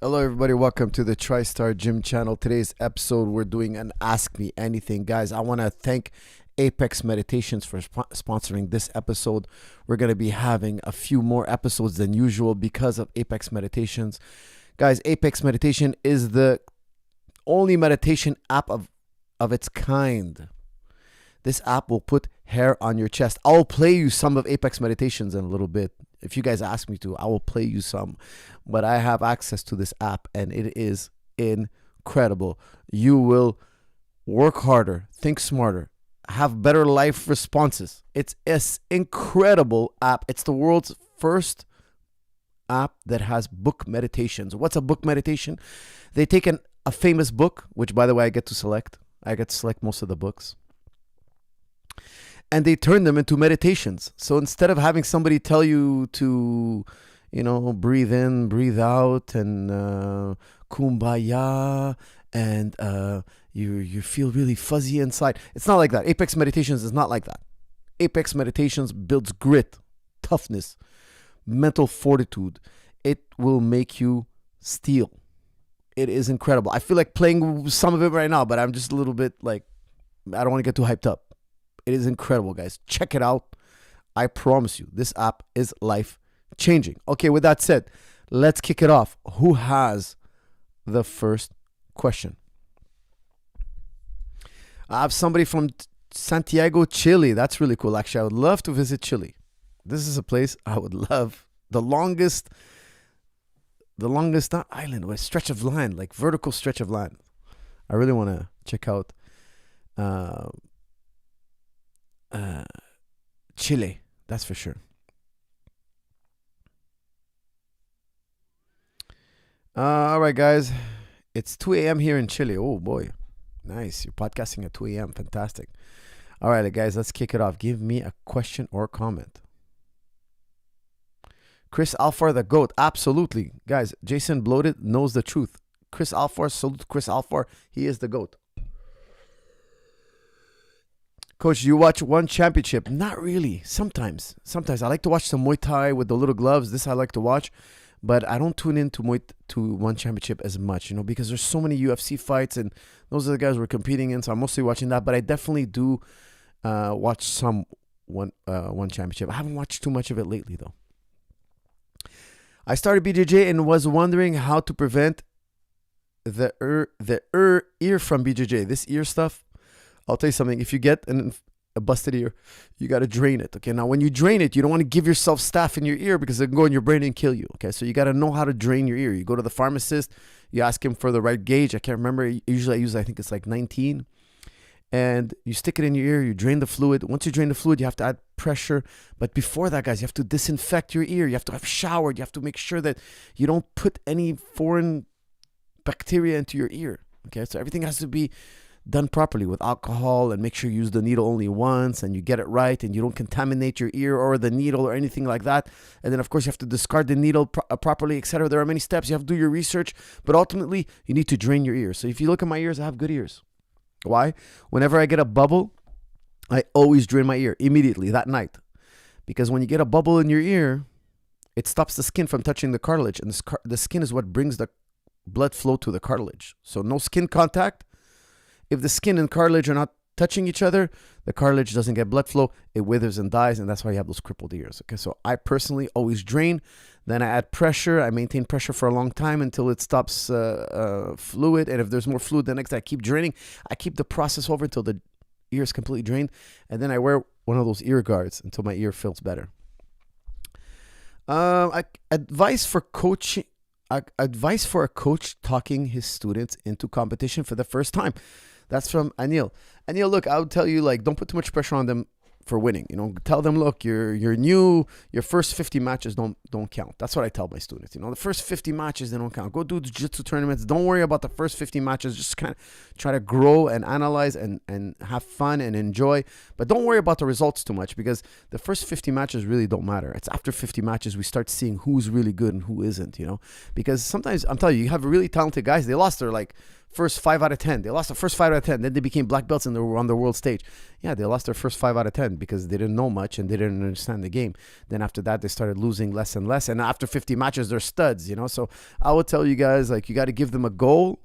Hello, everybody. Welcome to the Tristar Gym channel. Today's episode, we're doing an Ask Me Anything. Guys, I want to thank Apex Meditations for sponsoring this episode. We're going to be having a few more episodes than usual because of Apex Meditations. Guys, Apex Meditation is the only meditation app of its kind. This app will put hair on your chest. I'll play you some of Apex Meditations in a little bit. If you guys ask me to, I will play you some. But I have access to this app and it is incredible. You will work harder, think smarter, have better life responses. It's an incredible app. It's the world's first app that has book meditations. What's a book meditation? They take a famous book, which by the way I get to select. I get to select most of the books. And they turn them into meditations. So instead of having somebody tell you to, breathe in, breathe out, and kumbaya, and you feel really fuzzy inside. It's not like that. Apex Meditations is not like that. Apex Meditations builds grit, toughness, mental fortitude. It will make you steel. It is incredible. I feel like playing some of it right now, but I'm just a little bit like, I don't want to get too hyped up. It is incredible, guys. Check it out. I promise you, this app is life-changing. Okay, with that said, let's kick it off. Who has the first question? I have somebody from Santiago, Chile. That's really cool. Actually, I would love to visit Chile. This is a place I would love. The longest not island, but stretch of land, like vertical stretch of land. I really want to check out Chile, that's for sure. All right, guys. It's 2 a.m. here in Chile. Oh, boy. Nice. You're podcasting at 2 a.m. Fantastic. All right, guys, let's kick it off. Give me a question or comment. Chris Alfar, the GOAT. Absolutely. Guys, Jason Bloated knows the truth. Chris Alfar, salute Chris Alfar. He is the GOAT. Coach, do you watch One Championship? Not really. Sometimes. I like to watch some Muay Thai with the little gloves. This I like to watch. But I don't tune into One Championship as much, because there's so many UFC fights and those are the guys we're competing in. So I'm mostly watching that. But I definitely do watch some One Championship. I haven't watched too much of it lately, though. I started BJJ and was wondering how to prevent the ear from BJJ. This ear stuff. I'll tell you something. If you get a busted ear, you got to drain it. Okay. Now, when you drain it, you don't want to give yourself staph in your ear because it can go in your brain and kill you. Okay. So you got to know how to drain your ear. You go to the pharmacist, you ask him for the right gauge. I can't remember. Usually I think it's like 19. And you stick it in your ear, you drain the fluid. Once you drain the fluid, you have to add pressure. But before that, guys, you have to disinfect your ear. You have to have showered. You have to make sure that you don't put any foreign bacteria into your ear. Okay. So everything has to be done properly with alcohol, and make sure you use the needle only once and you get it right and you don't contaminate your ear or the needle or anything like that. And then, of course, you have to discard the needle properly, etc. There are many steps. You have to do your research, but ultimately, you need to drain your ears. So if you look at my ears, I have good ears. Why? Whenever I get a bubble, I always drain my ear immediately that night. Because when you get a bubble in your ear, it stops the skin from touching the cartilage. And the skin is what brings the blood flow to the cartilage. So no skin contact. If the skin and cartilage are not touching each other, the cartilage doesn't get blood flow. It withers and dies, and that's why you have those crippled ears. Okay, so I personally always drain. Then I add pressure. I maintain pressure for a long time until it stops fluid. And if there's more fluid, the next day I keep draining. I keep the process over until the ear is completely drained. And then I wear one of those ear guards until my ear feels better. Advice for a coach talking his students into competition for the first time. That's from Anil. Anil, look, I would tell you, don't put too much pressure on them for winning. Tell them, look, you're new. Your first 50 matches don't count. That's what I tell my students. The first 50 matches, they don't count. Go do jiu-jitsu tournaments. Don't worry about the first 50 matches. Just kind of try to grow and analyze and have fun and enjoy. But don't worry about the results too much, because the first 50 matches really don't matter. It's after 50 matches we start seeing who's really good and who isn't, Because sometimes, I'm telling you, you have really talented guys. They lost their first 5 out of 10. They lost the first 5 out of 10. Then they became black belts and they were on the world stage. Yeah, they lost their first 5 out of 10 because they didn't know much and they didn't understand the game. Then after that, they started losing less and less. And after 50 matches, they're studs, you know. So I would tell you guys, like, you got to give them a goal.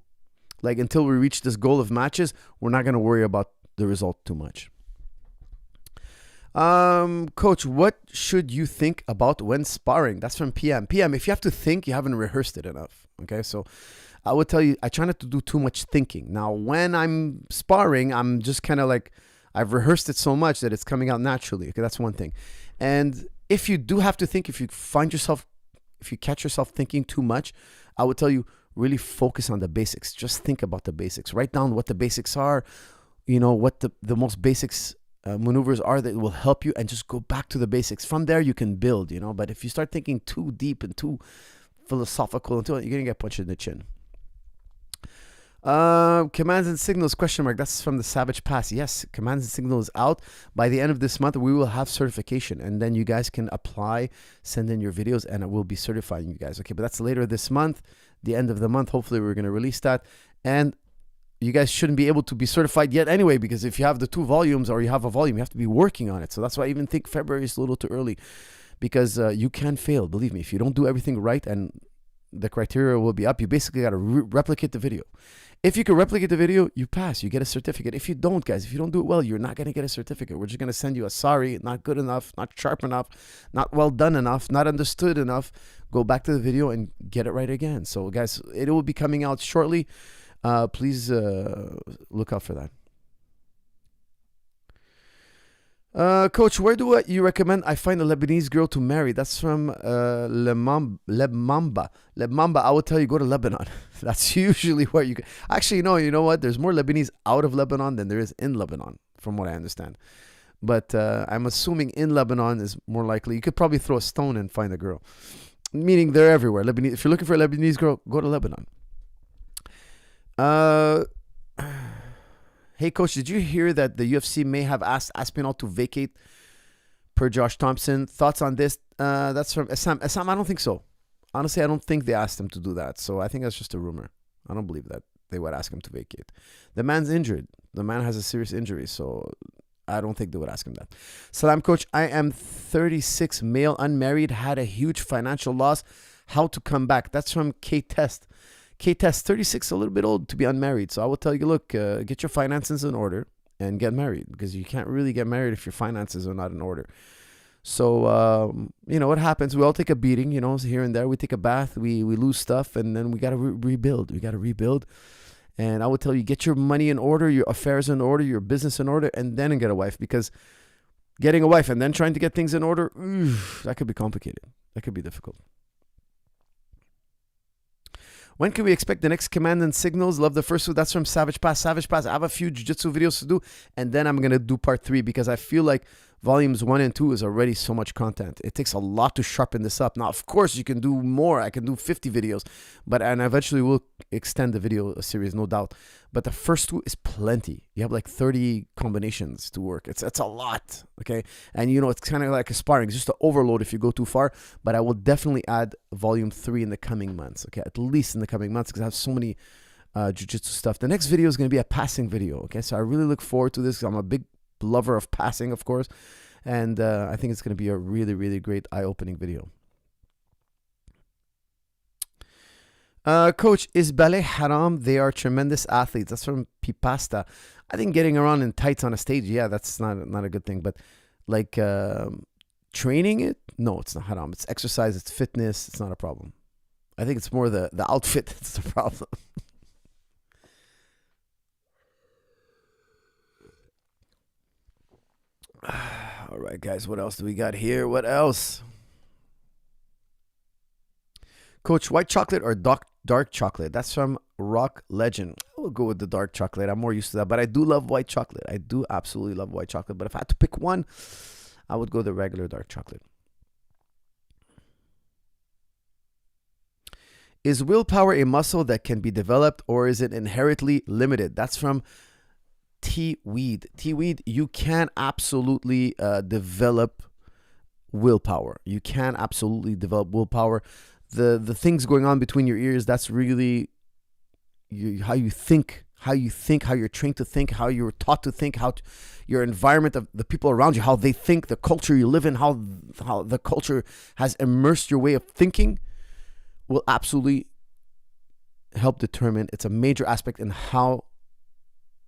Like, until we reach this goal of matches, we're not going to worry about the result too much. Coach, what should you think about when sparring? That's from PM. PM, if you have to think, you haven't rehearsed it enough. Okay, so I would tell you, I try not to do too much thinking. Now, when I'm sparring, I'm just kind of like, I've rehearsed it so much that it's coming out naturally. Okay, that's one thing. And if you do have to think, if you catch yourself thinking too much, I would tell you, really focus on the basics. Just think about the basics. Write down what the basics are, you know, what the most basics maneuvers are that will help you, and just go back to the basics. From there, you can build, you know. But if you start thinking too deep and too philosophical, you're going to get punched in the chin. Commands and signals, question mark. That's from the Savage Pass. Yes, commands and signals out. By the end of this month, we will have certification, and then you guys can apply, send in your videos, and I will be certifying you guys. Okay, but that's later this month, the end of the month. Hopefully, we're going to release that. And you guys shouldn't be able to be certified yet anyway, because if you have the 2 volumes or you have a volume, you have to be working on it. So that's why I even think February is a little too early, because you can fail. Believe me, if you don't do everything right and the criteria will be up, you basically got to replicate the video. If you can replicate the video, you pass, you get a certificate. If you don't, guys, if you don't do it well, you're not going to get a certificate. We're just going to send you a sorry, not good enough, not sharp enough, not well done enough, not understood enough. Go back to the video and get it right again. So guys, it will be coming out shortly. Please look out for that. Coach, where do you recommend I find a Lebanese girl to marry? That's from Lebmamba. I would tell you, go to Lebanon. That's usually where you can. Actually, no, you know what? There's more Lebanese out of Lebanon than there is in Lebanon, from what I understand. But I'm assuming in Lebanon is more likely. You could probably throw a stone and find a girl. Meaning they're everywhere. Lebanese. If you're looking for a Lebanese girl, go to Lebanon. Hey, Coach, did you hear that the UFC may have asked Aspinall to vacate per Josh Thompson? Thoughts on this? That's from Assam. Assam, I don't think so. Honestly, I don't think they asked him to do that. So I think that's just a rumor. I don't believe that they would ask him to vacate. The man's injured. The man has a serious injury. So I don't think they would ask him that. Salam, Coach. I am 36, male, unmarried, had a huge financial loss. How to come back? That's from K-Test. K-Test, 36, a little bit old to be unmarried. So I will tell you, look, get your finances in order and get married, because you can't really get married if your finances are not in order. So, you know, what happens? We all take a beating, you know, here and there. We take a bath, we lose stuff, and then we got to rebuild. We got to rebuild. And I would tell you, get your money in order, your affairs in order, your business in order, and then get a wife. Because getting a wife and then trying to get things in order, that could be complicated. That could be difficult. When can we expect the next command and signals? Love the first one. That's from Savage Pass. Savage Pass. I have a few jiu-jitsu videos to do, and then I'm going to do part 3, because I feel like volumes 1 and 2 is already so much content. It takes a lot to sharpen this up. Now, of course, you can do more. I can do 50 videos, and eventually we'll extend the video series, no doubt. But the first 2 is plenty. You have like 30 combinations to work. It's a lot, okay? And, you know, it's kind of like a sparring. It's just an overload if you go too far. But I will definitely add volume 3 in the coming months, okay? At least in the coming months, because I have so many jiu-jitsu stuff. The next video is going to be a passing video, okay? So I really look forward to this. I'm a big lover of passing, of course. And I think it's going to be a really, really great eye-opening video. Coach, is ballet haram? They are tremendous athletes. That's from Pipasta. I think getting around in tights on a stage, yeah, that's not a good thing. But like training it, no, it's not haram. It's exercise, it's fitness. It's not a problem. I think it's more the outfit that's the problem. All right, guys, what else do we got here? What else? Coach, white chocolate or dark chocolate? That's from Rock Legend. I will go with the dark chocolate. I'm more used to that, but I do love white chocolate. I do absolutely love white chocolate. But if I had to pick one, I would go the regular dark chocolate. Is willpower a muscle that can be developed, or is it inherently limited? That's from T-Weed. T-Weed, you can absolutely develop willpower. You can absolutely develop willpower. The things going on between your ears, that's really how you think, how you're trained to think, how you're taught to think, your environment of the people around you, how they think, the culture you live in, how the culture has immersed your way of thinking will absolutely help determine. It's a major aspect in how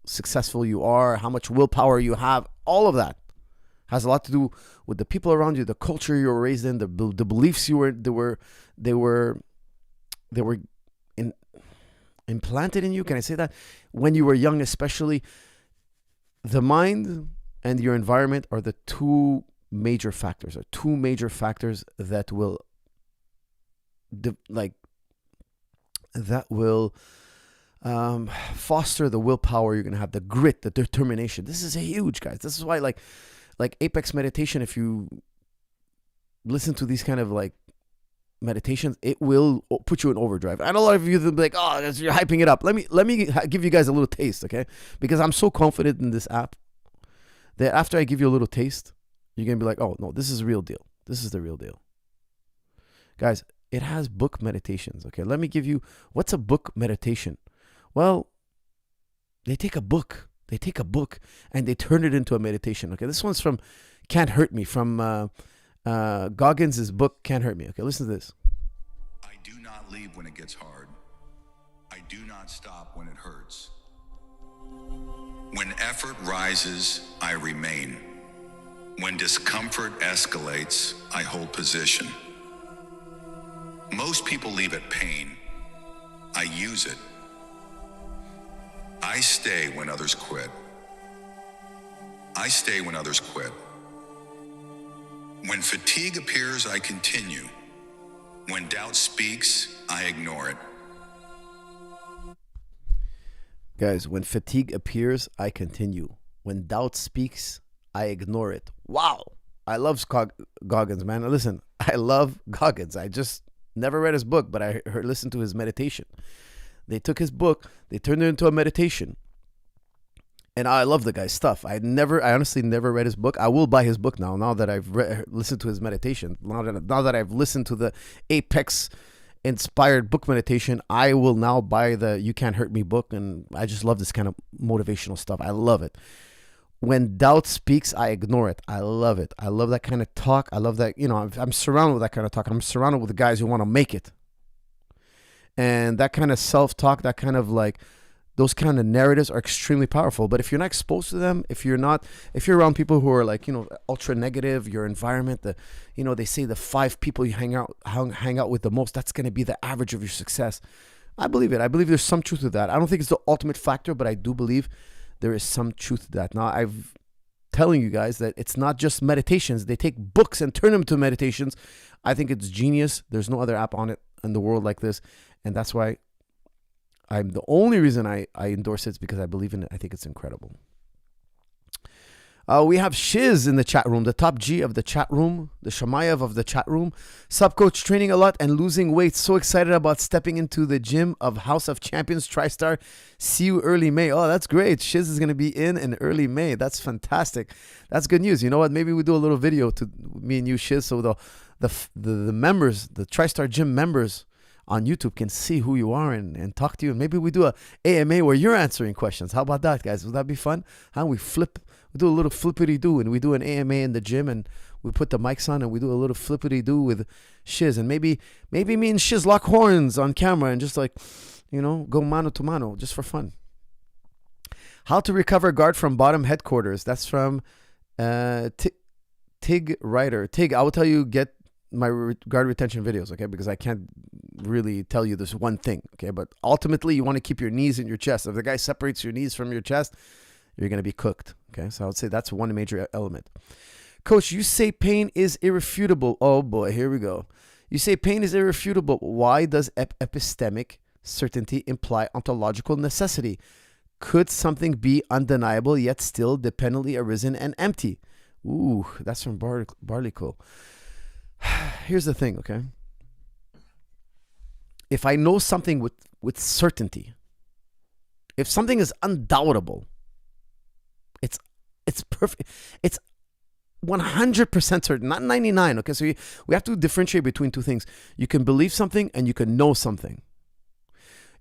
successful you are, how much willpower you have. All of that has a lot to do with the people around you, the culture you were raised in, the beliefs they were implanted in you. Can I say that? When you were young, especially, the mind and your environment are the two major factors, that will foster the willpower you're going to have, the grit, the determination. This is huge, guys. This is why like Apex meditation, if you listen to these kind of like meditations, it will put you in overdrive. I know a lot of you will be like, oh, you're hyping it up. Let me give you guys a little taste, okay? Because I'm so confident in this app that after I give you a little taste, you're going to be like, oh, no, this is the real deal. This is the real deal. Guys, it has book meditations, okay? Let me give you, what's a book meditation? Well, they take a book and they turn it into a meditation, okay? This one's from Can't Hurt Me, from Goggins' book, Can't Hurt Me. Okay, listen to this. I do not leave when it gets hard. I do not stop when it hurts. When effort rises, I remain. When discomfort escalates, I hold position. Most people leave at pain. I use it. I stay when others quit. I stay when others quit. When fatigue appears, I continue. When doubt speaks, I ignore it. Guys, when fatigue appears, I continue. When doubt speaks, I ignore it. Wow. I love Goggins, man. Listen, I love Goggins. I just never read his book, but I listened to his meditation. They took his book, they turned it into a meditation. And I love the guy's stuff. I honestly never read his book. I will buy his book now that I've listened to his meditation. Now that I've listened to the Apex inspired book meditation, I will now buy the You Can't Hurt Me book. And I just love this kind of motivational stuff. I love it. When doubt speaks, I ignore it. I love it. I love that kind of talk. I love that, I'm surrounded with that kind of talk. I'm surrounded with the guys who want to make it. And that kind of self-talk, that kind of like, those kind of narratives are extremely powerful. But if you're not exposed to them, if you're around people who are like, ultra negative, your environment, they say the 5 people you hang out with the most, that's going to be the average of your success. I believe it. I believe there's some truth to that. I don't think it's the ultimate factor, but I do believe there is some truth to that. Now, I'm telling you guys that it's not just meditations. They take books and turn them to meditations. I think it's genius. There's no other app on it in the world like this. And that's why the only reason I endorse it is because I believe in it. I think it's incredible. We have Shiz in the chat room, the top G of the chat room, the Shamayev of the chat room. Sup, coach, training a lot and losing weight. So excited about stepping into the gym of House of Champions Tristar. See you early May. Oh, that's great. Shiz is going to be in early May. That's fantastic. That's good news. You know what? Maybe we do a little video to me and you, Shiz, so the members, the Tristar gym members on YouTube can see who you are and talk to you. And maybe we do a AMA where you're answering questions. How about that, guys? Would that be fun? How we do a little flippity-doo, and we do an AMA in the gym, and we put the mics on, and we do a little flippity-doo with Shiz. And maybe me and Shiz lock horns on camera and just like, go mano to mano just for fun. How to recover guard from bottom headquarters. That's from Tig Ryder. Tig, I will tell you, get my guard retention videos, okay? Because I can't really tell you this one thing, okay? But ultimately, you want to keep your knees in your chest. If the guy separates your knees from your chest, you're going to be cooked, okay? So I would say that's one major element. Coach, you say pain is irrefutable. Oh boy, here we go. You say pain is irrefutable. Why does epistemic certainty imply ontological necessity? Could something be undeniable yet still dependently arisen and empty? Ooh, that's from Barleycool. Here's the thing, okay? If I know something with certainty, if something is undoubtable, it's perfect. It's 100% certain, not 99. Okay, so we have to differentiate between two things. You can believe something and you can know something.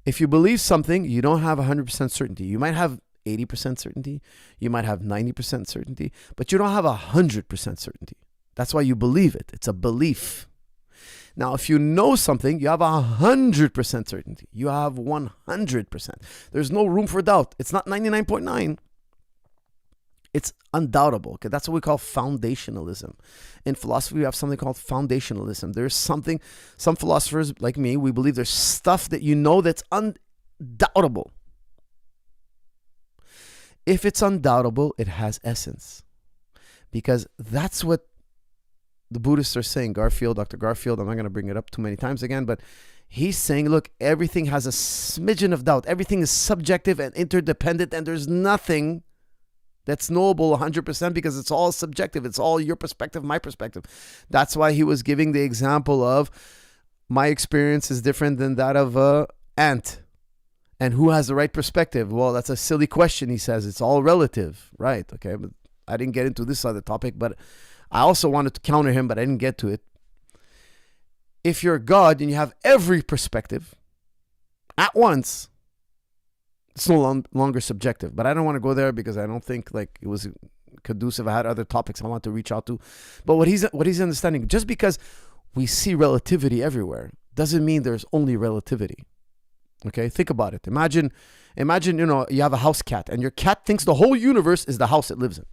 If you believe something, you don't have 100% certainty. You might have 80% certainty. You might have 90% certainty, but you don't have 100% certainty. That's why you believe it. It's a belief. Now, if you know something, you have 100% certainty. You have 100%. There's no room for doubt. It's not 99.9. It's undoubtable. Okay, that's what we call foundationalism. In philosophy, we have something called foundationalism. There's something, some philosophers like me, we believe there's stuff that you know that's undoubtable. If it's undoubtable, it has essence. Because that's what the Buddhists are saying. Dr. Garfield, I'm not going to bring it up too many times again, but he's saying, look, everything has a smidgen of doubt. Everything is subjective and interdependent, and there's nothing that's knowable 100% because it's all subjective. It's all your perspective, my perspective. That's why he was giving the example of my experience is different than that of an ant. And who has the right perspective? Well, that's a silly question, he says. It's all relative. Right, okay. But I didn't get into this other topic, but I also wanted to counter him, but I didn't get to it. If you're God and you have every perspective at once, it's no longer subjective. But I don't want to go there because I don't think like it was conducive. I had other topics I want to reach out to. But what he's understanding, just because we see relativity everywhere doesn't mean there's only relativity. Okay, think about it. Imagine, you have a house cat and your cat thinks the whole universe is the house it lives in.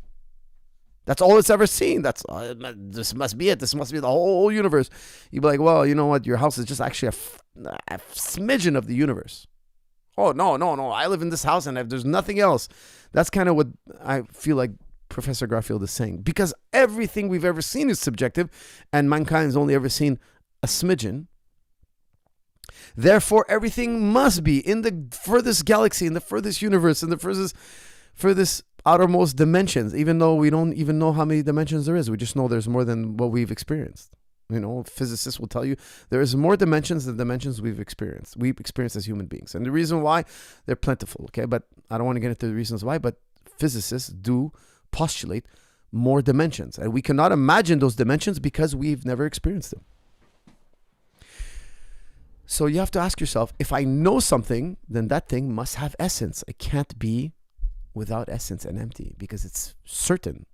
That's all it's ever seen. This must be it. This must be the whole universe. You'd be like, well, you know what? Your house is just actually a smidgen of the universe. Oh, no. I live in this house and there's nothing else. That's kind of what I feel like Professor Garfield is saying. Because everything we've ever seen is subjective and mankind has only ever seen a smidgen. Therefore, everything must be in the furthest galaxy, in the furthest universe, in the furthest outermost dimensions, even though we don't even know how many dimensions there is. We just know there's more than what we've experienced. Physicists will tell you there is more dimensions than dimensions we've experienced as human beings. And the reason why, they're plentiful, okay? But I don't want to get into the reasons why, but physicists do postulate more dimensions. And we cannot imagine those dimensions because we've never experienced them. So you have to ask yourself, if I know something, then that thing must have essence. It can't be without essence and empty because it's certain.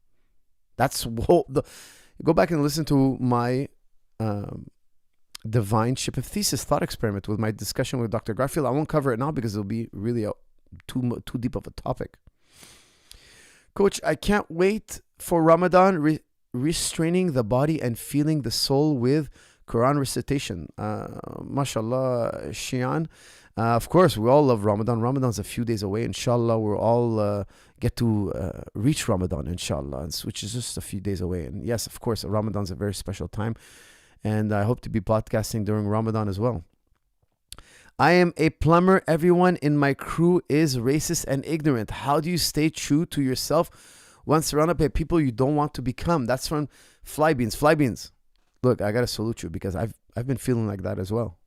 That's go back and listen to my divine ship of thesis thought experiment with my discussion with Dr. Garfield. I won't cover it now because it'll be really too deep of a topic. Coach, I can't wait for Ramadan, restraining the body and feeling the soul with Quran recitation. Mashallah, Shian. Of course, we all love Ramadan. Ramadan's a few days away. Inshallah, we'll all get to reach Ramadan, inshallah, which is just a few days away. And yes, of course, Ramadan's a very special time. And I hope to be podcasting during Ramadan as well. I am a plumber. Everyone in my crew is racist and ignorant. How do you stay true to yourself when surrounded by people you don't want to become? That's from Flybeans. Flybeans, look, I got to salute you because I've been feeling like that as well.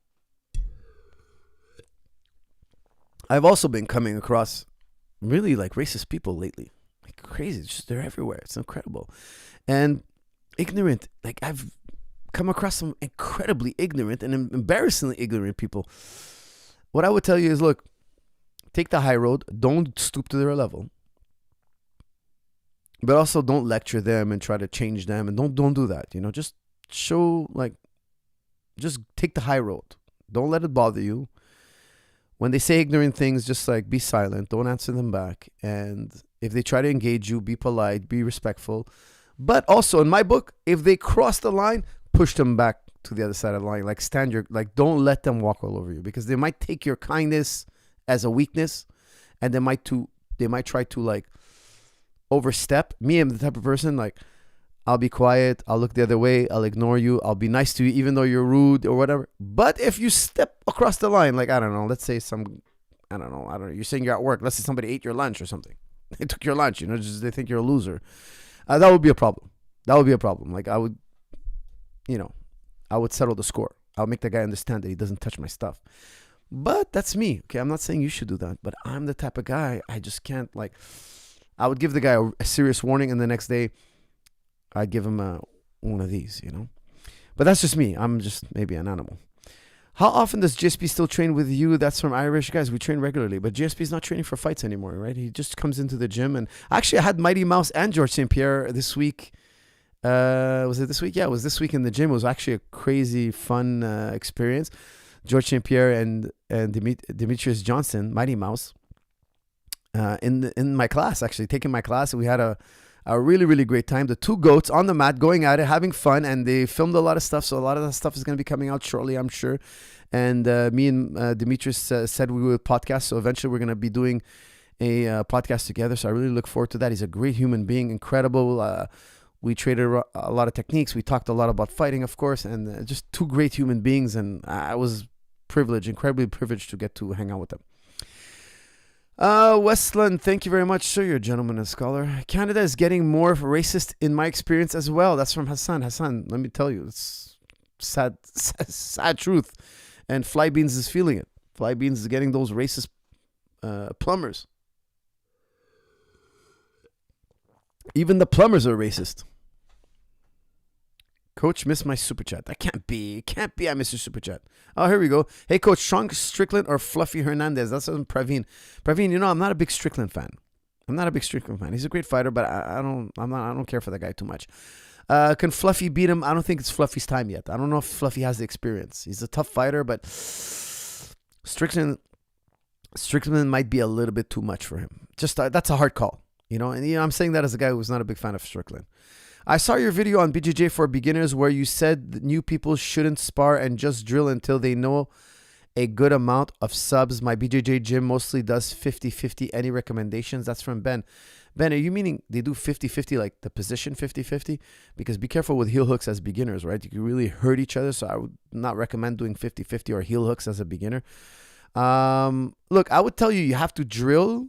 I've also been coming across really like racist people lately. Like crazy. It's just, they're everywhere. It's incredible. And ignorant. Like I've come across some incredibly ignorant and embarrassingly ignorant people. What I would tell you is, look, take the high road. Don't stoop to their level. But also don't lecture them and try to change them. And don't do that. Just show just take the high road. Don't let it bother you. When they say ignorant things, just be silent. Don't answer them back. And if they try to engage you, be polite, be respectful. But also in my book, if they cross the line, push them back to the other side of the line. Don't let them walk all over you because they might take your kindness as a weakness and they might try to overstep. Me, I'm the type of person I'll be quiet. I'll look the other way. I'll ignore you. I'll be nice to you, even though you're rude or whatever. But if you step across the line, I don't know, let's say you're saying you're at work. Let's say somebody ate your lunch or something. They took your lunch, just they think you're a loser. That would be a problem. I would settle the score. I'll make the guy understand that he doesn't touch my stuff. But that's me. Okay. I'm not saying you should do that, but I'm the type of guy, I just can't I would give the guy a serious warning and the next day, I'd give him one of these, But that's just me. I'm just maybe an animal. How often does GSP still train with you? That's from Irish. Guys, we train regularly, but GSP is not training for fights anymore, right? He just comes into the gym. And actually, I had Mighty Mouse and George St. Pierre this week. Was it this week? Yeah, it was this week in the gym. It was actually a crazy, fun experience. George St. Pierre and Demetrius Johnson, Mighty Mouse, in my class, actually, taking my class. And we had a really, really great time. The two goats on the mat going at it, having fun, and they filmed a lot of stuff. So a lot of that stuff is going to be coming out shortly, I'm sure. And me and Demetrius said we would podcast. So eventually we're going to be doing a podcast together. So I really look forward to that. He's a great human being, incredible. We traded a lot of techniques. We talked a lot about fighting, of course, and just two great human beings. And I was incredibly privileged to get to hang out with them. Westland, thank you very much. Sure, you're a gentleman and scholar. Canada is getting more racist in my experience as well. That's from Hassan. Hassan, let me tell you, it's sad truth. And Fly Beans is feeling it. Fly Beans is getting those racist plumbers. Even the plumbers are racist. Coach, missed my super chat. That can't be. I missed your super chat. Oh, here we go. Hey, Coach, Sean Strickland or Fluffy Hernandez? That's from Praveen. Praveen, I'm not a big Strickland fan. He's a great fighter, but I don't care for that guy too much. Can Fluffy beat him? I don't think it's Fluffy's time yet. I don't know if Fluffy has the experience. He's a tough fighter, but Strickland might be a little bit too much for him. Just that's a hard call, And I'm saying that as a guy who's not a big fan of Strickland. I saw your video on BJJ for beginners where you said that new people shouldn't spar and just drill until they know a good amount of subs. My BJJ gym mostly does 50-50. Any recommendations? That's from Ben. Ben, are you meaning they do 50-50, like the position 50-50? Because be careful with heel hooks as beginners, right? You can really hurt each other. So I would not recommend doing 50-50 or heel hooks as a beginner. Look, I would tell you have to drill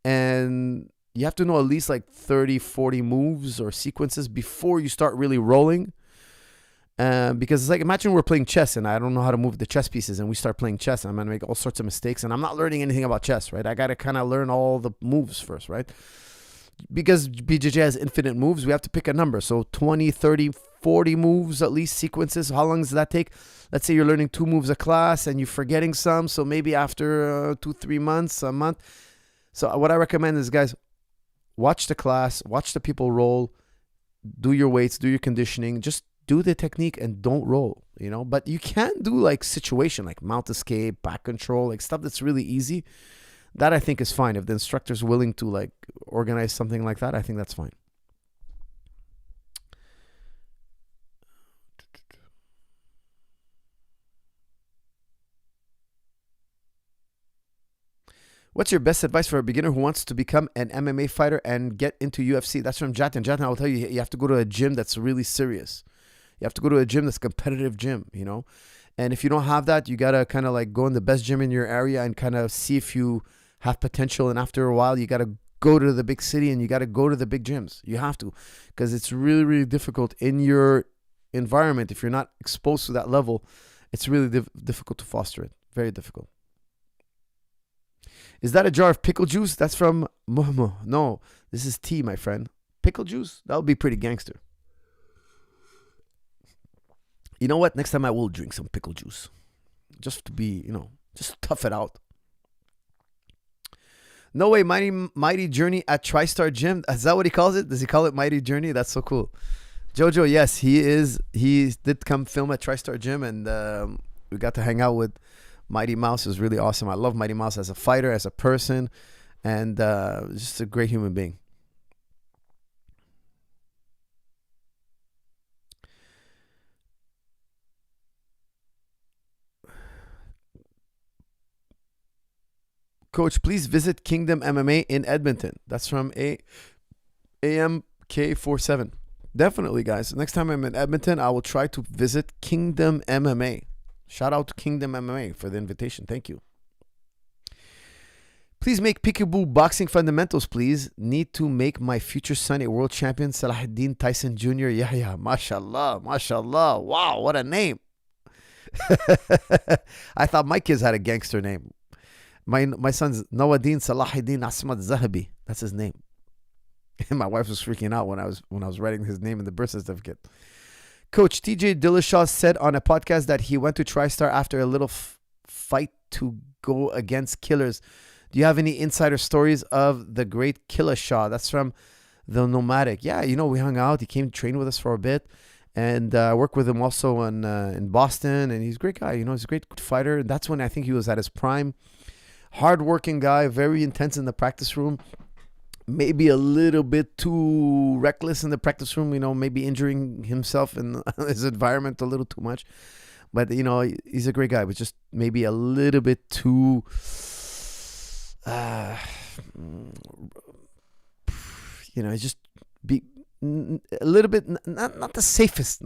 and you have to know at least like 30, 40 moves or sequences before you start really rolling. Because it's like, imagine we're playing chess and I don't know how to move the chess pieces and we start playing chess and I'm going to make all sorts of mistakes and I'm not learning anything about chess, right? I got to kind of learn all the moves first, right? Because BJJ has infinite moves, we have to pick a number. So 20, 30, 40 moves, at least sequences. How long does that take? Let's say you're learning 2 moves a class and you're forgetting some. So maybe after 2-3 months, a month. So what I recommend is, guys, watch the class, watch the people roll, do your weights, do your conditioning, just do the technique and don't roll, But you can do like situation, like mount escape, back control, like stuff that's really easy. That I think is fine. If the instructor's willing to like organize something like that, I think that's fine. What's your best advice for a beginner who wants to become an MMA fighter and get into UFC? That's from Jatin. Jatin, I'll tell you, you have to go to a gym that's really serious. You have to go to a gym that's a competitive gym, And if you don't have that, you got to kind of like go in the best gym in your area and kind of see if you have potential. And after a while, you got to go to the big city and you got to go to the big gyms. You have to, because it's really, really difficult in your environment. If you're not exposed to that level, it's really difficult to foster it. Very difficult. Is that a jar of pickle juice? That's from Muhammad. No, this is tea, my friend. Pickle juice? That would be pretty gangster. You know what? Next time I will drink some pickle juice. Just to be, just tough it out. No way, Mighty Journey at Tristar Gym. Is that what he calls it? Does he call it Mighty Journey? That's so cool. Jojo, yes, he is. He did come film at Tristar Gym and we got to hang out with Mighty Mouse. Is really awesome. I love Mighty Mouse as a fighter, as a person, and just a great human being. Coach, please visit Kingdom MMA in Edmonton. That's from AMK47. Definitely, guys. Next time I'm in Edmonton, I will try to visit Kingdom MMA. Shout out to Kingdom MMA for the invitation. Thank you. Please make peekaboo boxing fundamentals, please. Need to make my future son a world champion. Salahuddin Tyson Jr. Yahya. Mashallah. Mashallah. Wow, what a name. I thought my kids had a gangster name. My son's Nawaddin Salahuddin Asmat Zahabi. That's his name. And my wife was freaking out when I was writing his name in the birth certificate. Coach TJ Dillashaw said on a podcast that he went to Tristar after a little fight to go against killers. Do you have any insider stories of the great Dillashaw? That's from The Nomadic. Yeah, we hung out. He came to train with us for a bit. And I worked with him also in Boston. And he's a great guy. He's a great fighter. And that's when I think he was at his prime. Hard-working guy, very intense in the practice room. Maybe a little bit too reckless in the practice room, maybe injuring himself in his environment a little too much. But, he's a great guy, but just maybe a little bit too, just be a little bit, not the safest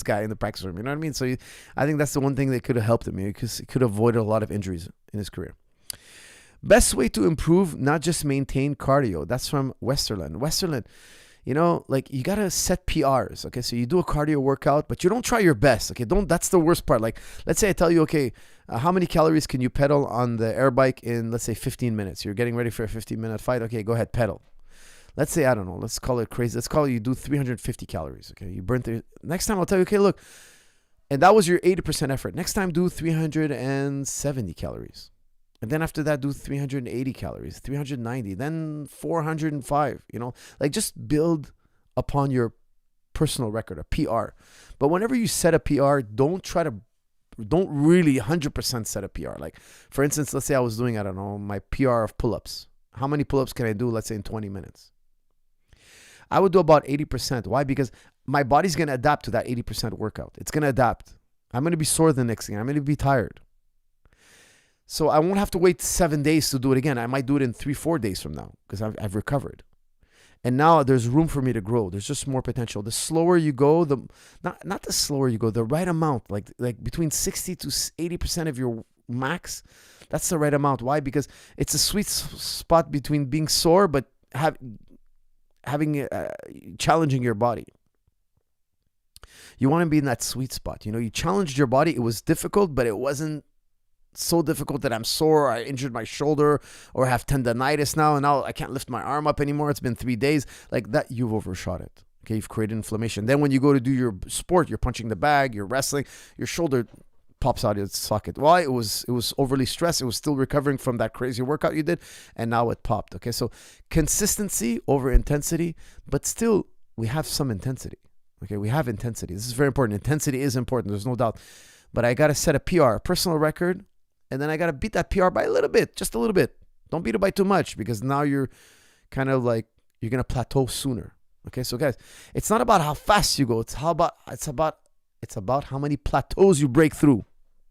guy in the practice room. You know what I mean? So I think that's the one thing that could have helped him, because he could have avoided a lot of injuries in his career. Best way to improve, not just maintain cardio. That's from Westerland. Westerland, you got to set PRs. Okay, so you do a cardio workout, but you don't try your best. Okay, that's the worst part. Like, let's say I tell you, okay, how many calories can you pedal on the air bike in, let's say, 15 minutes? You're getting ready for a 15-minute fight. Okay, go ahead, pedal. Let's say, I don't know, let's call it crazy. Let's call it you do 350 calories. Okay, you burn next time I'll tell you, okay, look, and that was your 80% effort. Next time, do 370 calories. And then after that, do 380 calories, 390, then 405, just build upon your personal record, a PR. But whenever you set a PR, don't really 100% set a PR. Like, for instance, let's say I was doing, I don't know, my PR of pull-ups. How many pull-ups can I do, let's say, in 20 minutes? I would do about 80%. Why? Because my body's going to adapt to that 80% workout. It's going to adapt. I'm going to be sore the next day. I'm going to be tired. So I won't have to wait 7 days to do it again. I might do it in 3-4 days from now because I've recovered. And now there's room for me to grow. There's just more potential. The slower you go, not the slower you go, the right amount, like between 60 to 80% of your max, that's the right amount. Why? Because it's a sweet spot between being sore but challenging your body. You want to be in that sweet spot. You challenged your body. It was difficult, but it wasn't so difficult that I'm sore, I injured my shoulder, or I have tendonitis now, and now I can't lift my arm up anymore. It's been 3 days. Like that, you've overshot it. Okay, you've created inflammation. Then when you go to do your sport, you're punching the bag, you're wrestling, your shoulder pops out of its socket. Why? It was overly stressed. It was still recovering from that crazy workout you did, and now it popped. Okay, so consistency over intensity, but still we have some intensity. Okay, we have intensity. This is very important. Intensity is important. There's no doubt. But I got to set a PR, a personal record, and then I got to beat that PR by a little bit, just a little bit. Don't beat it by too much because now you're kind of like, you're going to plateau sooner. Okay, so guys, it's not about how fast you go. It's about how many plateaus you break through.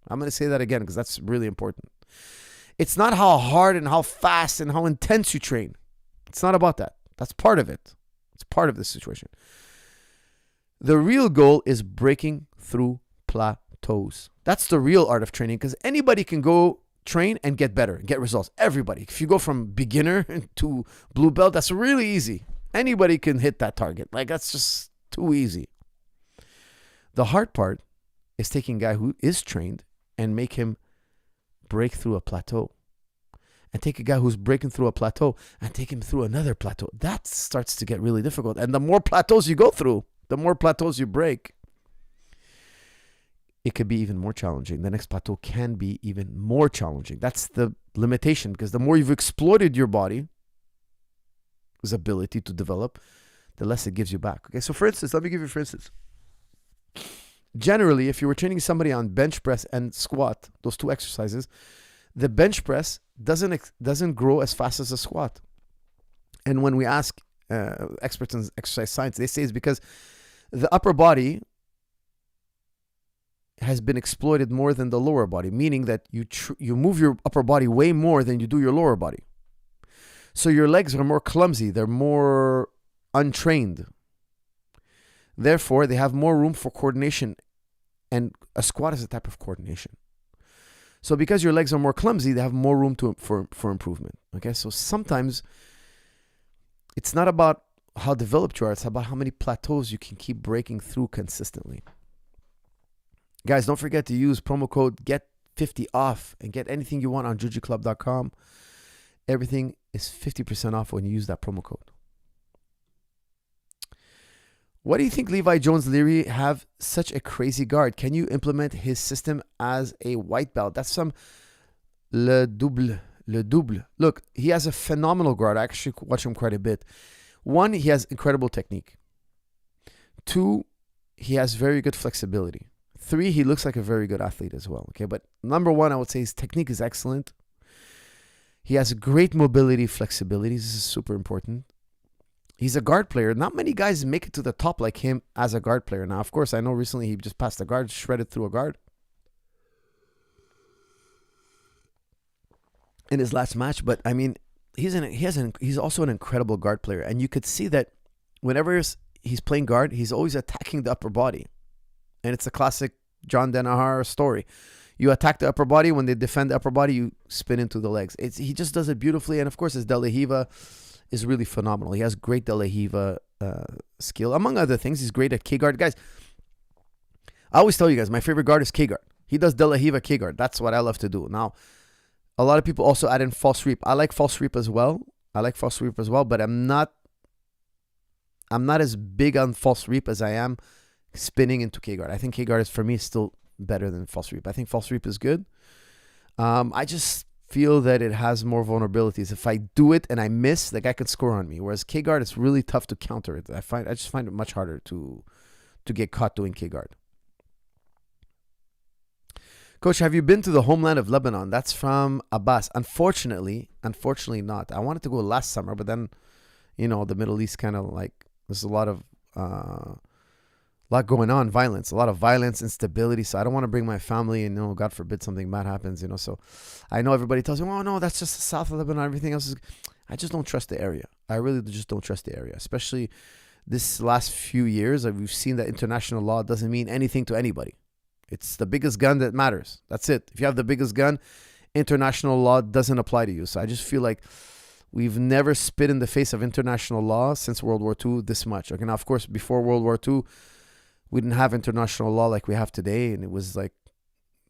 I'm going to say that again because that's really important. It's not how hard and how fast and how intense you train. It's not about that. That's part of it. It's part of the situation. The real goal is breaking through plateaus. That's the real art of training because anybody can go train and get better, get results. Everybody. If you go from beginner to blue belt, that's really easy. Anybody can hit that target. Like that's just too easy. The hard part is taking a guy who is trained and make him break through a plateau. And take a guy who's breaking through a plateau and take him through another plateau. That starts to get really difficult. And the more plateaus you go through, the more plateaus you break, it could be even more challenging. The next plateau can be even more challenging. That's the limitation because the more you've exploited your body's ability to develop, the less it gives you back. Okay, so for instance, let me give you for instance. Generally, if you were training somebody on bench press and squat, those two exercises, the bench press doesn't grow as fast as a squat. And when we ask experts in exercise science, they say it's because the upper body has been exploited more than the lower body, meaning that you move your upper body way more than you do your lower body. So your legs are more clumsy. They're more untrained. Therefore, they have more room for coordination. And a squat is a type of coordination. So because your legs are more clumsy, they have more room for improvement. Okay, so sometimes it's not about how developed you are. It's about how many plateaus you can keep breaking through consistently. Guys, don't forget to use promo code GET50 off and get anything you want on jujiclub.com. Everything is 50% off when you use that promo code. Why do you think Levi Jones Leary have such a crazy guard? Can you implement his system as a white belt? That's some Le Double. Look, he has a phenomenal guard. I actually watch him quite a bit. One, he has incredible technique. Two, he has very good flexibility. Three, he looks like a very good athlete as well. Okay, but number one, I would say his technique is excellent. He has great mobility, flexibility. This is super important. He's a guard player. Not many guys make it to the top like him as a guard player. Now, of course, I know recently he just passed a guard, shredded through a guard in his last match. But I mean, he's also an incredible guard player, and you could see that whenever he's playing guard, he's always attacking the upper body, and it's a classic John Danaher story. You attack the upper body. When they defend the upper body, you spin into the legs. He just does it beautifully, and of course, his De La Riva is really phenomenal. He has great De La Riva skill. Among other things, he's great at K-guard. Guys, I always tell you guys, my favorite guard is K-guard. He does De La Riva K-guard. That's what I love to do. Now, a lot of people also add in false sweep. I like false sweep as well. But I'm not as big on false sweep as I am spinning into K-guard. I think K-guard is, for me, still better than false sweep. I think false sweep is good. I just feel that it has more vulnerabilities. If I do it and I miss, the guy can score on me. Whereas K-guard, it's really tough to counter it. I just find it much harder to get caught doing K-guard. Coach, have you been to the homeland of Lebanon? That's from Abbas. Unfortunately not. I wanted to go last summer, but then, the Middle East kind of like, there's a lot going on, a lot of violence, instability. So I don't want to bring my family and, God forbid something bad happens, So I know everybody tells me, oh no, that's just the south of Lebanon. Everything else is, I just don't trust the area. I really just don't trust the area, especially this last few years. We've seen that international law doesn't mean anything to anybody. It's the biggest gun that matters. That's it. If you have the biggest gun, international law doesn't apply to you. So I just feel like we've never spit in the face of international law since World War II this much. Okay, now, of course, before World War II, we didn't have international law like we have today. And it was like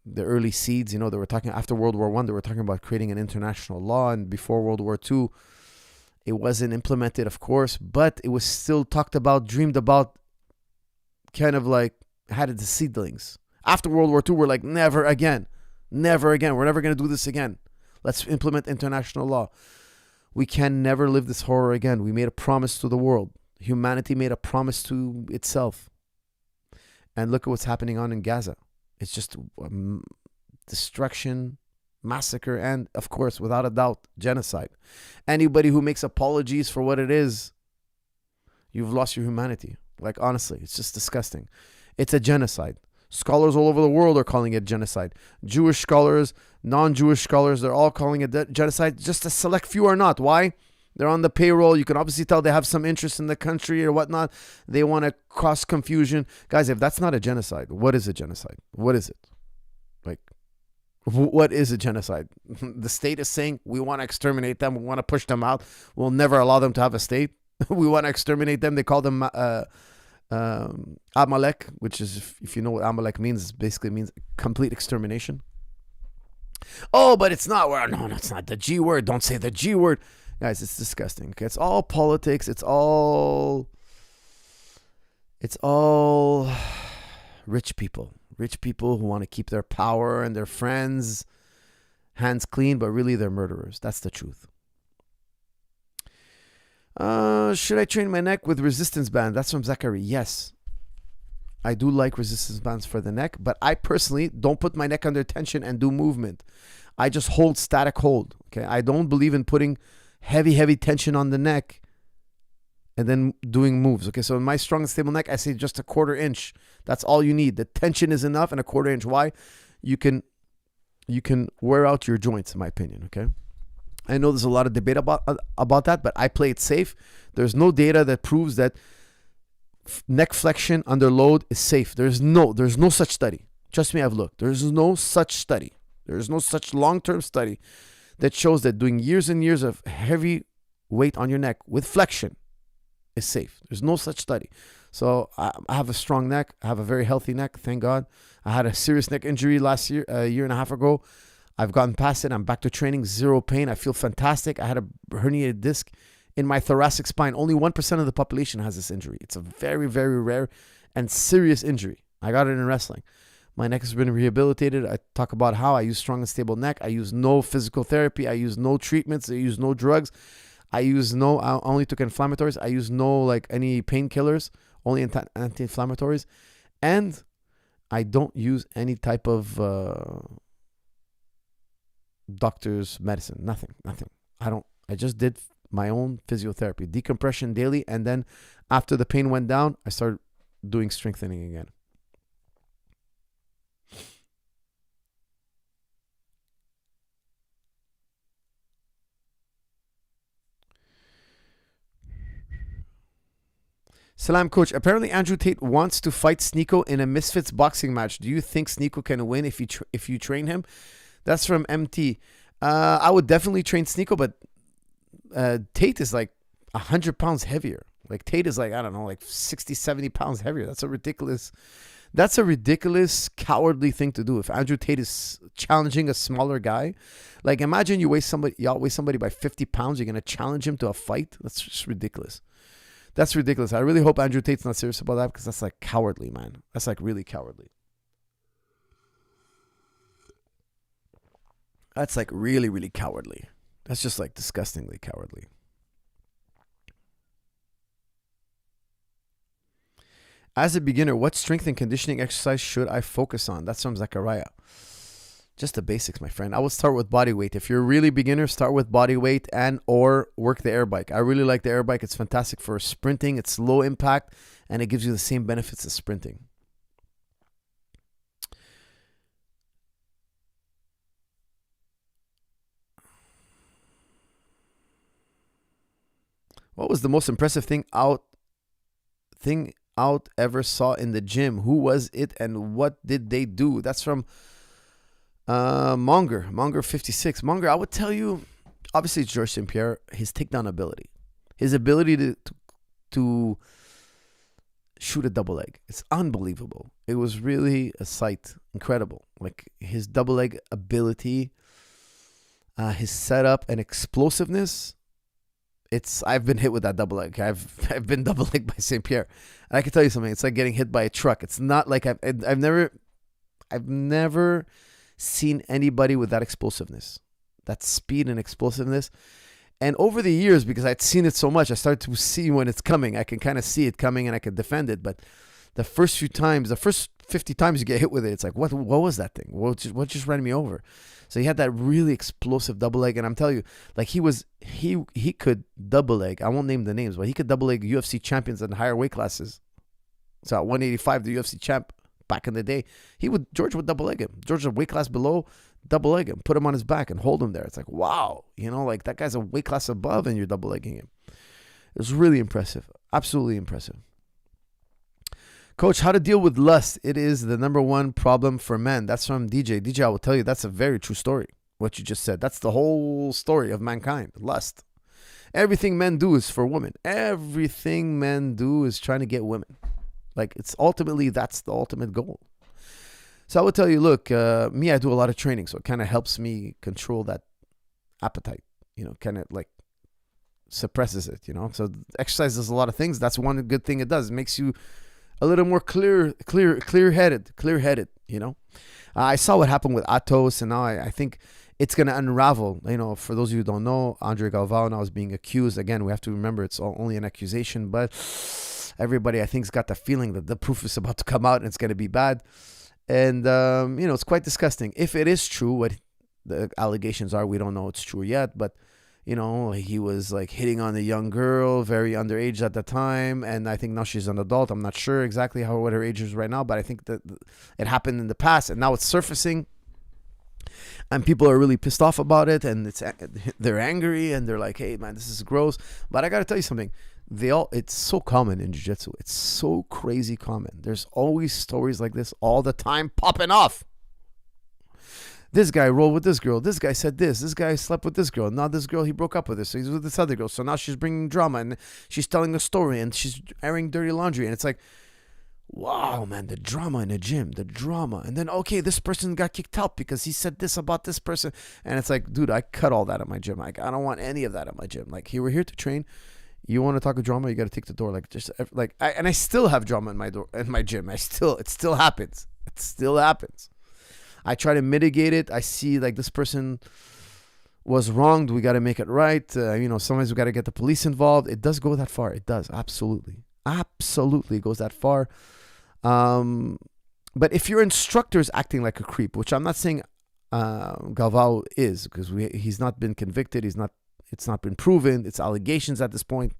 the early seeds, they were talking after World War I, they were talking about creating an international law. And before World War II, it wasn't implemented, of course, but it was still talked about, dreamed about, kind of like had it the seedlings. After World War II, we're like, never again. We're never going to do this again. Let's implement international law. We can never live this horror again. We made a promise to the world. Humanity made a promise to itself. And look at what's happening in Gaza. It's just destruction, massacre, and, of course, without a doubt, genocide. Anybody who makes apologies for what it is, you've lost your humanity. Like, honestly, it's just disgusting. It's a genocide. Scholars all over the world are calling it genocide. Jewish scholars, non-Jewish scholars, they're all calling it genocide. Just a select few are not. Why? They're on the payroll. You can obviously tell they have some interest in the country or whatnot. They want to cause confusion. Guys, if that's not a genocide, what is a genocide? What is it? Like, what is a genocide? The state is saying, we want to exterminate them. We want to push them out. We'll never allow them to have a state. We want to exterminate them. They call them Amalek, which is, if you know what Amalek means, it basically means complete extermination. Oh, but it's not. No, it's not the G word. Don't say the G word. Guys, it's disgusting. Okay, it's all politics. It's all rich people who want to keep their power and their friends' hands clean, but really they're murderers. That's the truth. Should I train my neck with resistance band? That's from Zachary. Yes, I do like resistance bands for the neck, but I personally don't put my neck under tension and do movement. I just hold static hold. Okay, I don't believe in putting heavy tension on the neck and then doing moves. Okay, so in my strong and stable neck, I say just a 1/4 inch. That's all you need. The tension is enough, and a 1/4 inch. Why? You can wear out your joints, in my opinion. Okay. I know there's a lot of debate about that, but I play it safe. There's no data that proves that neck flexion under load is safe. There's no such study. Trust me, I've looked. There's no such study. There's no such long-term study that shows that doing years and years of heavy weight on your neck with flexion is safe. There's no such study. So I have a strong neck. I have a very healthy neck, thank God. I had a serious neck injury last year, a year and a half ago. I've gotten past it. I'm back to training, zero pain. I feel fantastic. I had a herniated disc in my thoracic spine. Only 1% of the population has this injury. It's a very, very rare and serious injury. I got it in wrestling. My neck has been rehabilitated. I talk about how I use strong and stable neck. I use no physical therapy. I use no treatments. I use no drugs. I only took inflammatories. I use no any painkillers, only anti-inflammatories. And I don't use any type of doctor's medicine. Nothing. I just did my own physiotherapy, decompression daily. And then after the pain went down, I started doing strengthening again. Salam, coach. Apparently, Andrew Tate wants to fight Sneeko in a Misfits boxing match. Do you think Sneeko can win if you train him? That's from MT. I would definitely train Sneeko, but Tate is 100 pounds heavier. Tate is 60, 70 pounds heavier. That's a ridiculous, cowardly thing to do. If Andrew Tate is challenging a smaller guy, imagine you outweigh somebody by 50 pounds. You're gonna challenge him to a fight. That's just ridiculous. That's ridiculous. I really hope Andrew Tate's not serious about that, because that's cowardly, man. That's really cowardly. That's really, really cowardly. That's just disgustingly cowardly. As a beginner, what strength and conditioning exercise should I focus on? That's from Zachariah. Just the basics, my friend. I would start with body weight. If you're a really beginner, start with body weight and or work the air bike. I really like the air bike. It's fantastic for sprinting. It's low impact and it gives you the same benefits as sprinting. What was the most impressive thing out ever saw in the gym? Who was it and what did they do? That's from Monger 56. Monger, I would tell you, obviously it's Georges St. Pierre, his takedown ability. His ability to shoot a double leg. It's unbelievable. It was really a sight. Incredible. His double leg ability, his setup and explosiveness. I've been hit with that double leg. I've been double legged by St. Pierre. And I can tell you something. It's like getting hit by a truck. It's not like I've never seen anybody with that explosiveness, that speed and explosiveness. And over the years, because I'd seen it so much, I started to see when it's coming. I can kind of see it coming and I can defend it. But the first 50 times you get hit with it, it's what was that thing? What just ran me over? So he had that really explosive double leg, and I'm telling you, he could double leg. I won't name the names, but he could double leg UFC champions in higher weight classes. So at 185, the UFC champ back in the day, George would double leg him. George, a weight class below, double leg him, put him on his back and hold him there. It's wow, that guy's a weight class above and you're double legging him. It was really impressive, absolutely impressive. Coach, how to deal with lust? It is the number one problem for men. That's from DJ. DJ, I will tell you, that's a very true story, what you just said. That's the whole story of mankind, lust. Everything men do is for women. Everything men do is trying to get women. It's ultimately, that's the ultimate goal. So I would tell you, look, me, I do a lot of training, so it kind of helps me control that appetite, kind of suppresses it, So exercise does a lot of things. That's one good thing it does. It makes you a little more clear-headed, I saw what happened with Atos, and now I think it's going to unravel. For those of you who don't know, Andre Galvao now is being accused. Again, we have to remember it's only an accusation, but everybody, I think, has got the feeling that the proof is about to come out and it's going to be bad. And, it's quite disgusting. If it is true, what the allegations are, we don't know it's true yet, but he was hitting on a young girl, very underage at the time, and I think now she's an adult. I'm not sure exactly what her age is right now, but I think that it happened in the past, and now it's surfacing, and people are really pissed off about it, and they're angry, and they're like, "Hey, man, this is gross." But I got to tell you something. It's so common in jiu-jitsu. It's so crazy common. There's always stories like this all the time popping off. This guy rolled with this girl. This guy said this. This guy slept with this girl. Now this girl, he broke up with her. So he's with this other girl. So now she's bringing drama and she's telling a story and she's airing dirty laundry. And it's wow, man, the drama in the gym, the drama. And then, okay, this person got kicked out because he said this about this person. And it's like, dude, I cut all that at my gym. Like, I don't want any of that at my gym. Like, we're here to train. You want to talk of drama, you got to take the door. Like, just like, and I still have drama in my gym. It still happens. It still happens. I try to mitigate it. I see like this person was wronged. We got to make it right. Sometimes we got to get the police involved. It does go that far. It does. Absolutely goes that far. But if your instructor is acting like a creep, which I'm not saying Galvao is, because he's not been convicted. It's not been proven. It's allegations at this point.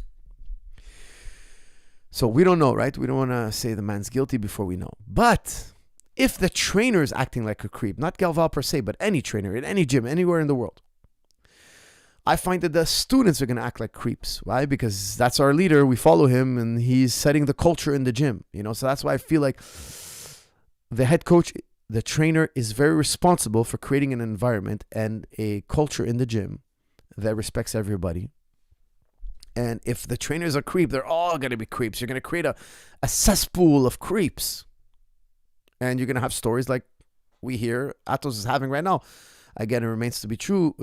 So we don't know, right? We don't want to say the man's guilty before we know. But if the trainer is acting like a creep, not Galvao per se, but any trainer in any gym, anywhere in the world, I find that the students are going to act like creeps. Why? Because that's our leader. We follow him and he's setting the culture in the gym. So that's why I feel like the head coach, the trainer, is very responsible for creating an environment and a culture in the gym that respects everybody. And if the trainers are creep, they're all going to be creeps. You're going to create a cesspool of creeps. And you're going to have stories like we hear Atos is having right now. Again, it remains to be true,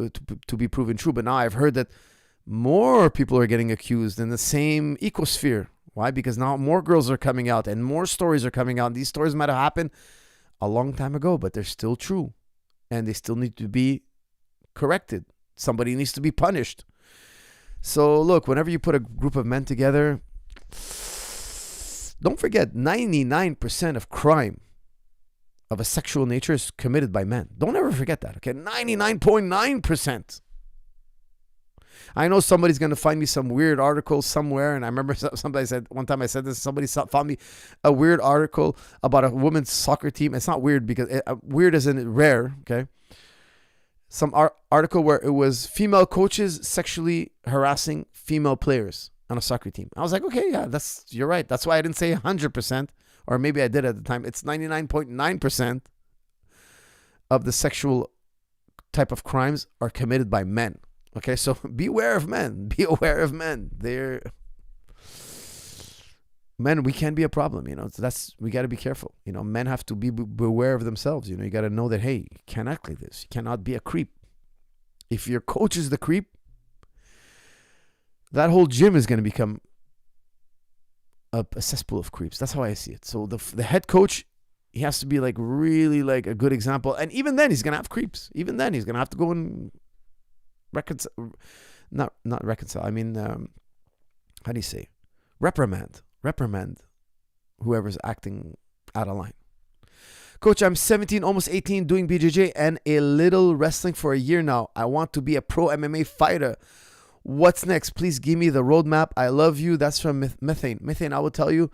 to be proven true. But now I've heard that more people are getting accused in the same ecosphere. Why? Because now more girls are coming out and more stories are coming out. These stories might have happened a long time ago, but they're still true. And they still need to be corrected. Somebody needs to be punished. So look, whenever you put a group of men together, don't forget 99% of crime of a sexual nature is committed by men. Don't ever forget that, okay? 99.9%. I know somebody's going to find me some weird article somewhere, and I remember somebody said, one time I said this, somebody found me a weird article about a women's soccer team. It's not weird because, weird as in rare, okay? Some article where it was female coaches sexually harassing female players on a soccer team. I was like, okay, yeah, you're right. That's why I didn't say 100%. Or maybe I did at the time. It's 99.9% of the sexual type of crimes are committed by men. Okay, so beware of men. Be aware of men. Men, we can be a problem, So we got to be careful. Men have to be beware of themselves. You got to know that, hey, you can't act like this. You cannot be a creep. If your coach is the creep, that whole gym is going to become a cesspool of creeps. That's how I see it. So the head coach, he has to be like really like a good example. And even then he's going to have creeps. Even then he's going to have to go and not reconcile. I mean, how do you say? Reprimand whoever's acting out of line. Coach, I'm 17, almost 18, doing BJJ and a little wrestling for a year now. I want to be a pro MMA fighter. What's next? Please give me the roadmap. I love you. That's from Methane. Methane, I will tell you,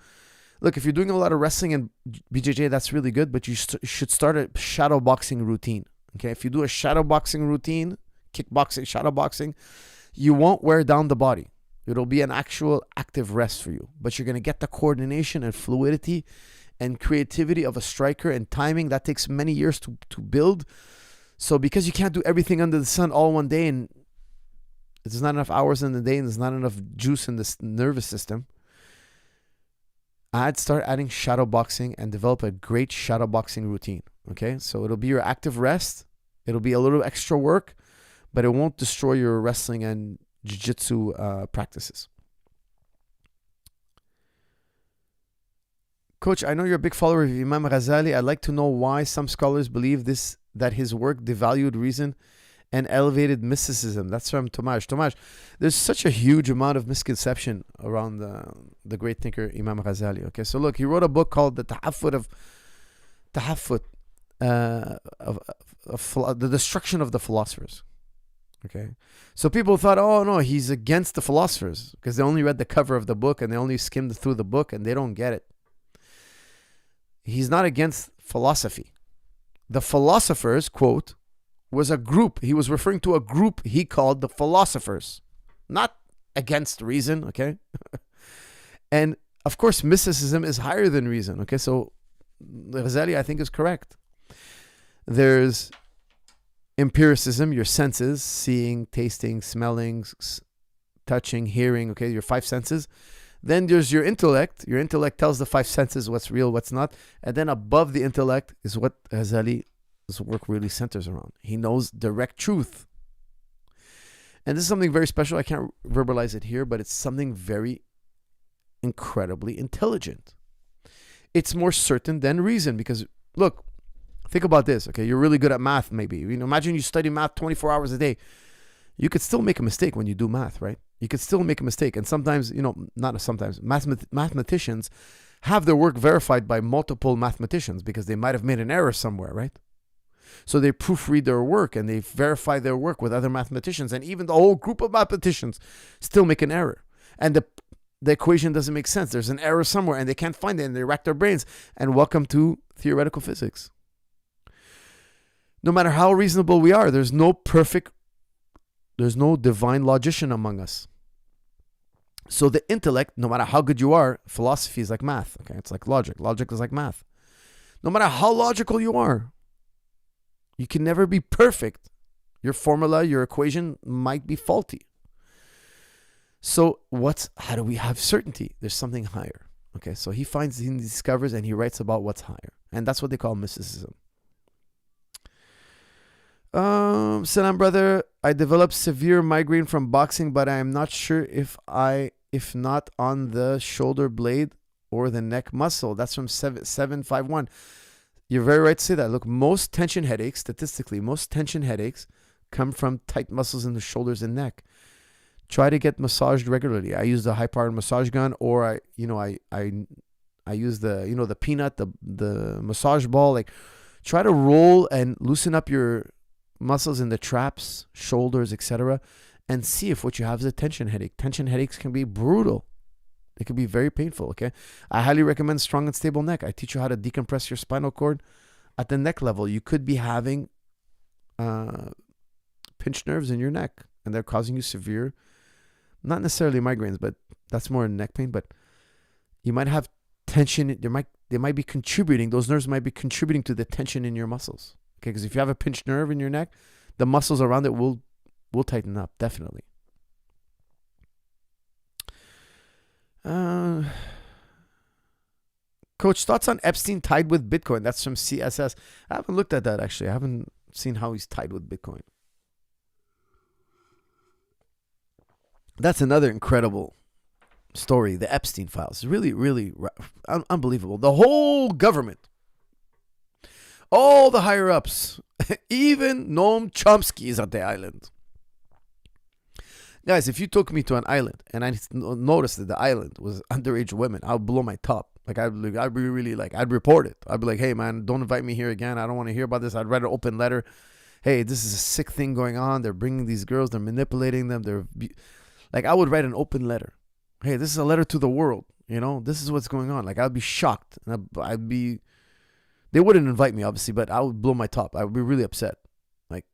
look, if you're doing a lot of wrestling and BJJ, that's really good, but you should start a shadow boxing routine. Okay, if you do a shadow boxing routine, kickboxing, shadow boxing, you won't wear down the body. It'll be an actual active rest for you, but you're going to get the coordination and fluidity and creativity of a striker and timing. That takes many years to build. So because you can't do everything under the sun all one day, and there's not enough hours in the day and there's not enough juice in the nervous system, I'd start adding shadow boxing and develop a great shadow boxing routine. Okay, so it'll be your active rest. It'll be a little extra work, but it won't destroy your wrestling and jiu-jitsu practices. Coach, I know you're a big follower of Imam Ghazali. I'd like to know why some scholars believe that his work devalued reason and elevated mysticism. That's from Tomasz. Tomasz, there's such a huge amount of misconception around the great thinker Imam Ghazali. Okay, so look, he wrote a book called The The Destruction of the Philosophers. Okay, so people thought, oh no, he's against the philosophers because they only read the cover of the book and they only skimmed through the book and they don't get it. He's not against philosophy. The philosophers, quote, was a group. He was referring to a group he called the philosophers, not against reason, okay? And of course, mysticism is higher than reason, okay? So Ghazali, I think, is correct. There's empiricism, your senses, seeing, tasting, smelling, touching, hearing, okay, your five senses. Then there's your intellect. Your intellect tells the five senses what's real, what's not. And then above the intellect is what Ghazali's work really centers around. He knows direct truth. And this is something very special. I can't verbalize it here, but it's something very incredibly intelligent. It's more certain than reason because, look, think about this, okay? You're really good at math, maybe. Imagine you study math 24 hours a day. You could still make a mistake when you do math, right? You could still make a mistake. And sometimes, not sometimes, mathematicians have their work verified by multiple mathematicians because they might have made an error somewhere, right? So they proofread their work and they verify their work with other mathematicians. And even the whole group of mathematicians still make an error. And the equation doesn't make sense. There's an error somewhere and they can't find it and they rack their brains. And welcome to theoretical physics. No matter how reasonable we are, there's no divine logician among us. So the intellect, no matter how good you are, philosophy is like math. Okay, it's like logic. Logic is like math. No matter how logical you are, you can never be perfect. Your formula, your equation might be faulty. So how do we have certainty? There's something higher. Okay, so he discovers, and he writes about what's higher. And that's what they call mysticism. Salam, brother. I developed severe migraine from boxing, but I am not sure if not on the shoulder blade or the neck muscle. That's from 751. You're very right to say that. Look, most tension headaches, statistically, come from tight muscles in the shoulders and neck. Try to get massaged regularly. I use the high-powered massage gun, or I use the peanut, the massage ball. Like, try to roll and loosen up your muscles in the traps, shoulders, etc., and see if what you have is a tension headache. Tension headaches can be brutal. It can be very painful, okay? I highly recommend strong and stable neck. I teach you how to decompress your spinal cord at the neck level. You could be having pinched nerves in your neck, and they're causing you severe, not necessarily migraines, but that's more neck pain, but you might have tension. They might be contributing, those nerves might be contributing to the tension in your muscles. Okay, because if you have a pinched nerve in your neck, the muscles around it will tighten up, definitely. Coach, thoughts on Epstein tied with Bitcoin? That's from CSS. I haven't looked at that, actually. I haven't seen how he's tied with Bitcoin. That's another incredible story, the Epstein files. Really, really unbelievable. The whole government, all the higher-ups, even Noam Chomsky is at the island. Guys, if you took me to an island and I noticed that the island was underage women, I would blow my top. Like, I'd be really like, I'd report it. I'd be like, hey, man, don't invite me here again. I don't want to hear about this. I'd write an open letter. Hey, this is a sick thing going on. They're bringing these girls. They're manipulating them. I would write an open letter. Hey, this is a letter to the world. This is what's going on. Like, I'd be shocked. And they wouldn't invite me, obviously, but I would blow my top. I would be really upset. Like,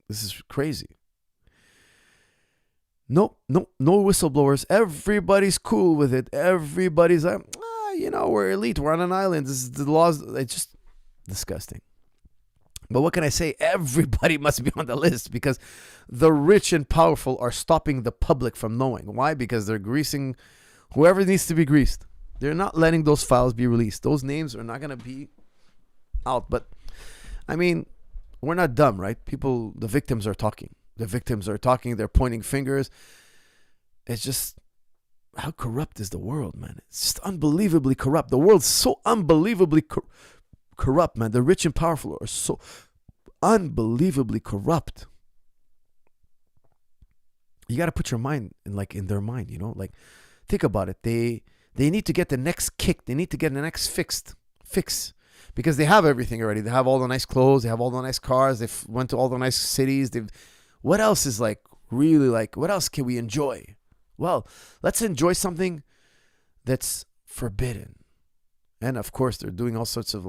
this is crazy. No whistleblowers. Everybody's cool with it. Everybody's like, we're elite. We're on an island. This is the laws. It's just disgusting. But what can I say? Everybody must be on the list because the rich and powerful are stopping the public from knowing. Why? Because they're greasing whoever needs to be greased. They're not letting those files be released. Those names are not going to be out. But, I mean, we're not dumb, right? The victims are talking. They're pointing fingers. It's just, how corrupt is the world, man? It's just unbelievably corrupt. The world's so unbelievably corrupt, man. The rich and powerful are so unbelievably corrupt. You got to put your mind in their mind, think about it. They need to get the next kick. They need to get the next fix. Because they have everything already. They have all the nice clothes. They have all the nice cars. They've went to all the nice cities. What else is what else can we enjoy? Well, let's enjoy something that's forbidden. And of course, they're doing all sorts of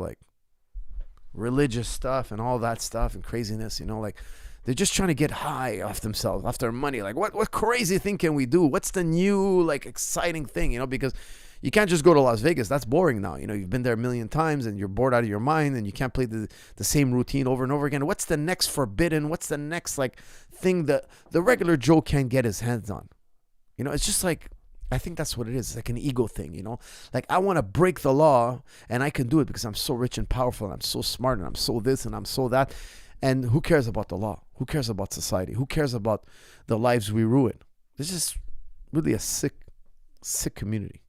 religious stuff and all that stuff and craziness, they're just trying to get high off themselves, off their money. Like, what crazy thing can we do? What's the new, exciting thing, because you can't just go to Las Vegas. That's boring now. You've been there a million times and you're bored out of your mind and you can't play the same routine over and over again. What's the next forbidden? What's the next, thing that the regular Joe can't get his hands on? It's just I think that's what it is. It's like an ego thing, you know? Like, I want to break the law, and I can do it because I'm so rich and powerful, and I'm so smart, and I'm so this, and I'm so that. And who cares about the law? Who cares about society? Who cares about the lives we ruin? This is really a sick community.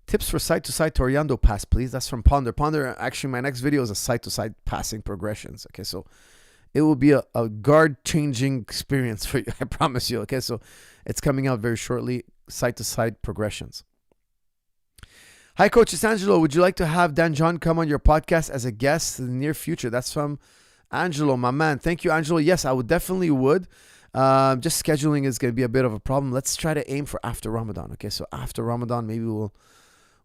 Tips for side-to-side Toriando pass, please. That's from Ponder. Ponder, actually, my next video is a side-to-side passing progressions. Okay, so it will be a guard-changing experience for you. I promise you. Okay, so it's coming out very shortly. Side-to-side progressions. Hi, Coach. It's Angelo. Would you like to have Dan John come on your podcast as a guest in the near future? That's from Angelo, my man. Thank you, Angelo. Yes, I would definitely would. Just scheduling is going to be a bit of a problem. Let's try to aim for after Ramadan. Okay, so after Ramadan, maybe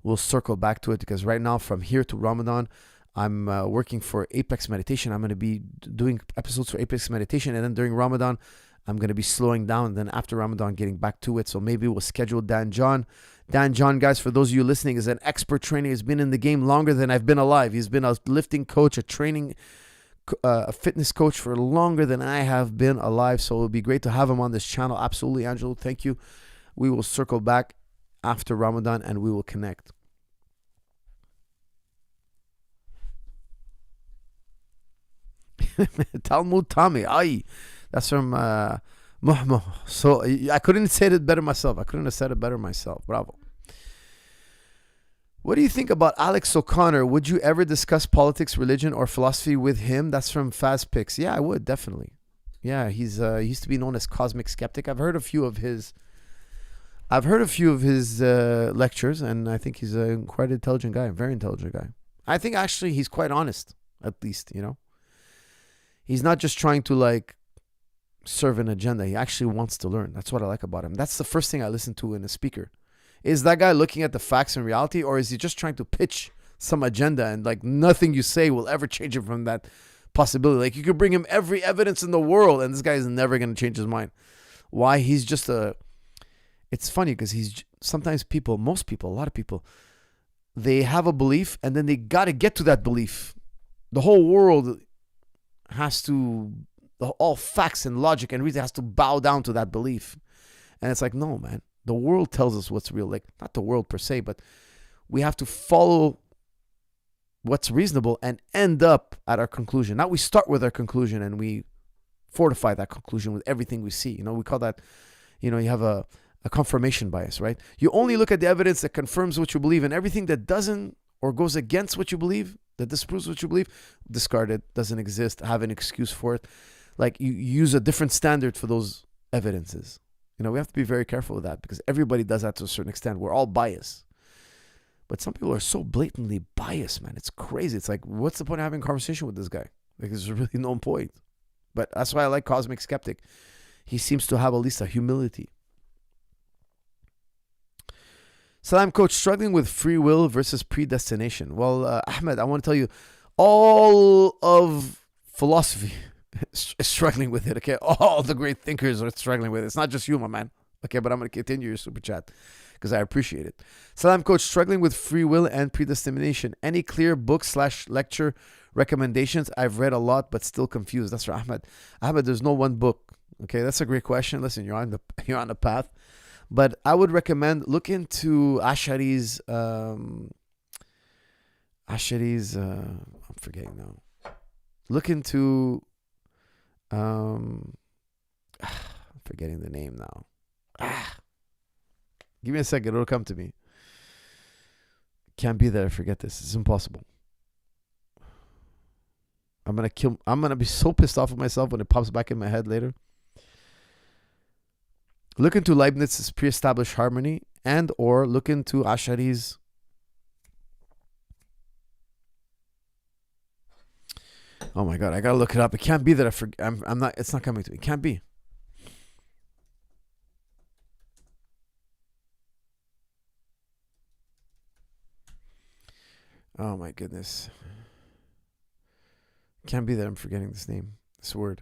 we'll circle back to it, because right now from here to Ramadan, I'm working for Apex Meditation. I'm going to be doing episodes for Apex Meditation, and then during Ramadan, I'm going to be slowing down, and then after Ramadan, getting back to it. So maybe we'll schedule Dan John. Dan John, guys, for those of you listening, is an expert trainer. He's been in the game longer than I've been alive. He's been a lifting coach, a training, a fitness coach for longer than I have been alive. So it would be great to have him on this channel. Absolutely, Angelo. Thank you. We will circle back after Ramadan, and we will connect. Talmud Tommy. Aye. That's from Muhmo. So I couldn't say it better myself. I couldn't have said it better myself. Bravo. What do you think about Alex O'Connor? Would you ever discuss politics, religion, or philosophy with him? That's from Fast Picks. Yeah, I would, definitely. Yeah, he used to be known as Cosmic Skeptic. I've heard a few of his lectures, and I think he's a quite intelligent guy, a very intelligent guy. I think actually he's quite honest, at least, you know. He's not just trying to like serve an agenda. He actually wants to learn. That's what I like about him. That's the first thing I listen to in a speaker. Is that guy looking at the facts and reality, or is he just trying to pitch some agenda, and like nothing you say will ever change him from that possibility? Like, you could bring him every evidence in the world, and this guy is never going to change his mind. Why? He's just it's funny because sometimes most people, a lot of people, they have a belief, and then they got to get to that belief. The whole world has to, all facts and logic and reason has to bow down to that belief. And it's like, no, man. The world tells us what's real. Like, not the world per se, but we have to follow what's reasonable and end up at our conclusion. Not we start with our conclusion and we fortify that conclusion with everything we see. You know, we call that, you have a confirmation bias, right? You only look at the evidence that confirms what you believe, and everything that doesn't or goes against what you believe, that disproves what you believe, discard it, doesn't exist, have an excuse for it. Like, you use a different standard for those evidences. We have to be very careful with that, because everybody does that to a certain extent. We're all biased. But some people are so blatantly biased, man. It's crazy. It's like, what's the point of having a conversation with this guy? Like, there's really no point. But that's why I like Cosmic Skeptic. He seems to have at least a humility. Salam, Coach. Struggling with free will versus predestination. Well, Ahmed, I want to tell you, all of philosophy is struggling with it, okay? All the great thinkers are struggling with it. It's not just you, my man. Okay, but I'm going to continue your super chat because I appreciate it. Salam, Coach. Struggling with free will and predestination. Any clear book/lecture recommendations? I've read a lot, but still confused. That's right, Ahmed. Ahmed, there's no one book. Okay, that's a great question. Listen, you're on the path. But I would recommend look into Ash'ari's, I'm forgetting now. Look into, I'm forgetting the name now. Give me a second, it'll come to me. Can't be that I forget this. It's impossible. I'm gonna be so pissed off with myself when it pops back in my head later. Look into Leibniz's pre-established harmony, and or look into Ash'ari's oh my God, I gotta look it up. It can't be that I forget. I'm not. It's not coming to me. It can't be. Oh my goodness. Can't be that I'm forgetting this name. This word.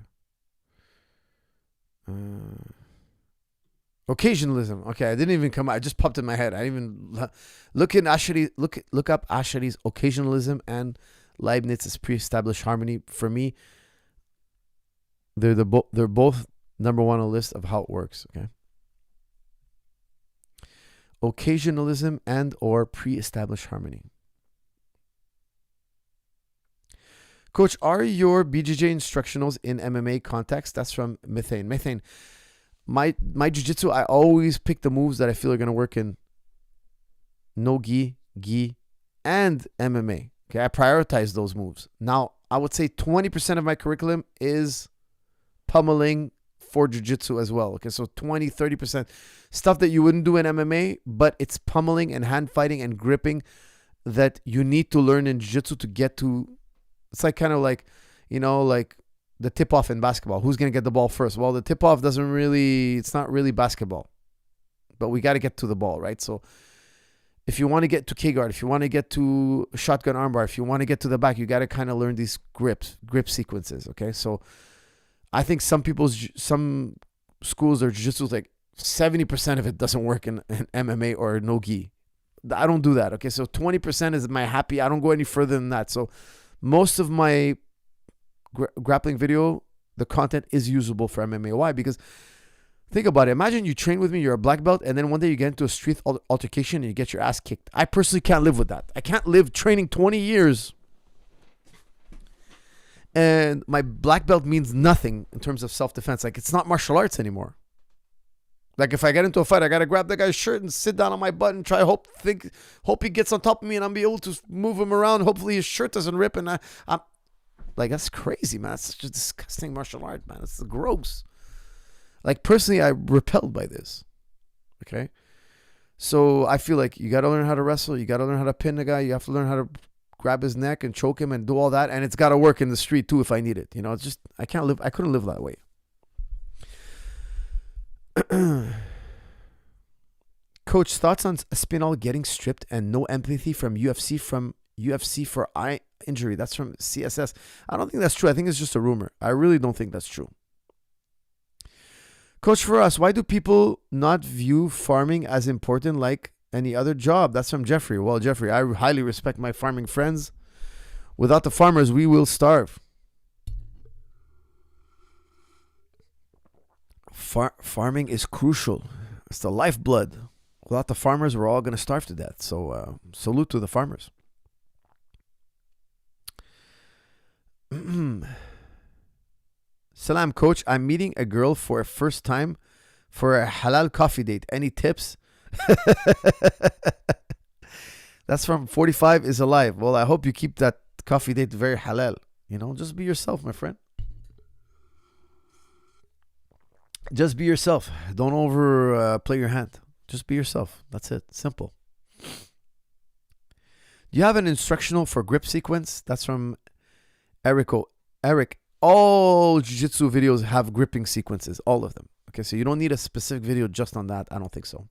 Occasionalism. Okay, I didn't even come. I just popped in my head. I didn't even look in Ash'ari. Look up Ash'ari's occasionalism and Leibniz's pre-established harmony. For me, they're both number one on a list of how it works. Okay. Occasionalism and or pre-established harmony. Coach, are your BJJ instructionals in MMA context? That's from Methane. Methane, my jiu-jitsu, I always pick the moves that I feel are going to work in no gi, gi, and MMA. Okay, I prioritize those moves. Now, I would say 20% of my curriculum is pummeling for jiu-jitsu as well. Okay, so 20, 30% stuff that you wouldn't do in MMA, but it's pummeling and hand fighting and gripping that you need to learn in jiu-jitsu to get to. It's like kind of like, like the tip-off in basketball. Who's going to get the ball first? Well, the tip-off it's not really basketball, but we got to get to the ball, right? So if you want to get to K-guard, if you want to get to shotgun armbar, if you want to get to the back, you got to kind of learn these grip sequences, okay? So I think some schools or jiu-jitsu, like 70% of it doesn't work in MMA or no gi. I don't do that, okay? So 20% is my happy. I don't go any further than that. So most of my grappling video, the content is usable for MMA. Why? Because think about it. Imagine you train with me, you're a black belt, and then one day you get into a street altercation and you get your ass kicked. I personally can't live with that. I can't live training 20 years and my black belt means nothing in terms of self-defense. Like, it's not martial arts anymore. Like, if I get into a fight, I got to grab the guy's shirt and sit down on my butt and try hope he gets on top of me and I'll be able to move him around. Hopefully his shirt doesn't rip. And I'm like, that's crazy, man. That's such a disgusting martial art, man. It's gross. Like, personally, I'm repelled by this. Okay? So I feel like you got to learn how to wrestle. You got to learn how to pin the guy. You have to learn how to grab his neck and choke him and do all that. And it's got to work in the street too if I need it. It's just, I couldn't live that way. Coach, thoughts on Spinall getting stripped and no empathy from UFC for eye injury? That's from CSS. I don't think that's true. I think it's just a rumor. I really don't think that's true. Coach, for us, why do people not view farming as important like any other job? That's from Jeffrey. Well, Jeffrey, I highly respect my farming friends. Without the farmers, we will starve. Farming is crucial. It's the lifeblood. Without the farmers, we're all going to starve to death. So salute to the farmers. Salam, Coach. I'm meeting a girl for a first time for a halal coffee date. Any tips? That's from 45 is alive. Well, I hope you keep that coffee date very halal. Just be yourself, my friend. Just be yourself. Don't play your hand. Just be yourself. That's it. Simple. Do you have an instructional for grip sequence? That's from Eric. All jiu-jitsu videos have gripping sequences. All of them. Okay, so you don't need a specific video just on that. I don't think so.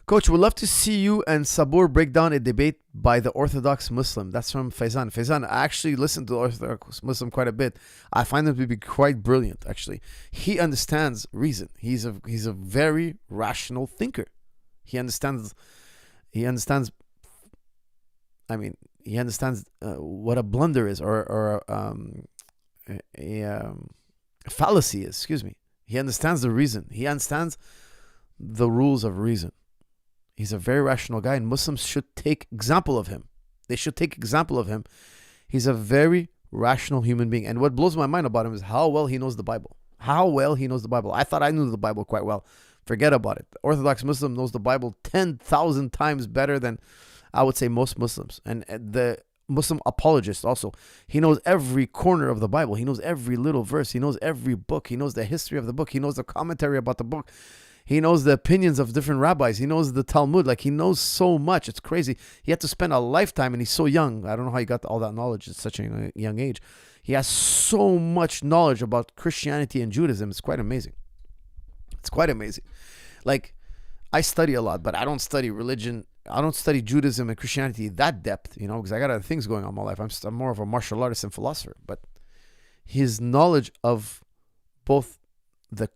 Coach, we'd love to see you and Sabur break down a debate by the Orthodox Muslim. That's from Faizan. Faizan, I actually listen to the Orthodox Muslim quite a bit. I find him to be quite brilliant, actually. He understands reason. He's a very rational thinker. He understands what a blunder is or a fallacy is, excuse me. He understands the reason. He understands the rules of reason. He's a very rational guy, and Muslims should take example of him. They should take example of him. He's a very rational human being. And what blows my mind about him is how well he knows the Bible. How well he knows the Bible. I thought I knew the Bible quite well. Forget about it. The Orthodox Muslim knows the Bible 10,000 times better than I would say most Muslims. And the Muslim apologist also. He knows every corner of the Bible. He knows every little verse. He knows every book. He knows the history of the book. He knows the commentary about the book. He knows the opinions of different rabbis. He knows the Talmud. Like, he knows so much. It's crazy. He had to spend a lifetime, and he's so young. I don't know how he got all that knowledge at such a young age. He has so much knowledge about Christianity and Judaism. It's quite amazing. It's quite amazing. Like, I study a lot, but I don't study religion. I don't study Judaism and Christianity that depth, because I got other things going on in my life. I'm more of a martial artist and philosopher. But his knowledge of both the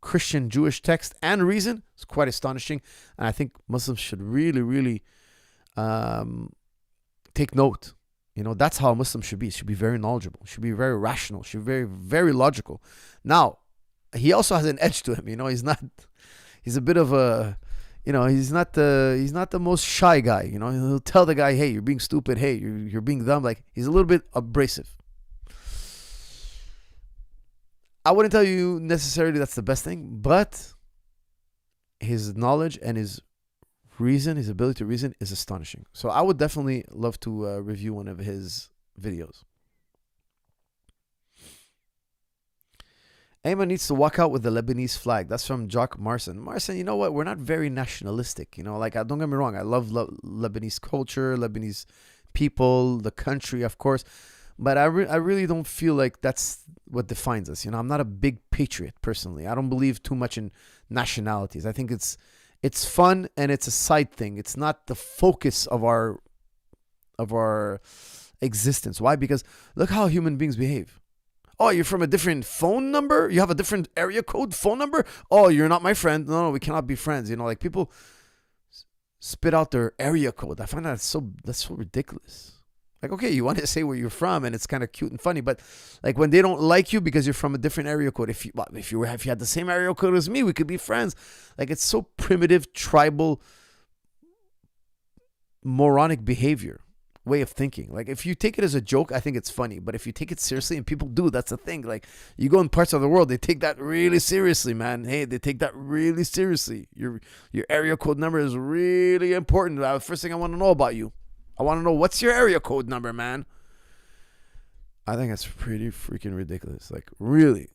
Christian Jewish text and reason is quite astonishing, and I think Muslims should really take note. You know, that's how a Muslim should be. Should be very knowledgeable. Should be very rational. Should be very, very logical. Now, he also has an edge to him. You know, he's a bit of a, you know, he's not the most shy guy. You know, he'll tell the guy, hey, you're being stupid. Hey, you're being dumb. Like, he's a little bit abrasive. I wouldn't tell you necessarily that's the best thing, but his knowledge and his reason, his ability to reason is astonishing. So I would definitely love to review one of his videos. Ayman needs to walk out with the Lebanese flag. That's from Jock Marson. Marson, you know what? We're not very nationalistic. You know, like, don't get me wrong. I love Lebanese culture, Lebanese people, the country, of course. But I really don't feel like that's what defines us. You know, I'm not a big patriot personally. I don't believe too much in nationalities. I think it's fun and it's a side thing. It's not the focus of our existence. Why? Because look how human beings behave. Oh, you're from a different phone number? You have a different area code phone number? Oh, you're not my friend. No, we cannot be friends. You know, like, people spit out their area code. I find that's so ridiculous. Like, okay, you want to say where you're from, and it's kind of cute and funny, but like, when they don't like you because you're from a different area code, if you had the same area code as me, we could be friends. Like, it's so primitive, tribal, moronic behavior, way of thinking. Like, if you take it as a joke, I think it's funny, but if you take it seriously, and people do, that's the thing. Like, you go in parts of the world, they take that really seriously, man. Hey, they take that really seriously. Your area code number is really important. First thing I want to know about you. I want to know, what's your area code number, man? I think that's pretty freaking ridiculous. Like, really.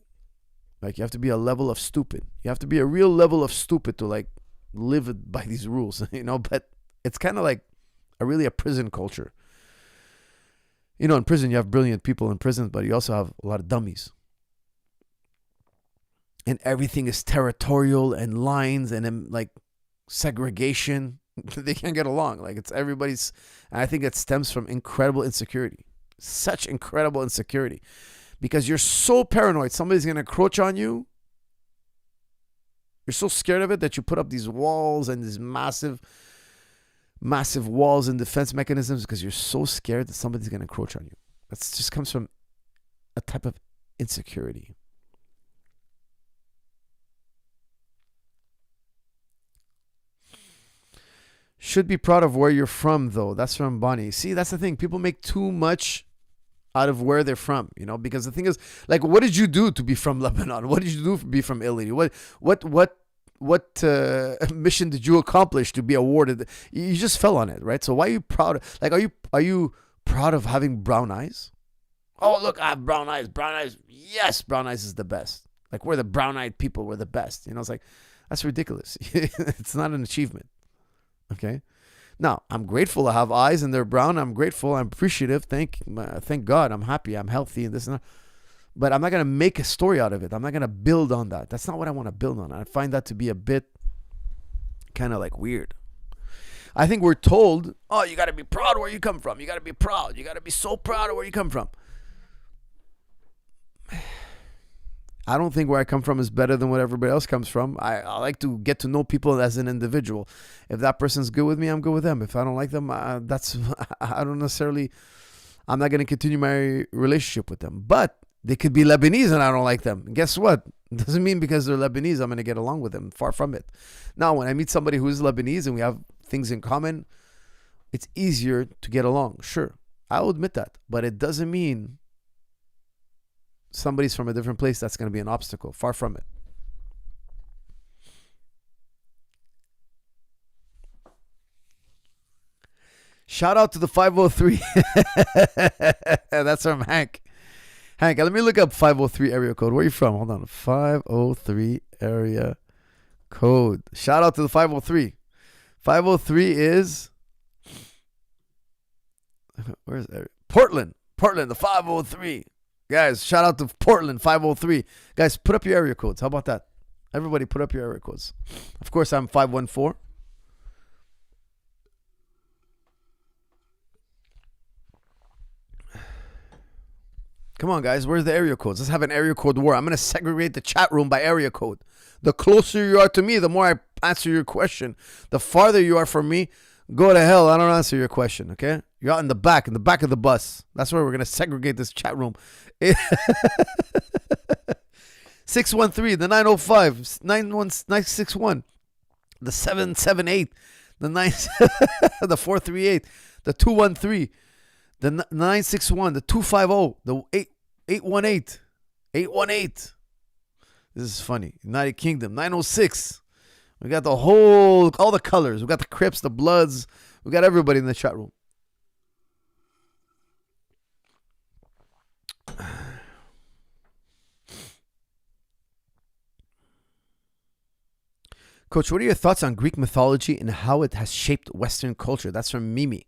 Like, you have to be a level of stupid. You have to be a real level of stupid to, like, live by these rules, you know? But it's kind of like a prison culture. You know, in prison, you have brilliant people in prison, but you also have a lot of dummies. And everything is territorial and lines and, like, segregation. They can't get along. Like, it's everybody's, and I think it stems from incredible insecurity. Such incredible insecurity. Because you're so paranoid somebody's going to encroach on you. You're so scared of it that you put up these walls and these massive walls and defense mechanisms because you're so scared that somebody's going to encroach on you. That just comes from a type of insecurity. Should be proud of where you're from, though. That's from Bonnie. See, that's the thing. People make too much out of where they're from, you know, because the thing is, like, what did you do to be from Lebanon? What did you do to be from Italy? What mission did you accomplish to be awarded? You just fell on it, right? So why are you proud? Like, are you proud of having brown eyes? Oh, look, I have brown eyes. Brown eyes. Yes, brown eyes is the best. Like, we're the brown-eyed people. We're the best. You know, it's like, that's ridiculous. It's not an achievement. Okay. Now, I'm grateful I have eyes and they're brown. I'm grateful. I'm appreciative. Thank God. I'm happy. I'm healthy and this and that. But I'm not going to make a story out of it. I'm not going to build on that. That's not what I want to build on. I find that to be a bit kind of like weird. I think we're told, oh, you got to be proud of where you come from. You got to be proud. You got to be so proud of where you come from. I don't think where I come from is better than what everybody else comes from. I like to get to know people as an individual. If that person's good with me, I'm good with them. If I don't like them, I'm not going to continue my relationship with them. But they could be Lebanese and I don't like them. And guess what? It doesn't mean because they're Lebanese, I'm going to get along with them. Far from it. Now, when I meet somebody who is Lebanese and we have things in common, it's easier to get along. Sure, I'll admit that. But it doesn't mean somebody's from a different place, that's going to be an obstacle. Far from it. Shout out to the 503. That's from Hank. Hank, let me look up 503 area code. Where are you from? Hold on. 503 area code. Shout out to the 503. 503 is... Where's that? Portland, the 503. Guys, shout out to Portland, 503. Guys, put up your area codes. How about that? Everybody put up your area codes. Of course, I'm 514. Come on, guys. Where's the area codes? Let's have an area code war. I'm going to segregate the chat room by area code. The closer you are to me, the more I answer your question. The farther you are from me, go to hell. I don't answer your question, okay? You're out in the back of the bus. That's where we're going to segregate this chat room. 613, the 905, 961, the 778, the 9, the 438, the 213, the 961, the 250, the 818, 818. This is funny. United Kingdom, 906. We got all the colors. We got the Crips, the Bloods. We got everybody in the chat room. Coach, what are your thoughts on Greek mythology and how it has shaped Western culture? That's from Mimi.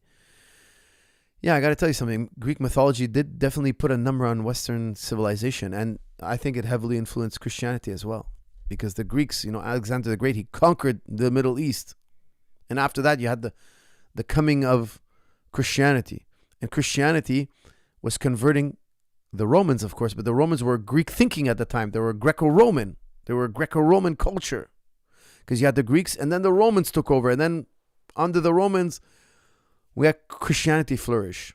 Yeah, I got to tell you something. Greek mythology did definitely put a number on Western civilization, and I think it heavily influenced Christianity as well. Because the Greeks, Alexander the Great, he conquered the Middle East. And after that, you had the coming of Christianity. And Christianity was converting the Romans, of course, but the Romans were Greek thinking at the time. They were Greco-Roman. They were Greco-Roman culture. Because you had the Greeks, and then the Romans took over. And then under the Romans, we had Christianity flourish.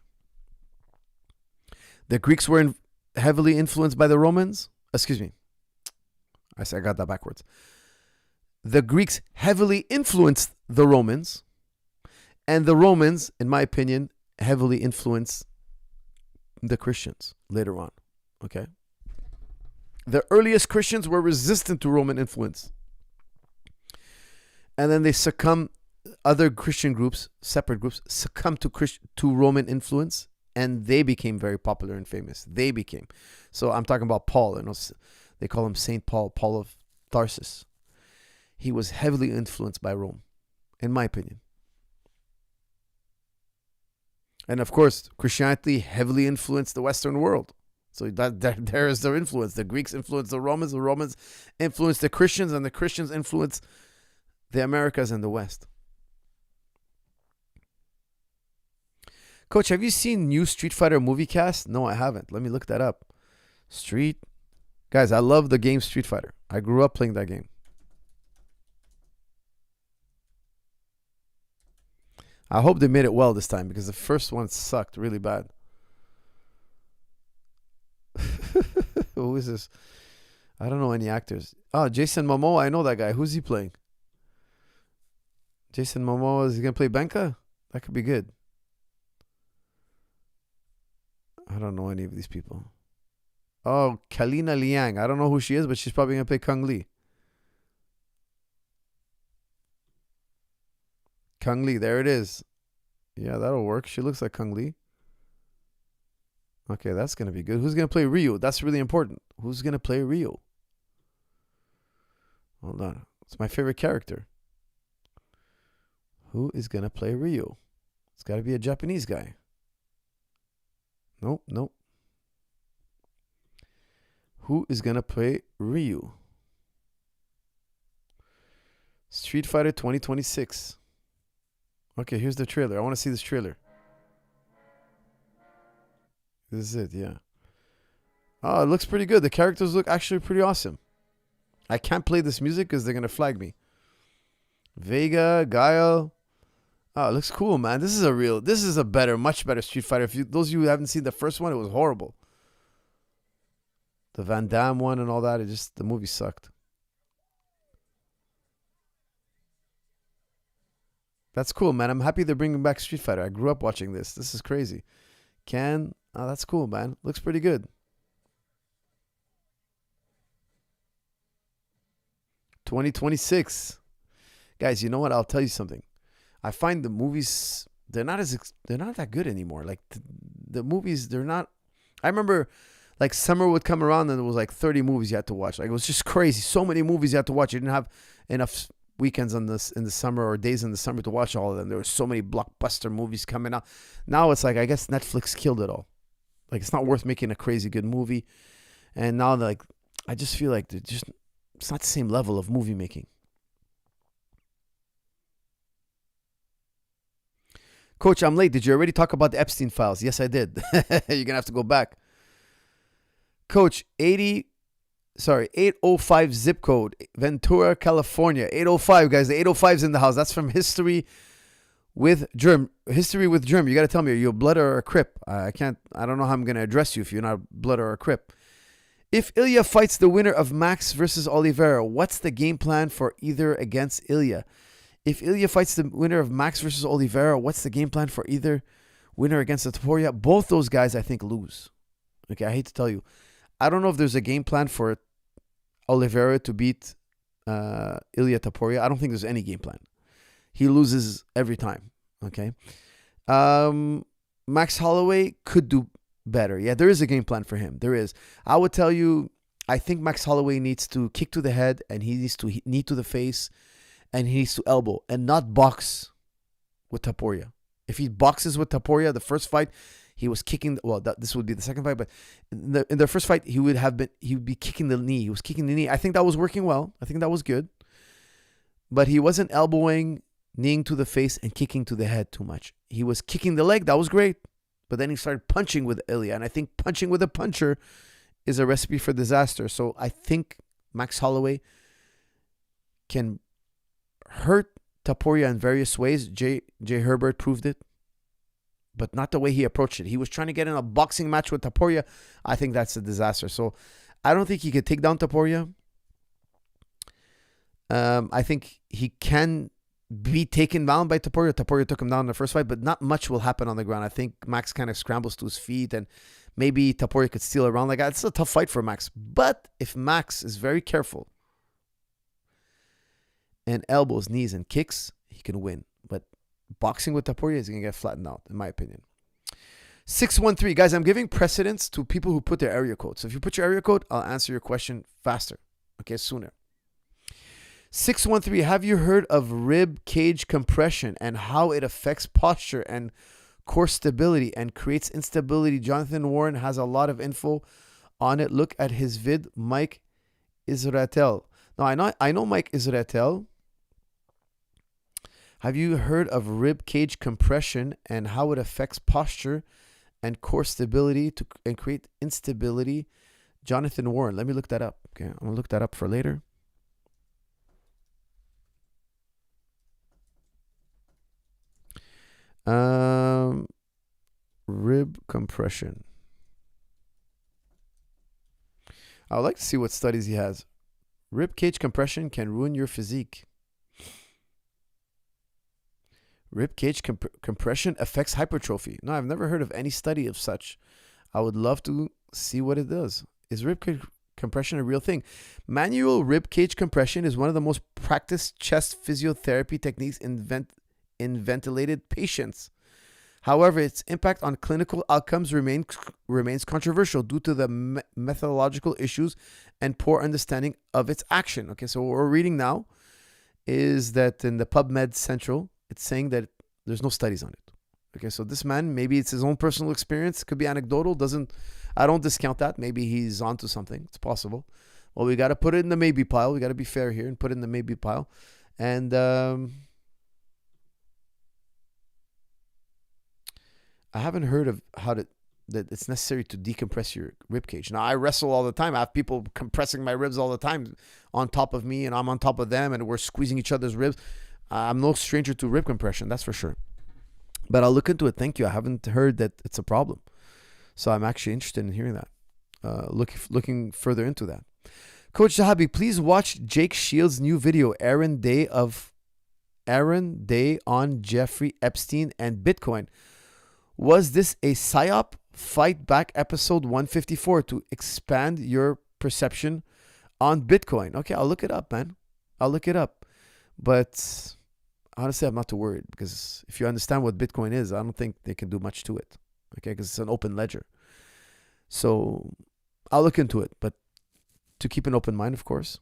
The Greeks were heavily influenced by the Romans. Excuse me. I got that backwards. The Greeks heavily influenced the Romans. And the Romans, in my opinion, heavily influenced the Christians later on. Okay? The earliest Christians were resistant to Roman influence. And then they succumbed, other Christian groups, separate groups, succumbed to Roman influence, and they became very popular and famous. They became. So I'm talking about Paul. They call him Saint Paul, Paul of Tarsus. He was heavily influenced by Rome, in my opinion. And of course, Christianity heavily influenced the Western world. So there is their influence. The Greeks influenced the Romans influenced the Christians, and the Christians influenced the Americas and the West. Coach, have you seen new Street Fighter movie cast? No, I haven't. Let me look that up. Guys, I love the game Street Fighter. I grew up playing that game. I hope they made it well this time, because the first one sucked really bad. Who is this? I don't know any actors. Oh, Jason Momoa. I know that guy. Who's he playing? Jason Momoa, is he going to play Benka? That could be good. I don't know any of these people. Oh, Kalina Liang. I don't know who she is, but she's probably going to play Kung Lee. Kung Lee, there it is. Yeah, that'll work. She looks like Kung Lee. Okay, that's going to be good. Who's going to play Ryu? That's really important. Who's going to play Ryu? Hold on. It's my favorite character. Who is going to play Ryu? It's got to be a Japanese guy. Nope. Who is going to play Ryu? Street Fighter 2026. Okay, here's the trailer. I want to see this trailer. This is it, yeah. Oh, it looks pretty good. The characters look actually pretty awesome. I can't play this music because they're going to flag me. Vega, Guile. Oh, it looks cool, man. This is a much better Street Fighter. Those of you who haven't seen the first one, it was horrible. The Van Damme one and all that, the movie sucked. That's cool, man. I'm happy they're bringing back Street Fighter. I grew up watching this. This is crazy. Oh, that's cool, man. Looks pretty good. 2026. Guys, you know what? I'll tell you something. I find the movies, they're not that good anymore. Like the movies, they're not. I remember like summer would come around and there was like 30 movies you had to watch. Like it was just crazy. So many movies you had to watch. You didn't have enough weekends in the summer or days in the summer to watch all of them. There were so many blockbuster movies coming out. Now it's like, I guess Netflix killed it all. Like it's not worth making a crazy good movie. And now like, I just feel like it's not the same level of movie making. Coach, I'm late. Did you already talk about the Epstein files? Yes, I did. You're going to have to go back. Coach, 805 zip code, Ventura, California. 805, guys. The 805's in the house. That's from History with Germ. History with Germ. You got to tell me, are you a Blood or a Crip? I don't know how I'm going to address you if you're not a Blood or a Crip. If Ilya fights the winner of Max versus Oliveira, what's the game plan for either against Ilya? If Ilya fights the winner of Max versus Oliveira, what's the game plan for either winner against Topuria? Both those guys, I think, lose. Okay, I hate to tell you. I don't know if there's a game plan for Oliveira to beat Ilya Topuria. I don't think there's any game plan. He loses every time. Okay. Max Holloway could do better. Yeah, there is a game plan for him. There is. I would tell you, I think Max Holloway needs to kick to the head, and he needs to knee to the face, and he needs to elbow and not box with Topuria. If he boxes with Topuria, the first fight, he was kicking. This would be the second fight, but in the first fight, he would be kicking the knee. He was kicking the knee. I think that was working well. I think that was good. But he wasn't elbowing, kneeing to the face, and kicking to the head too much. He was kicking the leg. That was great. But then he started punching with Ilya. And I think punching with a puncher is a recipe for disaster. So I think Max Holloway can hurt Topuria in various ways. Jay Herbert proved it. But not the way he approached it. He was trying to get in a boxing match with Topuria. I think that's a disaster. So I don't think he could take down Topuria. I think he can be taken down by Topuria. Topuria took him down in the first fight, but not much will happen on the ground. I think Max kind of scrambles to his feet, and maybe Topuria could steal around like that. It's a tough fight for Max. But if Max is very careful and elbows, knees, and kicks, he can win. But boxing with Topuria is going to get flattened out, in my opinion. 613. Guys, I'm giving precedence to people who put their area code. So if you put your area code, I'll answer your question faster. Okay, sooner. 613. Have you heard of rib cage compression and how it affects posture and core stability and creates instability? Jonathan Warren has a lot of info on it. Look at his vid, Mike Israetel. Now, I know Mike Israetel. Have you heard of rib cage compression and how it affects posture and core stability and create instability? Jonathan Warren. Let me look that up. Okay, I'm going to look that up for later. Rib compression. I would like to see what studies he has. Rib cage compression can ruin your physique. Rib cage compression affects hypertrophy. No, I've never heard of any study of such. I would love to see what it does. Is rib cage compression a real thing? Manual rib cage compression is one of the most practiced chest physiotherapy techniques in ventilated patients. However, its impact on clinical outcomes remains controversial due to the methodological issues and poor understanding of its action. Okay, so what we're reading now is that in the PubMed Central, it's saying that there's no studies on it. Okay, so this man, maybe it's his own personal experience, could be anecdotal, I don't discount that. Maybe he's onto something. It's possible. Well, we got to put it in the maybe pile. We got to be fair here and put it in the maybe pile. And I haven't heard of that it's necessary to decompress your rib cage. Now, I wrestle all the time. I have people compressing my ribs all the time on top of me, and I'm on top of them, and we're squeezing each other's ribs. I'm no stranger to rib compression, that's for sure. But I'll look into it. Thank you. I haven't heard that it's a problem. So I'm actually interested in hearing that. Looking further into that. Coach Zahabi, please watch Jake Shields' new video, Aaron Day on Jeffrey Epstein and Bitcoin. Was this a PSYOP? Fight Back episode 154 to expand your perception on Bitcoin. Okay, I'll look it up, man. I'll look it up. But honestly, I'm not too worried because if you understand what Bitcoin is, I don't think they can do much to it. Okay, because it's an open ledger. So I'll look into it, but to keep an open mind, of course.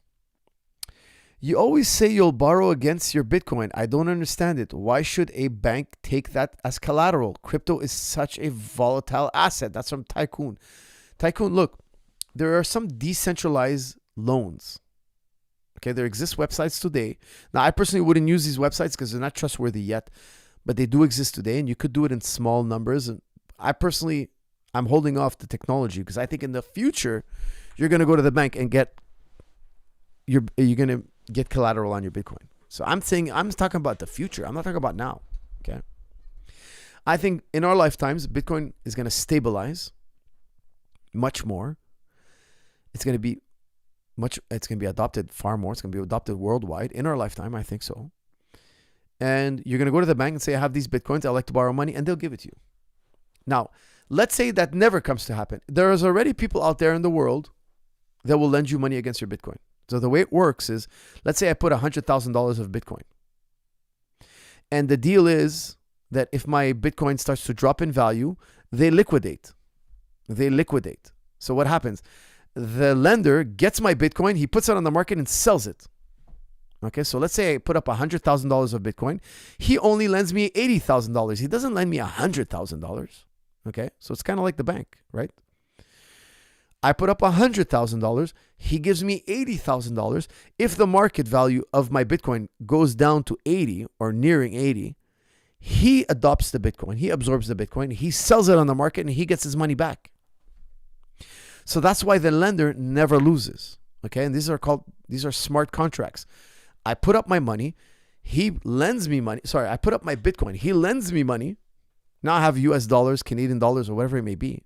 You always say you'll borrow against your Bitcoin. I don't understand it. Why should a bank take that as collateral? Crypto is such a volatile asset. That's from Tycoon. Tycoon, look, there are some decentralized loans. Okay, there exist websites today. Now, I personally wouldn't use these websites because they're not trustworthy yet, but they do exist today, and you could do it in small numbers. And I'm holding off the technology because I think in the future, you're going to go to the bank and you're going to get collateral on your Bitcoin. So I'm talking about the future. I'm not talking about now. Okay. I think in our lifetimes, Bitcoin is going to stabilize much more. It's going to be adopted far more. It's going to be adopted worldwide in our lifetime. I think so. And you're going to go to the bank and say, I have these Bitcoins. I'd like to borrow money, and they'll give it to you. Now, let's say that never comes to happen. There is already people out there in the world that will lend you money against your Bitcoin. So the way it works is, let's say I put $100,000 of Bitcoin. And the deal is that if my Bitcoin starts to drop in value, they liquidate. So what happens? The lender gets my Bitcoin, he puts it on the market and sells it. Okay, so let's say I put up $100,000 of Bitcoin. He only lends me $80,000. He doesn't lend me $100,000. Okay, so it's kind of like the bank, right? I put up $100,000. He gives me $80,000. If the market value of my Bitcoin goes down to 80 or nearing 80, he adopts the Bitcoin. He absorbs the Bitcoin. He sells it on the market and he gets his money back. So that's why the lender never loses. Okay, and these are smart contracts. I put up my money. He lends me money. Sorry, I put up my Bitcoin. He lends me money. Now I have US dollars, Canadian dollars, or whatever it may be.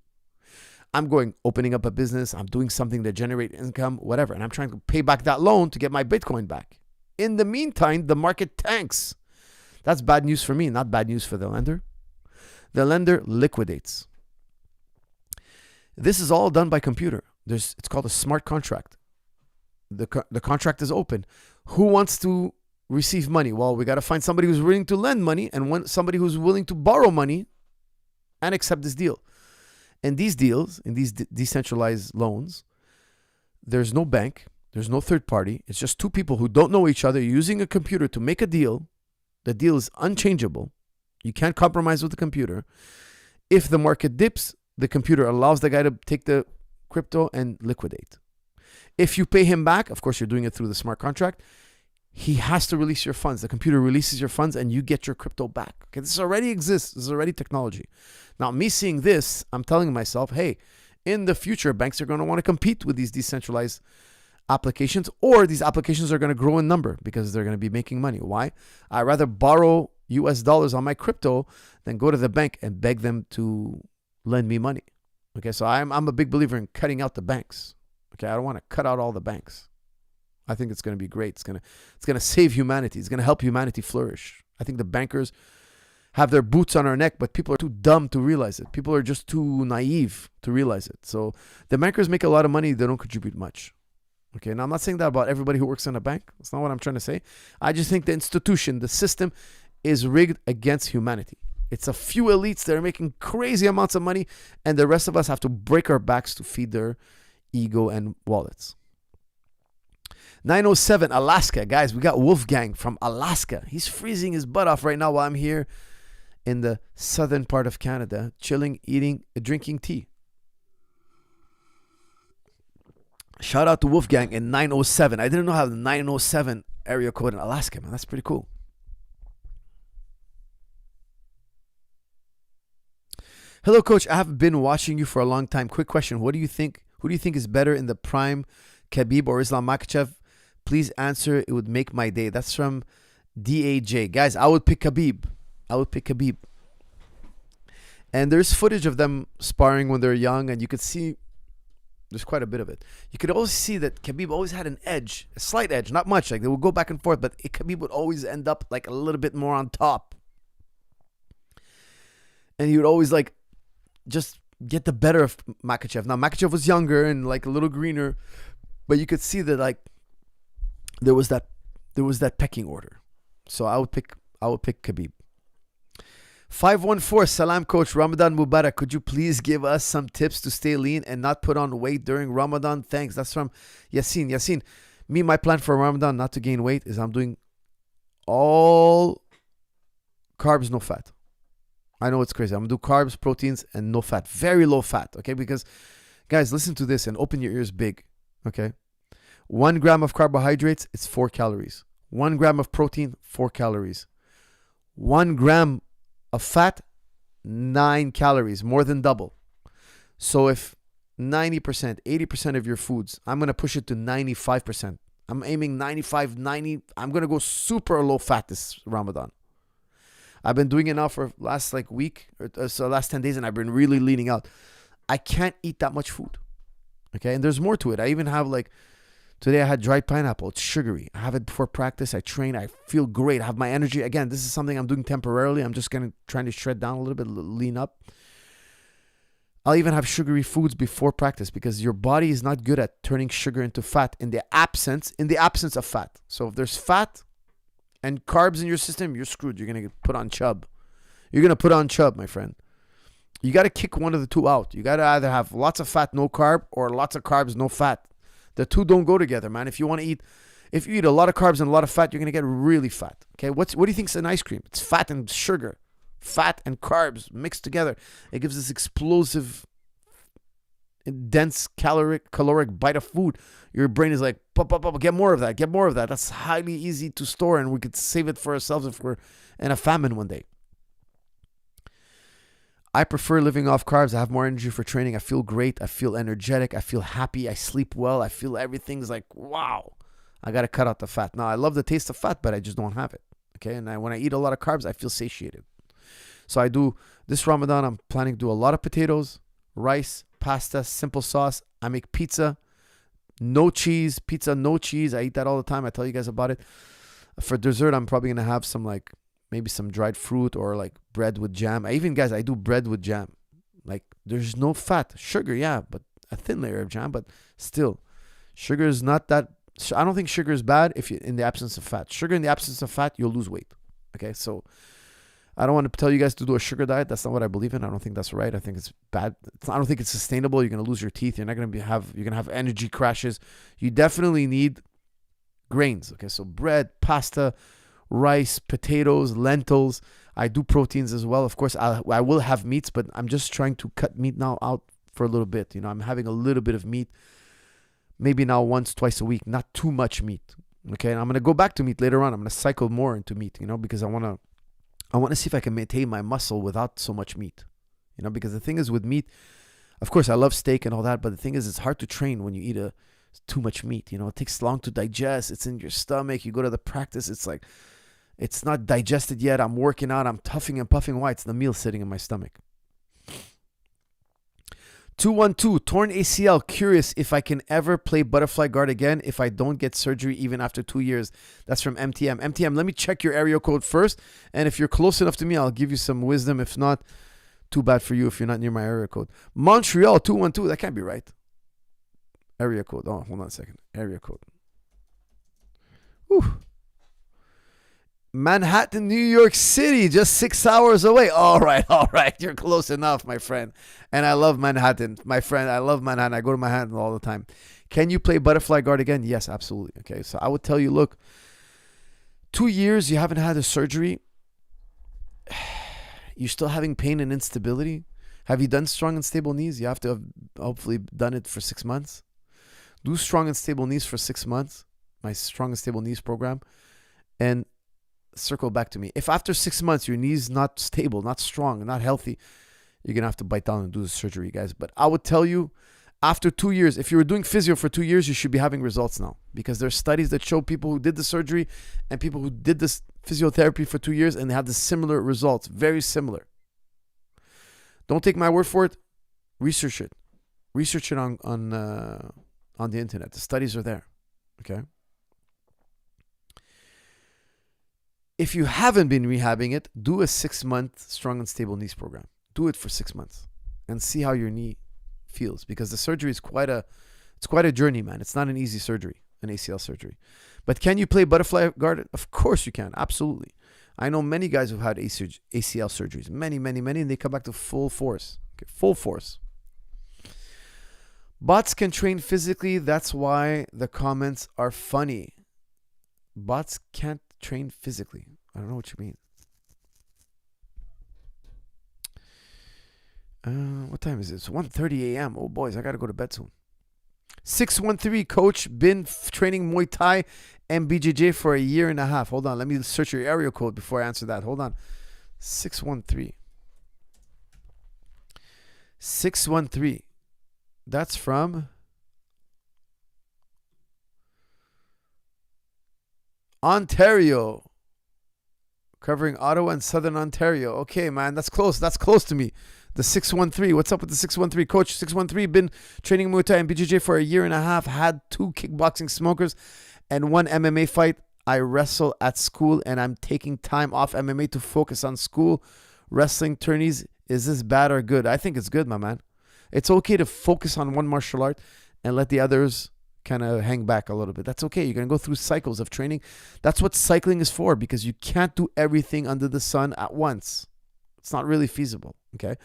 I'm opening up a business. I'm doing something to generate income, whatever. And I'm trying to pay back that loan to get my Bitcoin back. In the meantime, the market tanks. That's bad news for me, not bad news for the lender. The lender liquidates. This is all done by computer. It's called a smart contract. The contract is open. Who wants to receive money? Well, we got to find somebody who's willing to lend money and somebody who's willing to borrow money and accept this deal. In these deals, in these decentralized loans, there's no bank, there's no third party. It's just two people who don't know each other using a computer to make a deal. The deal is unchangeable. You can't compromise with the computer. If the market dips, the computer allows the guy to take the crypto and liquidate. If you pay him back, of course, you're doing it through the smart contract. He has to release your funds. The computer releases your funds and you get your crypto back. Okay, this already exists. This is already technology. Now, me seeing this, I'm telling myself, hey, in the future, banks are going to want to compete with these decentralized applications, or these applications are going to grow in number because they're going to be making money. Why? I'd rather borrow US dollars on my crypto than go to the bank and beg them to lend me money. Okay, so I'm a big believer in cutting out the banks. Okay, I don't want to cut out all the banks. I think it's going to be great. It's going to save humanity. It's going to help humanity flourish. I think the bankers have their boots on our neck, but people are too dumb to realize it. People are just too naive to realize it. So the bankers make a lot of money. They don't contribute much. Okay, now I'm not saying that about everybody who works in a bank. That's not what I'm trying to say. I just think the institution, the system is rigged against humanity. It's a few elites that are making crazy amounts of money, and the rest of us have to break our backs to feed their ego and wallets. 907 Alaska. Guys, we got Wolfgang from Alaska. He's freezing his butt off right now while I'm here in the southern part of Canada, chilling, eating, drinking tea. Shout out to Wolfgang in 907. I didn't know how the 907 area code in Alaska, man. That's pretty cool. Hello, Coach. I have been watching you for a long time. Quick question. Who do you think is better in the prime, Khabib or Islam Makhachev? Please answer. It would make my day. That's from DAJ. Guys, I would pick Khabib. And there's footage of them sparring when they're young, and you could see there's quite a bit of it. You could always see that Khabib always had an edge, a slight edge, not much. Like they would go back and forth, but Khabib would always end up like a little bit more on top. And he would always like just get the better of Makhachev. Now Makhachev was younger and like a little greener, but you could see that like there was that pecking order. So I would pick Khabib. 514 Salam, Coach. Ramadan Mubarak. Could you please give us some tips to stay lean and not put on weight during Ramadan? Thanks. That's from Yasin. Yasin, my plan for Ramadan not to gain weight is I'm doing all carbs, no fat. I know it's crazy. I'm going to do carbs, proteins, and no fat. Very low fat, okay? Because, guys, listen to this and open your ears big, okay? 1 gram of carbohydrates, it's 4 calories. 1 gram of protein, 4 calories. 1 gram of fat, 9 calories, more than double. So if 90%, 80% of your foods, I'm going to push it to 95%. I'm aiming 95, 90. I'm going to go super low fat this Ramadan. I've been doing it now for last like week or so last 10 days, and I've been really leaning out. I can't eat that much food. Okay. And there's more to it. I even have like, today I had dried pineapple. It's sugary. I have it before practice. I train. I feel great. I have my energy. Again, this is something I'm doing temporarily. I'm just trying to shred down a little bit, lean up. I'll even have sugary foods before practice because your body is not good at turning sugar into fat in the absence of fat. So if there's fat and carbs in your system, you're screwed. You're going to put on chub. You're going to put on chub, my friend. You got to kick one of the two out. You got to either have lots of fat, no carb, or lots of carbs, no fat. The two don't go together, man. If you eat a lot of carbs and a lot of fat, you're going to get really fat. Okay, what do you think is an ice cream? It's fat and sugar. Fat and carbs mixed together. It gives this explosive, dense caloric bite of food. Your brain is like, pop, get more of that, get more of that. That's highly easy to store, and we could save it for ourselves if we're in a famine one day. I prefer living off carbs. I have more energy for training. I feel great. I feel energetic. I feel happy. I sleep well. I feel everything's like, wow. I got to cut out the fat. Now, I love the taste of fat, but I just don't have it. Okay, and when I eat a lot of carbs, I feel satiated. So I do, this Ramadan, I'm planning to do a lot of potatoes, rice, pasta, simple sauce. I make pizza, no cheese, no cheese. I eat that all the time. I tell you guys about it. For dessert, I'm probably going to have maybe some dried fruit or like bread with jam. I do bread with jam. Like there's no fat. Sugar, yeah, but a thin layer of jam, but still, sugar is not that, I don't think sugar is bad if you in the absence of fat. Sugar in the absence of fat, you'll lose weight. Okay, so I don't want to tell you guys to do a sugar diet. That's not what I believe in. I don't think that's right. I think it's bad. I don't think it's sustainable. You're going to lose your teeth. You're going to have energy crashes. You definitely need grains. Okay, so bread, pasta, rice, potatoes, lentils. I do proteins as well. Of course, I will have meats, but I'm just trying to cut meat now out for a little bit. I'm having a little bit of meat, maybe now once, twice a week, not too much meat. Okay, and I'm going to go back to meat later on. I'm going to cycle more into meat, because I want to see if I can maintain my muscle without so much meat. Because the thing is with meat, of course, I love steak and all that, but the thing is it's hard to train when you eat too much meat. It takes long to digest. It's in your stomach. You go to the practice. It's like, it's not digested yet. I'm working out. I'm toughing and puffing. Why? It's the meal sitting in my stomach. 212, torn ACL. Curious if I can ever play butterfly guard again if I don't get surgery even after 2 years. That's from MTM. MTM, let me check your area code first. And if you're close enough to me, I'll give you some wisdom. If not, too bad for you if you're not near my area code. Montreal, 212. That can't be right. Area code. Oh, hold on a second. Area code. Whew. Manhattan, New York City, just 6 hours away. All right. You're close enough, my friend. And I love Manhattan. My friend, I love Manhattan. I go to Manhattan all the time. Can you play butterfly guard again? Yes, absolutely. Okay, so I would tell you, look, 2 years, you haven't had a surgery. You're still having pain and instability. Have you done strong and stable knees? You have to have hopefully done it for 6 months. Do strong and stable knees for 6 months. My strong and stable knees program. And circle back to me. If after 6 months your knee's not stable, not strong, not healthy, you're gonna have to bite down and do the surgery, guys. But I would tell you, after 2 years, if you were doing physio for 2 years, you should be having results now, because there's studies that show people who did the surgery and people who did this physiotherapy for 2 years and they have the similar results, very similar. Don't take my word for it. Research it. Research it on the internet. The studies are there. Okay. If you haven't been rehabbing it, do a 6-month strong and stable knees program. Do it for 6 months and see how your knee feels, because the surgery is quite a journey, man. It's not an easy surgery, an ACL surgery. But can you play butterfly guard? Of course you can. Absolutely. I know many guys who've had ACL surgeries. Many, and they come back to full force. Okay, full force. Bots can train physically. That's why the comments are funny. Bots can't train physically. I don't know what you mean. What time is it? It's 1:30 a.m. Oh, boys, I got to go to bed soon. 613, coach. Been training Muay Thai and BJJ for a year and a half. Hold on. Let me search your area code before I answer that. Hold on. 613. 613. That's from Ontario. Covering Ottawa and Southern Ontario. Okay, man, that's close. That's close to me. The 613. What's up with the 613? Coach, 613, been training Muay Thai and BJJ for a year and a half. Had 2 kickboxing smokers and 1 MMA fight. I wrestle at school and I'm taking time off MMA to focus on school. Wrestling tourneys, is this bad or good? I think it's good, my man. It's okay to focus on one martial art and let the others kind of hang back a little bit. That's okay. You're going to go through cycles of training. That's what cycling is for, because you can't do everything under the sun at once. It's not really feasible, okay?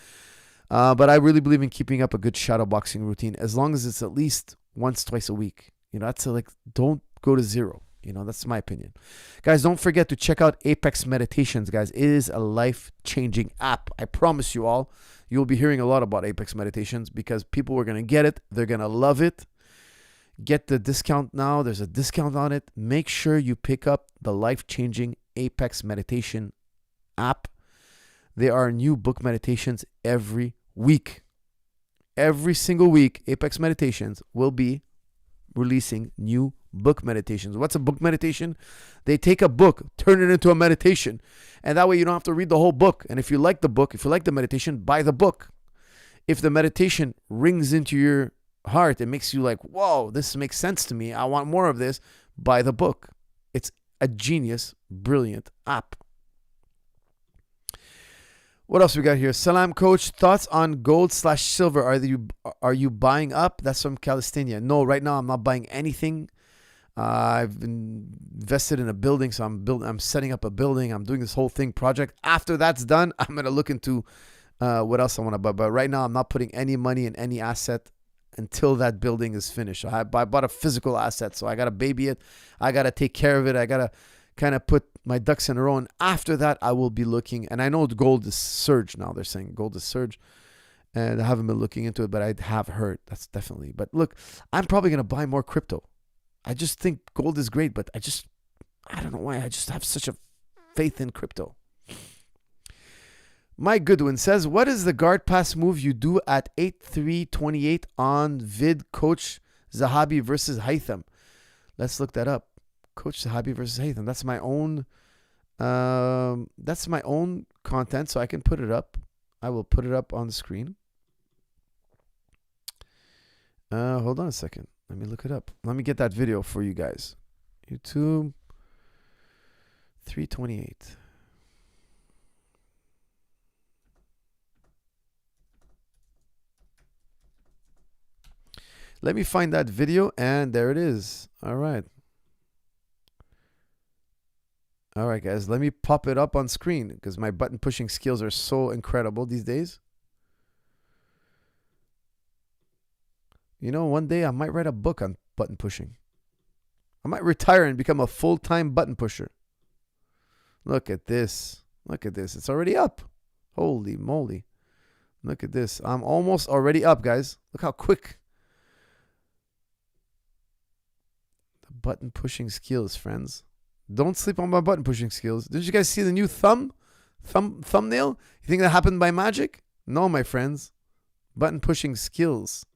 But I really believe in keeping up a good shadow boxing routine as long as it's at least once, twice a week. You know, that's don't go to 0. You know, that's my opinion. Guys, don't forget to check out Apex Meditations, guys. It is a life-changing app. I promise you all, you'll be hearing a lot about Apex Meditations because people are going to get it. They're going to love it. Get the discount now. There's a discount on it. Make sure you pick up the life-changing Apex Meditation app. There are new book meditations every week. Every single week, Apex Meditations will be releasing new book meditations. What's a book meditation? They take a book, turn it into a meditation. And that way you don't have to read the whole book. And if you like the book, if you like the meditation, buy the book. If the meditation rings into your heart, it makes you like, whoa, this makes sense to me. I want more of this. Buy the book. It's a genius, brilliant app. What else we got here? Salam, coach. Thoughts on gold/silver? Are you buying up? That's from Calisthenia. No, right now I'm not buying anything. I've invested in a building, so I'm setting up a building. I'm doing this whole thing project. After that's done, I'm gonna look into what else I want to buy. But right now, I'm not putting any money in any asset until that building is finished. I bought a physical asset, so I gotta baby it. I gotta take care of it. I gotta kind of put my ducks in a row. And after that, I will be looking. And I know gold is surged now. They're saying gold is surged. And I haven't been looking into it, but I have heard. That's definitely. But look, I'm probably going to buy more crypto. I just think gold is great, but I don't know why. I just have such a faith in crypto. Mike Goodwin says, what is the guard pass move you do at 8-3-28 on vid Coach Zahabi versus Haytham? Let's look that up. Coach Zahabi versus Haytham. That's my own content, so I can put it up. I will put it up on the screen. Hold on a second. Let me look it up. Let me get that video for you guys. YouTube 328. Let me find that video, and there it is. All right. All right, guys, let me pop it up on screen because my button pushing skills are so incredible these days. You know, one day I might write a book on button pushing. I might retire and become a full-time button pusher. Look at this. Look at this. It's already up. Holy moly. Look at this. I'm almost already up, guys. Look how quick. The button pushing skills, friends. Don't sleep on my button pushing skills. Did you guys see the new thumbnail? You think that happened by magic? No, my friends. Button pushing skills.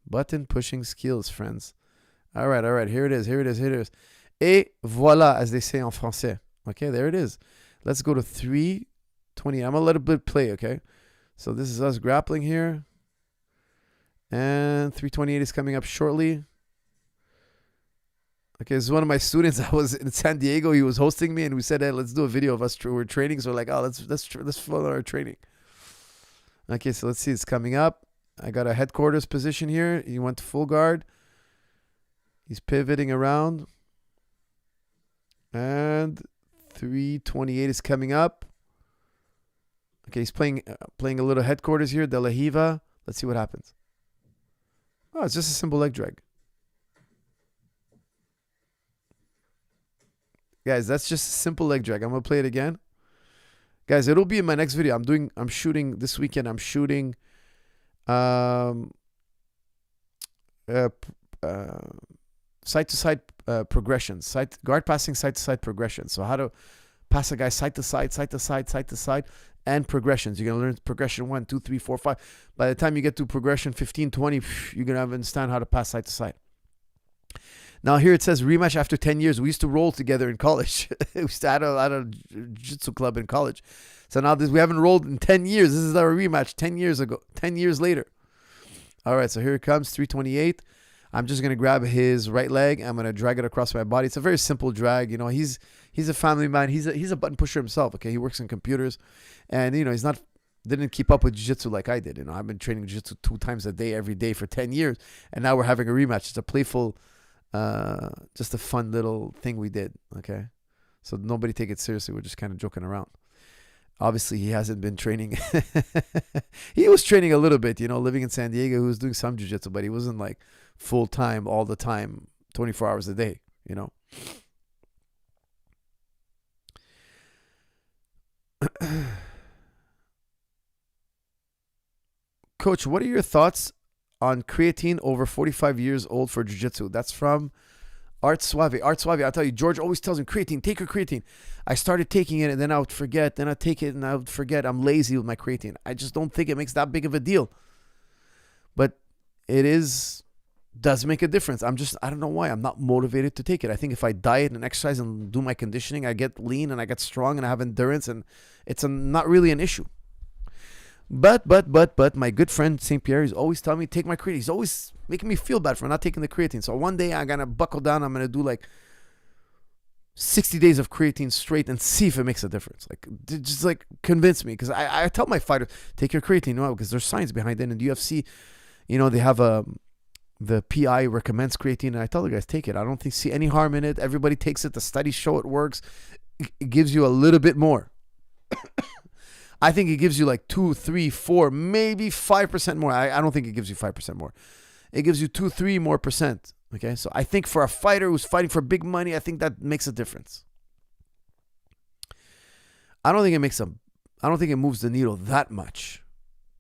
Button pushing skills, friends. All right. Here it is. Et voilà, as they say en français. Okay, there it is. Let's go to 3:20. I'm going to let it play, okay? So this is us grappling here. And 3:28 is coming up shortly. Okay, this is one of my students. I was in San Diego. He was hosting me, and we said, hey, let's do a video of us. We're training. So we're like, oh, let's follow our training. Okay, so let's see. It's coming up. I got a headquarters position here. He went to full guard. He's pivoting around. And 3:28 is coming up. Okay, he's playing a little headquarters here. De La Hiva. Let's see what happens. Oh, it's just a simple leg drag. Guys, that's just a simple leg drag. I'm going to play it again. Guys, it'll be in my next video. I'm shooting this weekend. I'm shooting side-to-side progressions. Guard passing side-to-side progressions. So how to pass a guy side-to-side, side-to-side, side-to-side, and progressions. You're going to learn progression 1, 2, 3, 4, 5. By the time you get to progression 15, 20, you're going to understand how to pass side-to-side. Now here it says rematch after 10 years. We used to roll together in college. We used to have a jiu-jitsu club in college. So now we haven't rolled in 10 years. This is our rematch 10 years ago, 10 years later. All right, so here it comes, 328. I'm just going to grab his right leg. I'm going to drag it across my body. It's a very simple drag. You know, he's a family man. He's a button pusher himself, okay? He works in computers. And, you know, didn't keep up with jiu-jitsu like I did. You know, I've been training jiu-jitsu 2 times a day, every day for 10 years. And now we're having a rematch. It's a playful, just a fun little thing we did, okay? So nobody take it seriously. We're just kind of joking around. Obviously, he hasn't been training. He was training a little bit, you know, living in San Diego. He was doing some jiu-jitsu, but he wasn't like full-time all the time, 24 hours a day, you know. Coach, what are your thoughts on creatine over 45 years old for jiu-jitsu? That's from Art Suave. Art Suave, I'll tell you, George always tells me, creatine, take your creatine. I started taking it and then I would forget. Then I'd take it and I would forget. I'm lazy with my creatine. I just don't think it makes that big of a deal. But it does make a difference. I don't know why. I'm not motivated to take it. I think if I diet and exercise and do my conditioning, I get lean and I get strong and I have endurance and it's not really an issue. But my good friend St. Pierre is always telling me, take my creatine. He's always making me feel bad for not taking the creatine. So one day I'm going to buckle down. I'm going to do like 60 days of creatine straight and see if it makes a difference. Like, just like convince me. Because I tell my fighters, take your creatine. No, because there's science behind it. And UFC, you know, they have the PI recommends creatine. And I tell the guys, take it. I don't see any harm in it. Everybody takes it. The studies show it works. It gives you a little bit more. I think it gives you like 2, 3, 4, maybe 5% more. I don't think it gives you 5% more. It gives you 2, 3 more percent. Okay, so I think for a fighter who's fighting for big money, I think that makes a difference. I don't think it moves the needle that much,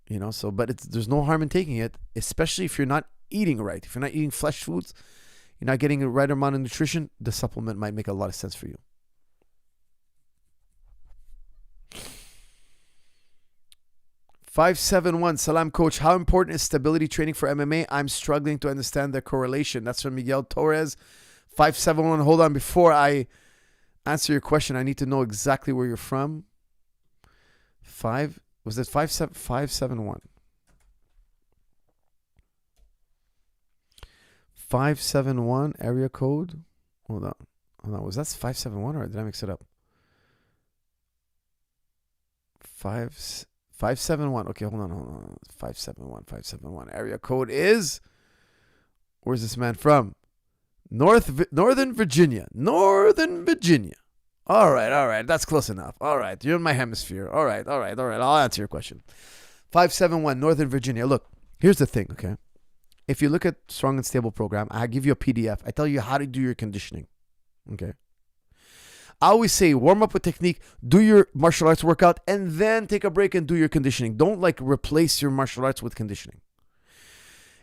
you know. So, but there's no harm in taking it, especially if you're not eating right. If you're not eating flesh foods, you're not getting the right amount of nutrition. The supplement might make a lot of sense for you. 571, Salam Coach. How important is stability training for MMA? I'm struggling to understand the correlation. That's from Miguel Torres. 571, hold on. Before I answer your question, I need to know exactly where you're from. Was it 571? 571 area code? Hold on. Was that 571 or did I mix it up? 571. Okay, hold on. 571. Area code is... Where's this man from? Northern Virginia. All right. That's close enough. All right. You're in my hemisphere. All right. I'll answer your question. 571, Northern Virginia. Look, here's the thing, okay? If you look at Strong and Stable program, I give you a PDF. I tell you how to do your conditioning, okay? I always say warm up with technique, do your martial arts workout, and then take a break and do your conditioning. Don't like replace your martial arts with conditioning.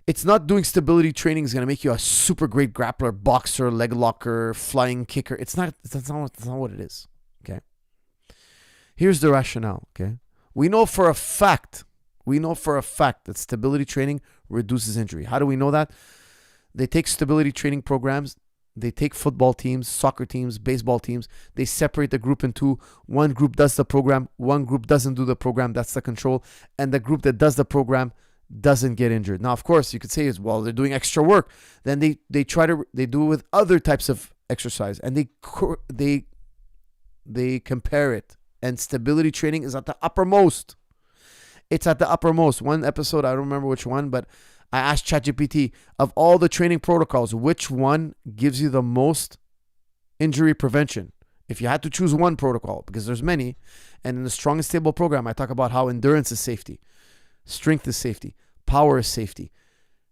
It's not doing stability training is going to make you a super great grappler, boxer, leg locker, flying kicker. That's not what it is, okay? Here's the rationale, okay? We know for a fact that stability training reduces injury. How do we know that? They take stability training programs. They take football teams, soccer teams, baseball teams. They separate the group in two. One group does the program. One group doesn't do the program. That's the control. And the group that does the program doesn't get injured. Now, of course, you could say, well, they're doing extra work. Then they do it with other types of exercise. And they compare it. And stability training is at the uppermost. It's at the uppermost. One episode, I don't remember which one, but I asked ChatGPT, of all the training protocols, which one gives you the most injury prevention? If you had to choose one protocol, because there's many, and in the Strong and Stable program, I talk about how endurance is safety, strength is safety, power is safety,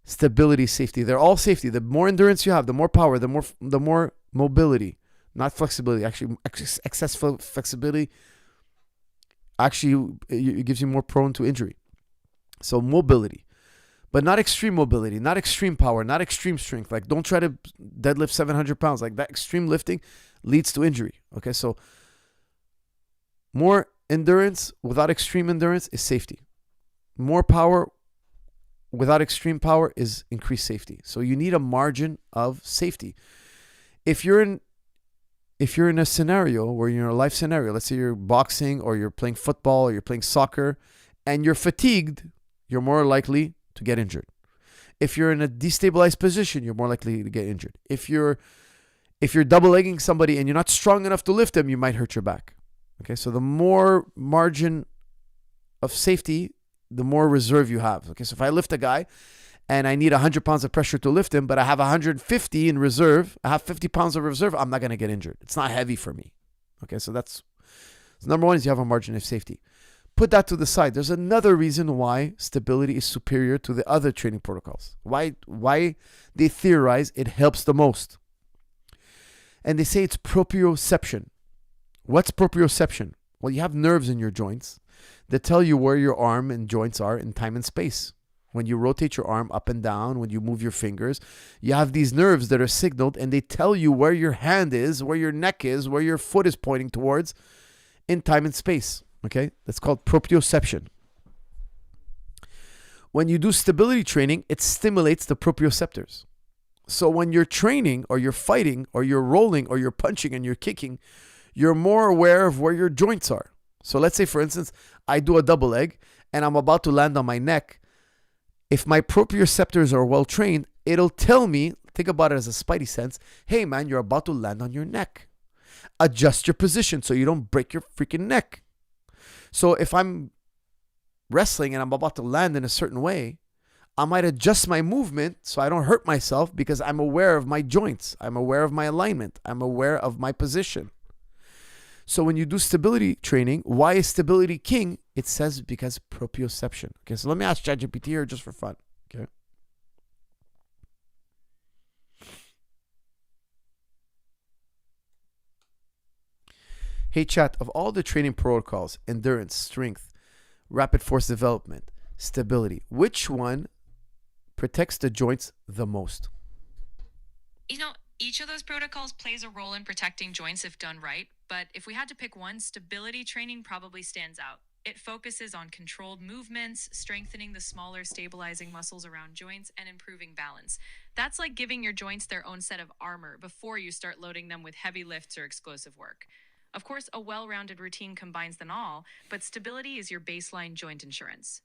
stability is safety. They're all safety. The more endurance you have, the more power, the more mobility, not flexibility. Actually, excess flexibility actually it gives you more prone to injury. So mobility. But not extreme mobility, not extreme power, not extreme strength. Like, don't try to deadlift 700 pounds. Like, that extreme lifting leads to injury. Okay, so more endurance without extreme endurance is safety. More power without extreme power is increased safety. So you need a margin of safety. If you're in a scenario where you're in a life scenario, let's say you're boxing or you're playing football or you're playing soccer and you're fatigued, you're more likely to get injured. If you're in a destabilized position, you're more likely to get injured. If you're double-legging somebody and you're not strong enough to lift them, you might hurt your back. Okay, so the more margin of safety, the more reserve you have. Okay, so if I lift a guy and I need 100 pounds of pressure to lift him, but I have 150 in reserve, I have 50 pounds of reserve, I'm not going to get injured. It's not heavy for me. Okay, so number one is you have a margin of safety. Put that to the side. There's another reason why stability is superior to the other training protocols. Why they theorize it helps the most. And they say it's proprioception. What's proprioception? Well, you have nerves in your joints that tell you where your arm and joints are in time and space. When you rotate your arm up and down, when you move your fingers, you have these nerves that are signaled and they tell you where your hand is, where your neck is, where your foot is pointing towards in time and space. Okay? That's called proprioception. When you do stability training, it stimulates the proprioceptors. So when you're training or you're fighting or you're rolling or you're punching and you're kicking, you're more aware of where your joints are. So let's say, for instance, I do a double leg and I'm about to land on my neck. If my proprioceptors are well trained, it'll tell me, think about it as a spidey sense, hey man, you're about to land on your neck. Adjust your position so you don't break your freaking neck. So if I'm wrestling and I'm about to land in a certain way, I might adjust my movement so I don't hurt myself because I'm aware of my joints. I'm aware of my alignment. I'm aware of my position. So when you do stability training, why is stability king? It says because proprioception. Okay, so let me ask ChatGPT here just for fun. Okay. Hey chat, of all the training protocols, endurance, strength, rapid force development, stability, which one protects the joints the most? Each of those protocols plays a role in protecting joints if done right, but if we had to pick one, stability training probably stands out. It focuses on controlled movements, strengthening the smaller stabilizing muscles around joints, and improving balance. That's like giving your joints their own set of armor before you start loading them with heavy lifts or explosive work. Of course, a well-rounded routine combines them all, but stability is your baseline joint insurance.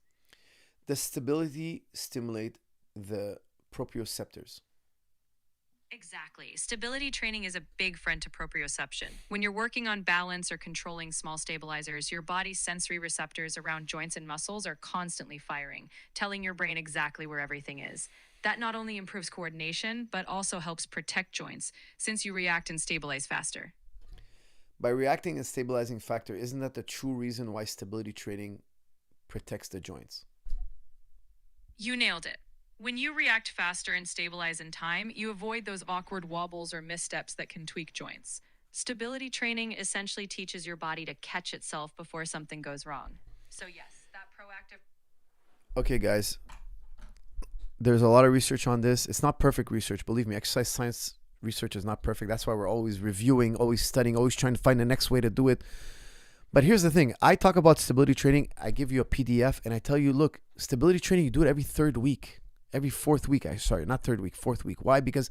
Does stability stimulate the proprioceptors? Exactly. Stability training is a big friend to proprioception. When you're working on balance or controlling small stabilizers, your body's sensory receptors around joints and muscles are constantly firing, telling your brain exactly where everything is. That not only improves coordination, but also helps protect joints, since you react and stabilize faster. By reacting and stabilizing factor, isn't that the true reason why stability training protects the joints? You nailed it. When you react faster and stabilize in time, you avoid those awkward wobbles or missteps that can tweak joints. Stability training essentially teaches your body to catch itself before something goes wrong. So yes, that proactive... Okay, guys. There's a lot of research on this. It's not perfect research. Believe me, exercise science research is not perfect. That's why we're always reviewing, always studying, always trying to find the next way to do it. But here's the thing. I talk about stability training. I give you a PDF and I tell you, look, stability training, you do it every third week. Every fourth week. Not third week, fourth week. Why? Because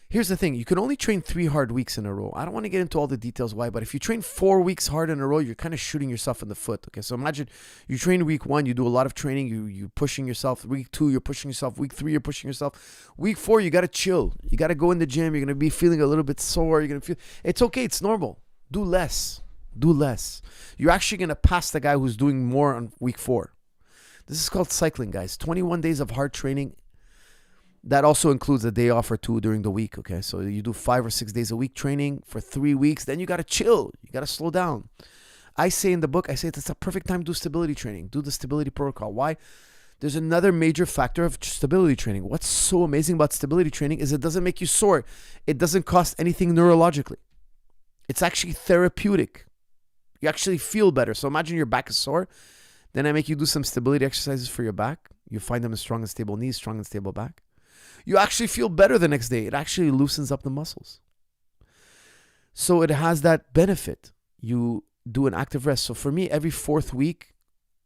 here's the thing. You can only train 3 hard weeks in a row. I don't want to get into all the details why, but if you train 4 weeks hard in a row, you're kind of shooting yourself in the foot. Okay, so imagine you train week 1, you do a lot of training, you're pushing yourself. Week 2, you're pushing yourself. Week 3, you're pushing yourself. Week 4, you got to chill. You got to go in the gym. You're going to be feeling a little bit sore. You're going to feel, it's okay. It's normal. Do less. Do less. You're actually going to pass the guy who's doing more on week 4. This is called cycling, guys. 21 days of hard training. That also includes a day off or 2 during the week, okay? So you do 5 or 6 days a week training for 3 weeks. Then you got to chill. You got to slow down. I say in the book, it's a perfect time to do stability training. Do the stability protocol. Why? There's another major factor of stability training. What's so amazing about stability training is it doesn't make you sore. It doesn't cost anything neurologically. It's actually therapeutic. You actually feel better. So imagine your back is sore. Then I make you do some stability exercises for your back. You find them in strong and stable knees, strong and stable back. You actually feel better the next day. It actually loosens up the muscles. So it has that benefit. You do an active rest. So for me, every 4th week,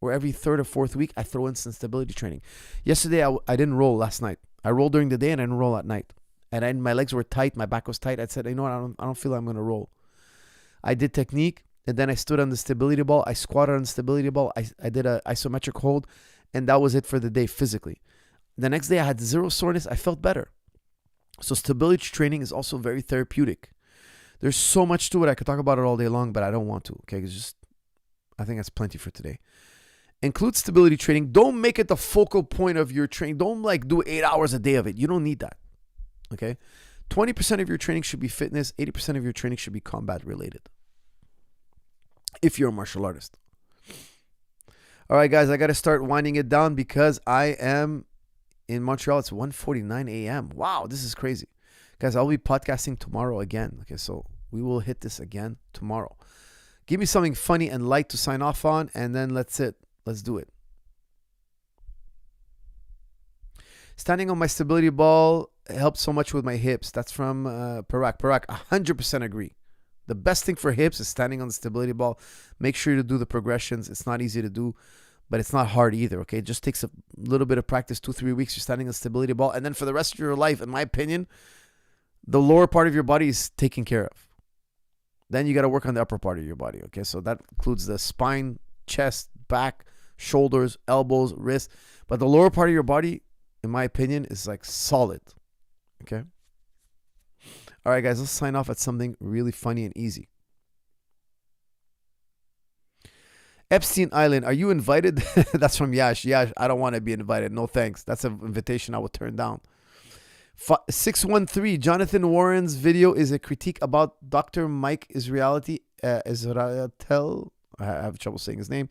or every third or fourth week, I throw in some stability training. Yesterday, I didn't roll last night. I rolled during the day and I didn't roll at night. And my legs were tight. My back was tight. I said, you know what? I don't feel like I'm going to roll. I did technique, and then I stood on the stability ball. I squatted on the stability ball. I did a isometric hold, and that was it for the day physically. The next day, I had zero soreness. I felt better. So stability training is also very therapeutic. There's so much to it. I could talk about it all day long, but I don't want to. Okay, I think that's plenty for today. Include stability training. Don't make it the focal point of your training. Don't do 8 hours a day of it. You don't need that. Okay? 20% of your training should be fitness. 80% of your training should be combat related. If you're a martial artist. All right, guys, I got to start winding it down because I am in Montreal. It's 1:49 a.m. Wow, this is crazy. Guys, I'll be podcasting tomorrow again. Okay, so we will hit this again tomorrow. Give me something funny and light to sign off on, and then let's do it. Standing on my stability ball helped so much with my hips. That's from Parag. Parag, 100% agree. The best thing for hips is standing on the stability ball. Make sure to do the progressions. It's not easy to do, but it's not hard either, okay? It just takes a little bit of practice, 2-3 weeks. You're standing on the stability ball. And then for the rest of your life, in my opinion, the lower part of your body is taken care of. Then you got to work on the upper part of your body, okay? So that includes the spine, chest, back, shoulders, elbows, wrists. But the lower part of your body, in my opinion, is solid, okay? All right, guys, let's sign off at something really funny and easy. Epstein Island, are you invited? That's from Yash. Yash, I don't want to be invited. No thanks. That's an invitation I would turn down. 613, Jonathan Warren's video is a critique about Dr. Mike Israel. I have trouble saying his name.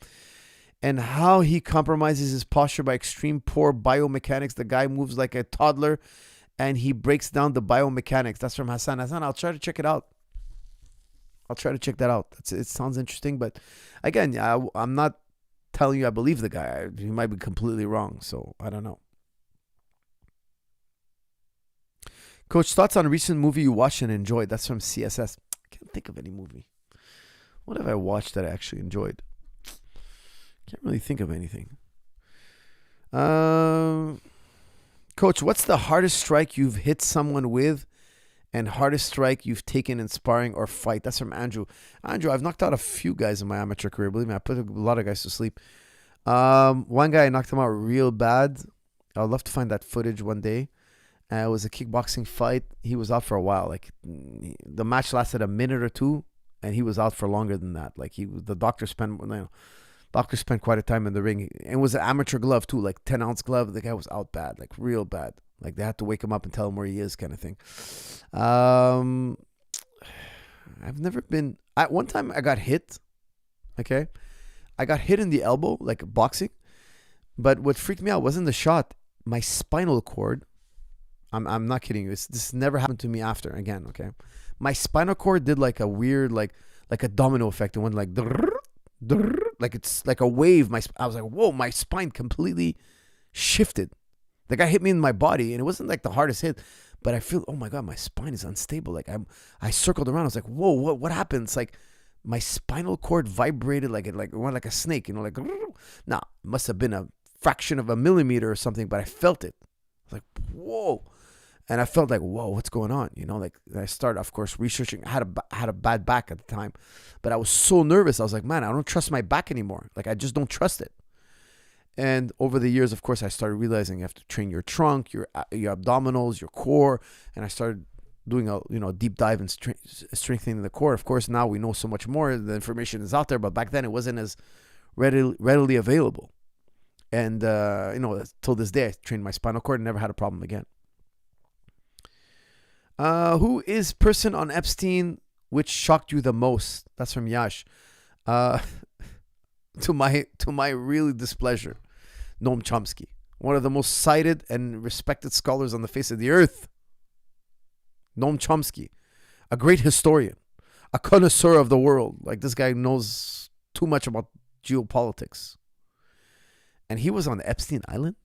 And how he compromises his posture by extreme poor biomechanics. The guy moves like a toddler and he breaks down the biomechanics. That's from Hassan. Hassan, I'll try to check it out. I'll try to check that out. It sounds interesting, but again, I'm not telling you I believe the guy. He might be completely wrong, so I don't know. Coach, thoughts on a recent movie you watched and enjoyed? That's from CSS. I can't think of any movie. What have I watched that I actually enjoyed? Can't really think of anything. Coach, what's the hardest strike you've hit someone with and hardest strike you've taken in sparring or fight? That's from Andrew. Andrew, I've knocked out a few guys in my amateur career. Believe me, I put a lot of guys to sleep. One guy, I knocked him out real bad. I'd love to find that footage one day. It was a kickboxing fight. He was out for a while. The match lasted a minute or two, and he was out for longer than that. The doctor spent quite a time in the ring. It was an amateur glove too, 10-ounce glove. The guy was out bad, real bad. They had to wake him up and tell him where he is, kind of thing. I've never been. One time I got hit. Okay, I got hit in the elbow, boxing. But what freaked me out wasn't the shot. My spinal cord. I'm not kidding you. This never happened to me after again. Okay, my spinal cord did a weird like a domino effect. It went it's like a wave. I was like, whoa! My spine completely shifted. The guy hit me in my body, and it wasn't the hardest hit, but I feel, oh my God, my spine is unstable. I circled around. I was like, whoa, what happened? It's my spinal cord vibrated it went like a snake. Nah, it must have been a fraction of a millimeter or something, but I felt it. I was like, whoa. And I felt whoa, what's going on? I started, of course, researching. I had a bad back at the time, but I was so nervous. I was like, man, I don't trust my back anymore. I just don't trust it. And over the years, of course, I started realizing you have to train your trunk, your abdominals, your core. And I started doing a deep dive in strengthening the core. Of course, now we know so much more. The information is out there, but back then it wasn't as readily available. And, till this day, I trained my spinal cord and never had a problem again. Who is person on Epstein which shocked you the most? That's from Yash. To my really displeasure, Noam Chomsky, one of the most cited and respected scholars on the face of the earth. Noam Chomsky, a great historian, a connoisseur of the world. This guy knows too much about geopolitics. And he was on the Epstein Island?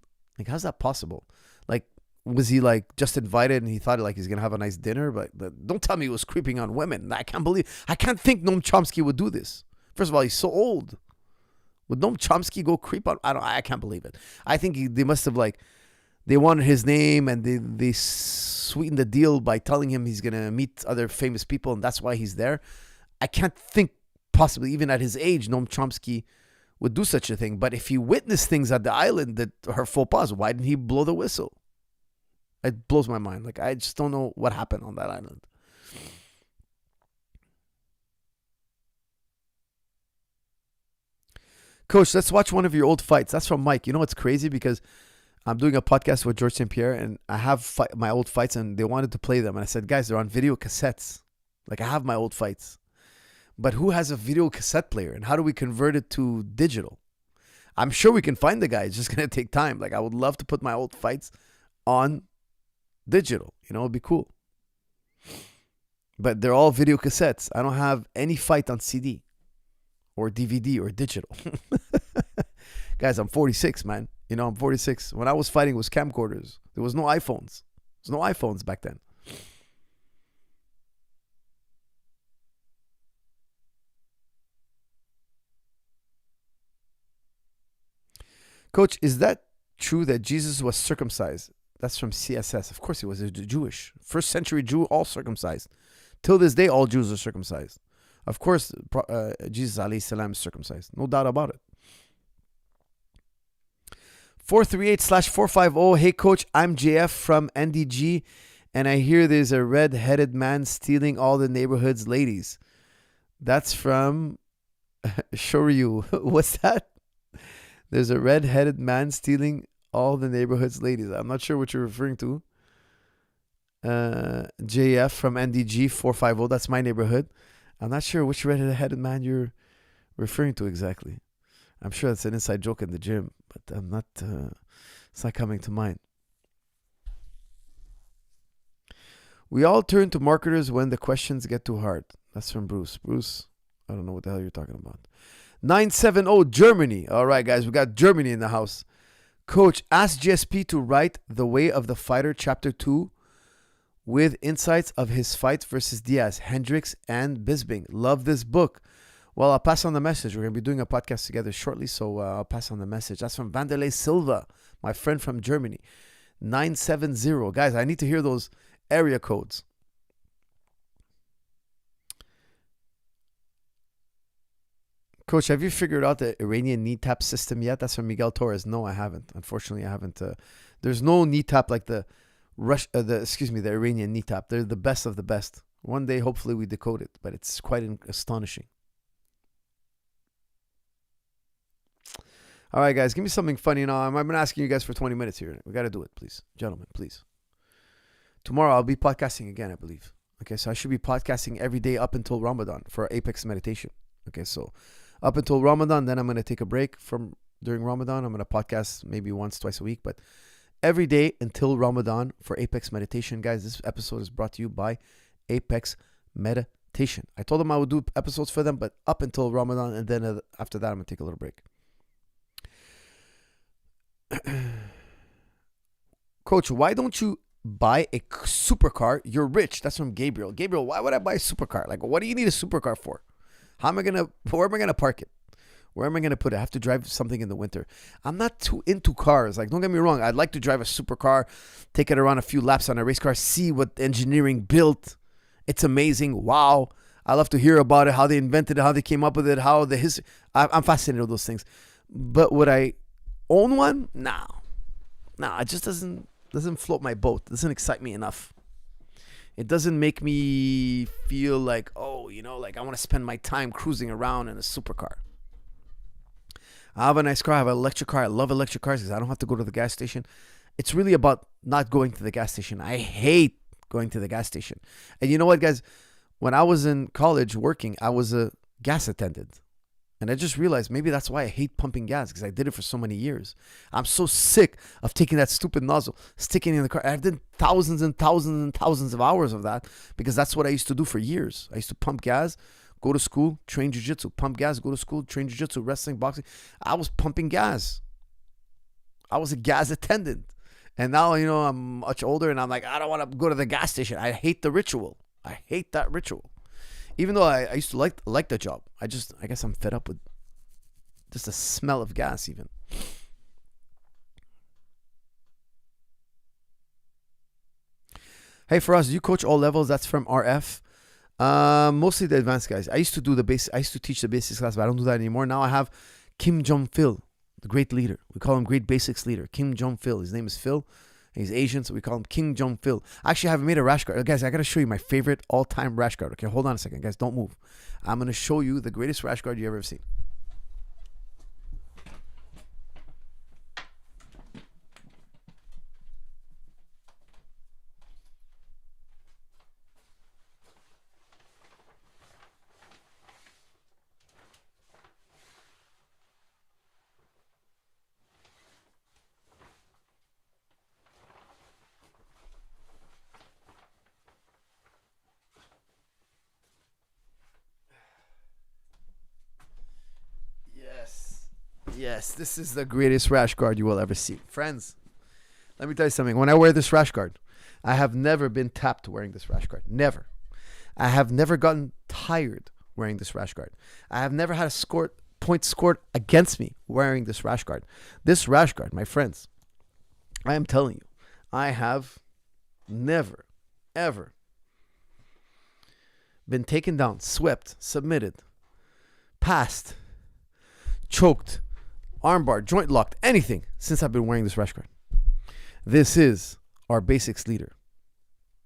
How's that possible? Was he just invited and he thought he's going to have a nice dinner? But don't tell me he was creeping on women. I can't think Noam Chomsky would do this. First of all, he's so old. Would Noam Chomsky go creep on? I can't believe it. I think they must have they wanted his name and they sweetened the deal by telling him he's going to meet other famous people and that's why he's there. I can't think possibly even at his age, Noam Chomsky would do such a thing. But if he witnessed things at the island that are faux pas, why didn't he blow the whistle? It blows my mind. I just don't know what happened on that island. Coach, let's watch one of your old fights. That's from Mike. You know what's crazy? Because I'm doing a podcast with George St. Pierre and I have my old fights and they wanted to play them. And I said, guys, they're on video cassettes. I have my old fights. But who has a video cassette player? And how do we convert it to digital? I'm sure we can find the guy. It's just going to take time. I would love to put my old fights on digital. It'd be cool. But they're all video cassettes. I don't have any fight on CD or DVD or digital. Guys, I'm 46, man. I'm 46. When I was fighting, it was camcorders. There was no iPhones. There was no iPhones back then. Coach, is that true that Jesus was circumcised? That's from CSS. Of course he was. Jewish. First century Jew, all circumcised. Till this day, all Jews are circumcised. Of course, Jesus alayhi salam is circumcised. No doubt about it. 438/450. Hey, Coach, I'm JF from NDG, and I hear there's a red-headed man stealing all the neighborhood's ladies. That's from Shoryu. What's that? There's a red-headed man stealing all the neighborhood's ladies. I'm not sure what you're referring to. JF from NDG 450. That's my neighborhood. I'm not sure which red-headed man you're referring to exactly. I'm sure that's an inside joke in the gym, but I'm not. It's not coming to mind. We all turn to marketers when the questions get too hard. That's from Bruce. Bruce, I don't know what the hell you're talking about. 970 Germany. All right, guys, we got Germany in the house. Coach, ask GSP to write The Way of the Fighter Chapter 2 with insights of his fight versus Diaz, Hendricks, and Bisping. Love this book. Well, I'll pass on the message. We're going to be doing a podcast together shortly, so I'll pass on the message. That's from Vanderlei Silva, my friend from Germany. 970. Guys, I need to hear those area codes. Coach, have you figured out the Iranian knee tap system yet? That's from Miguel Torres. No, I haven't. Unfortunately, I haven't. There's no knee tap like the Iranian knee tap. They're the best of the best. One day, hopefully, we decode it, but it's quite astonishing. All right, guys, give me something funny. I've been asking you guys for 20 minutes here. We got to do it, please. Gentlemen, please. Tomorrow, I'll be podcasting again, I believe. Okay, so I should be podcasting every day up until Ramadan for Apex Meditation. Okay, so up until Ramadan, then I'm going to take a break from during Ramadan. I'm going to podcast maybe once, twice a week, but every day until Ramadan for Apex Meditation. Guys, this episode is brought to you by Apex Meditation. I told them I would do episodes for them, but up until Ramadan, and then after that, I'm going to take a little break. Coach, why don't you buy a supercar? You're rich. That's from Gabriel. Gabriel, why would I buy a supercar? What do you need a supercar for? Where am I gonna park it? Where am I gonna put it? I have to drive something in the winter. I'm not too into cars. Don't get me wrong. I'd like to drive a supercar, take it around a few laps on a race car, see what engineering built. It's amazing. Wow. I love to hear about it, how they invented it, how they came up with it, how the history. I'm fascinated with those things. But would I own one? No. It just doesn't float my boat. It doesn't excite me enough. It doesn't make me feel like, I want to spend my time cruising around in a supercar. I have a nice car. I have an electric car. I love electric cars because I don't have to go to the gas station. It's really about not going to the gas station. I hate going to the gas station. And you know what, guys? When I was in college working, I was a gas attendant. And I just realized maybe that's why I hate pumping gas, because I did it for so many years. I'm so sick of taking that stupid nozzle, sticking it in the car. I've done thousands and thousands and thousands of hours of that because that's what I used to do for years. I used to pump gas, go to school, train jiu-jitsu, pump gas, go to school, train jiu-jitsu, wrestling, boxing. I was pumping gas. I was a gas attendant. And now, I'm much older and I'm like, I don't want to go to the gas station. I hate the ritual. I hate that ritual. Even though I used to like the job. I guess I'm fed up with just the smell of gas even. Hey, for us, do you coach all levels? That's from RF. Mostly the advanced guys. I used to do the basic. I used to teach the basics class, but I don't do that anymore. Now I have Kim Jong-Phil, the great leader. We call him Great Basics Leader. Kim Jong-Phil. His name is Phil. He's Asian, so we call him King Jong-Phil. Actually, I haven't made a rash guard. Guys, I got to show you my favorite all-time rash guard. Okay, hold on a second. Guys, don't move. I'm going to show you the greatest rash guard you ever seen. Yes, this is the greatest rash guard you will ever see. Friends, let me tell you something. When I wear this rash guard, I have never been tapped wearing this rash guard. Never. I have never gotten tired wearing this rash guard. I have never had a point scored against me wearing this rash guard. This rash guard, my friends, I am telling you, I have never, ever been taken down, swept, submitted, passed, choked, armbar, joint locked, anything since I've been wearing this rash guard. This is our basics leader.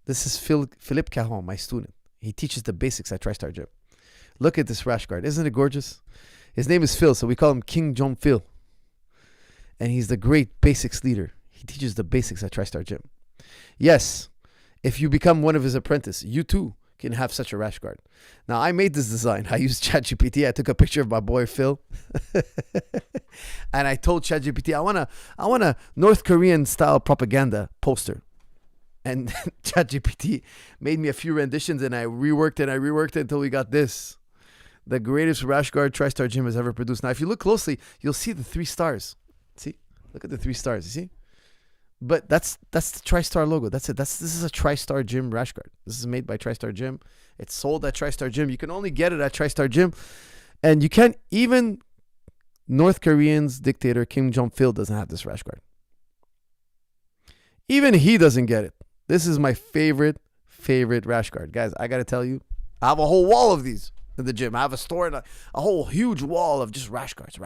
This is Philippe Caron, my student. He teaches the basics at Tristar Gym. Look at this rash guard. Isn't it gorgeous? His name is Phil, so we call him King Jong Phil. And he's the great basics leader. He teaches the basics at Tristar Gym. Yes, if you become one of his apprentices, you too can have such a rash guard. Now, I made this design. I used ChatGPT. I took a picture of my boy Phil. And I told ChatGPT, I want a North Korean style propaganda poster. And ChatGPT made me a few renditions, and I reworked it until we got this. The greatest rash guard Tristar Gym has ever produced. Now, if you look closely, you'll see the 3 stars. See? Look at the 3 stars. You see? But that's the TriStar logo. That's it. This is a TriStar Gym rash guard. This is made by TriStar Gym. It's sold at TriStar Gym. You can only get it at TriStar Gym. And you can't, even North Korean's dictator Kim Jong-Phil doesn't have this rash guard. Even he doesn't get it. This is my favorite rash guard. Guys, I got to tell you, I have a whole wall of these in the gym. I have a store and a whole huge wall of just rash guards.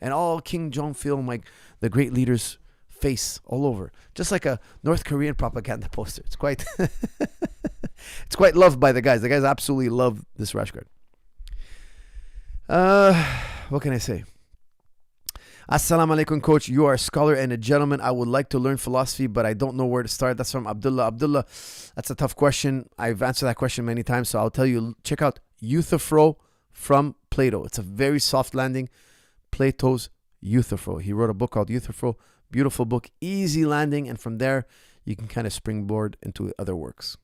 And all King Jong-Phil, like the great leaders' face all over, just like a North Korean propaganda poster. It's quite it's quite loved by the guys. The guys absolutely love this rash guard. What can I say? Assalamu alaikum, coach. You are a scholar and a gentleman. I would like to learn philosophy, but I don't know where to start. That's from Abdullah. Abdullah, that's a tough question. I've answered that question many times, so I'll tell you, check out Euthyphro from Plato. It's a very soft landing. Plato's Euthyphro. He wrote a book called Euthyphro. Beautiful book, easy landing, and from there you can kind of springboard into other works.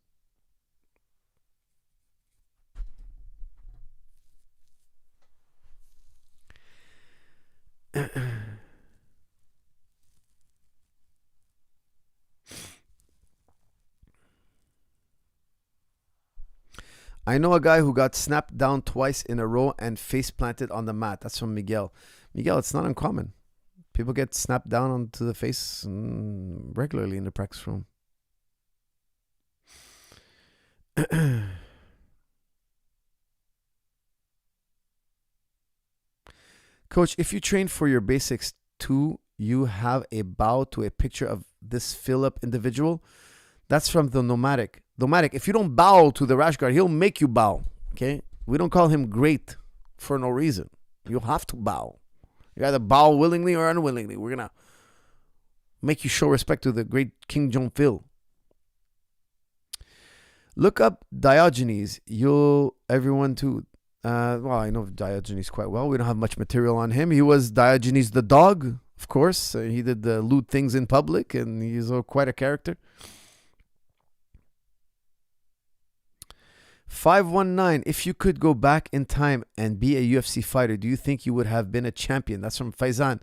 I know a guy who got snapped down twice in a row and face planted on the mat. That's from Miguel. Miguel, it's not uncommon. People get snapped down onto the face regularly in the practice room. Coach, if you train for your basics too, you have a bow to a picture of this Philip individual. That's from the nomadic. Nomadic, if you don't bow to the rash guard, he'll make you bow. Okay? We don't call him great for no reason. You'll have to bow. You either bow willingly or unwillingly. We're going to make you show respect to the great King Jong-Phil. Look up Diogenes. Everyone too. Well, I know Diogenes quite well. We don't have much material on him. He was Diogenes the dog, of course. He did the lewd things in public, and he's quite a character. 519, if you could go back in time and be a UFC fighter, do you think you would have been a champion? That's from Faizan.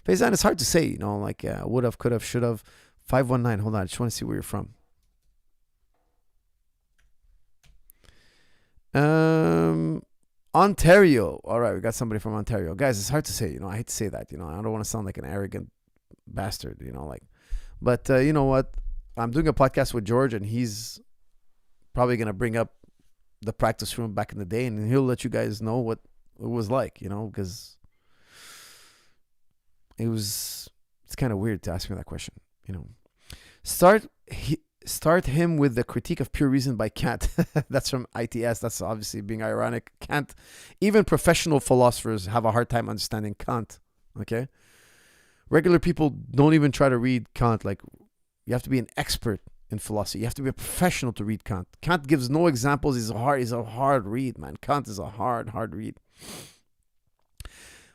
Faizan, it's hard to say, like would have, could have, should have. 519, hold on, I just want to see where you're from. Ontario. All right, we got somebody from Ontario. Guys, it's hard to say. I hate to say that. I don't want to sound like an arrogant bastard. But you know what? I'm doing a podcast with George, and he's probably gonna bring up the practice room back in the day, and he'll let you guys know what it was like. Because it's kind of weird to ask me that question. Start him with the Critique of Pure Reason by Kant. That's from ITS. That's obviously being ironic. Kant, even professional philosophers have a hard time understanding Kant. Okay? Regular people don't even try to read Kant. Like, you have to be an expert in philosophy. You have to be a professional to read Kant. Kant gives no examples. He's a hard read, man. Kant is a hard read.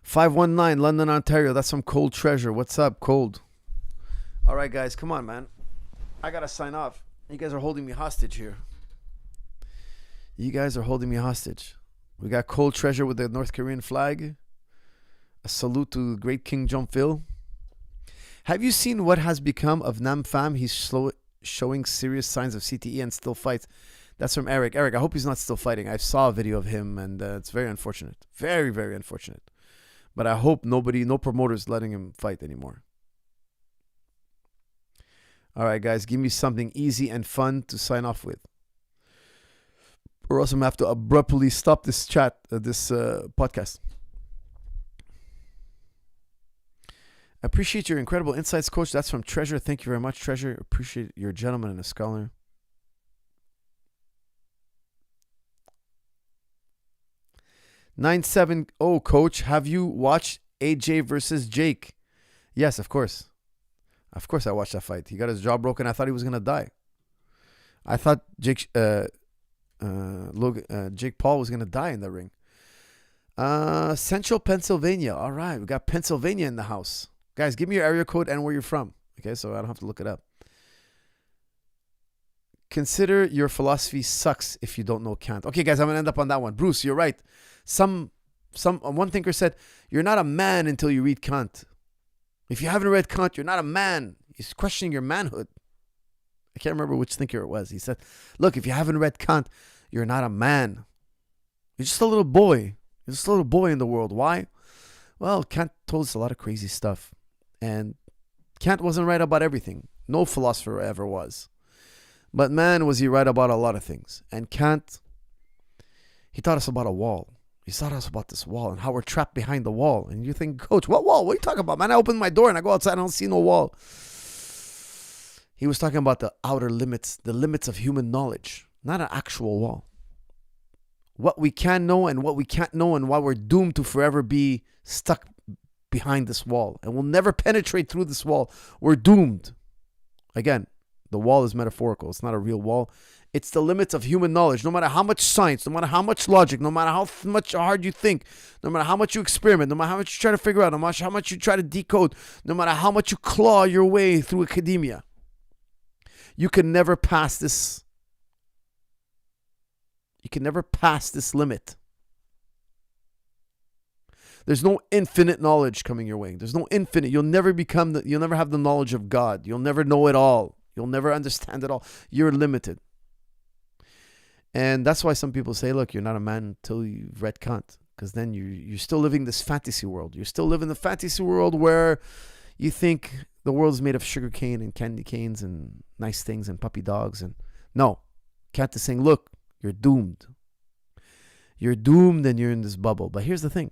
519, London, Ontario. That's from Cold Treasure. What's up, Cold? All right, guys. Come on, man. I got to sign off. You guys are holding me hostage here. We got Cold Treasure with the North Korean flag. A salute to great King Jong-il. Have you seen what has become of Nam Pham? He's showing serious signs of CTE and still fights. That's from Eric. Eric, I hope he's not still fighting. I saw a video of him, and it's very unfortunate. Very, very unfortunate. But I hope no promoter's letting him fight anymore. All right, guys, give me something easy and fun to sign off with, or else I'm gonna have to abruptly stop this podcast. Appreciate your incredible insights, Coach. That's from Treasure. Thank you very much, Treasure. Appreciate you're a gentleman and a scholar. $970, Coach. Have you watched AJ versus Jake? Yes, of course. Of course I watched that fight. He got his jaw broken. I thought he was going to die. I thought Jake Paul was going to die in the ring. Central Pennsylvania. All right. We got Pennsylvania in the house. Guys, give me your area code and where you're from. Okay, so I don't have to look it up. Consider your philosophy sucks if you don't know Kant. Okay, guys, I'm going to end up on that one. Bruce, you're right. One thinker said, you're not a man until you read Kant. If you haven't read Kant, you're not a man. He's questioning your manhood. I can't remember which thinker it was. He said, look, if you haven't read Kant, you're not a man. You're just a little boy. You're just a little boy in the world. Why? Well, Kant told us a lot of crazy stuff. And Kant wasn't right about everything. No philosopher ever was. But man, was he right about a lot of things. And Kant, he taught us about a wall. He taught us about this wall and how we're trapped behind the wall. And you think, Coach, what wall? What are you talking about, man? I open my door and I go outside and I don't see no wall. He was talking about the outer limits, the limits of human knowledge, not an actual wall. What we can know and what we can't know, and why we're doomed to forever be stuck behind this wall. And we'll never penetrate through this wall. We're doomed. Again, the wall is metaphorical. It's not a real wall. It's the limits of human knowledge. No matter how much science, no matter how much logic, no matter how much hard you think, no matter how much you experiment, no matter how much you try to figure out, no matter how much you try to decode, no matter how much you claw your way through academia, you can never pass this. You can never pass this limit. There's no infinite knowledge coming your way. There's no infinite. You'll never have the knowledge of God. You'll never know it all. You'll never understand it all. You're limited. And that's why some people say, look, you're not a man until you've read Kant. Because then you're still living this fantasy world. You're still living the fantasy world where you think the world is made of sugar cane and candy canes and nice things and puppy dogs. And no, Kant is saying, look, you're doomed. You're doomed and you're in this bubble. But here's the thing.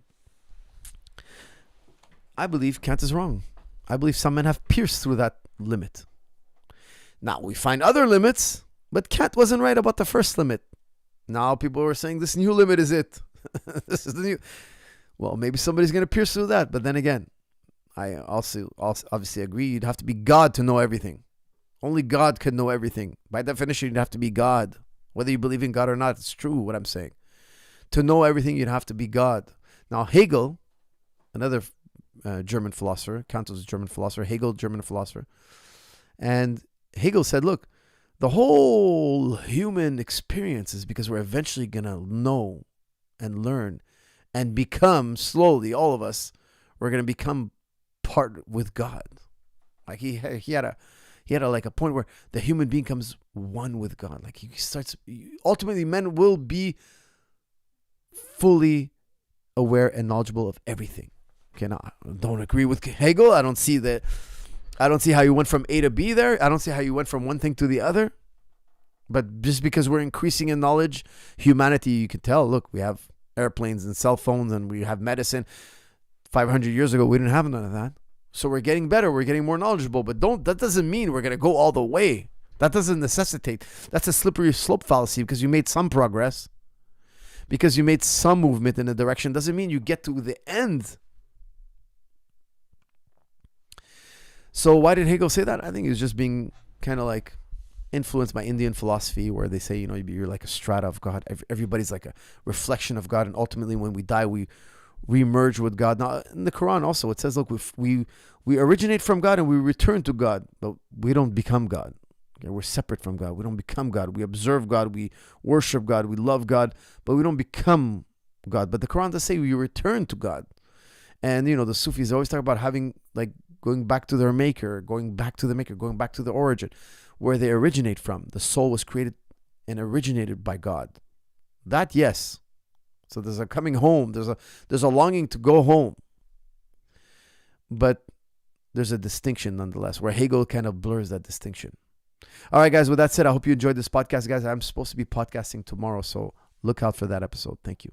I believe Kant is wrong. I believe some men have pierced through that limit. Now we find other limits, but Kant wasn't right about the first limit. Now people are saying this new limit is it. This is the new. Well, maybe somebody's going to pierce through that. But then again, I also obviously agree. You'd have to be God to know everything. Only God can know everything. By definition, you'd have to be God. Whether you believe in God or not, it's true what I'm saying. To know everything, you'd have to be God. Now, Hegel, another German philosopher, Kant was a German philosopher, Hegel, German philosopher. And Hegel said, look, the whole human experience is because we're eventually going to know and learn and become slowly, all of us, we're going to become part with God. Like he had a point where the human being becomes one with God. Like he starts, ultimately men will be fully aware and knowledgeable of everything. Okay, now, I don't agree with Hegel. I don't see how you went from A to B there. I don't see how you went from one thing to the other. But just because we're increasing in knowledge, humanity, you can tell, look, we have airplanes and cell phones and we have medicine. 500 years ago, we didn't have none of that. So we're getting better. We're getting more knowledgeable. But that doesn't mean we're going to go all the way. That doesn't necessitate. That's a slippery slope fallacy, because you made some progress. Because you made some movement in a direction doesn't mean you get to the end. So why did Hegel say that? I think he was just being kind of like influenced by Indian philosophy, where they say, you're like a strata of God. Everybody's like a reflection of God. And ultimately, when we die, we re-merge with God. Now, in the Quran also, it says, look, we originate from God and we return to God, but we don't become God. Okay? We're separate from God. We don't become God. We observe God. We worship God. We love God, but we don't become God. But the Quran does say we return to God. And, the Sufis always talk about having, like, going back to their maker, going back to the origin, where they originate from. The soul was created and originated by God. That, yes. So there's a coming home. There's a longing to go home. But there's a distinction nonetheless, where Hegel kind of blurs that distinction. All right, guys, with that said, I hope you enjoyed this podcast. Guys, I'm supposed to be podcasting tomorrow, so look out for that episode. Thank you.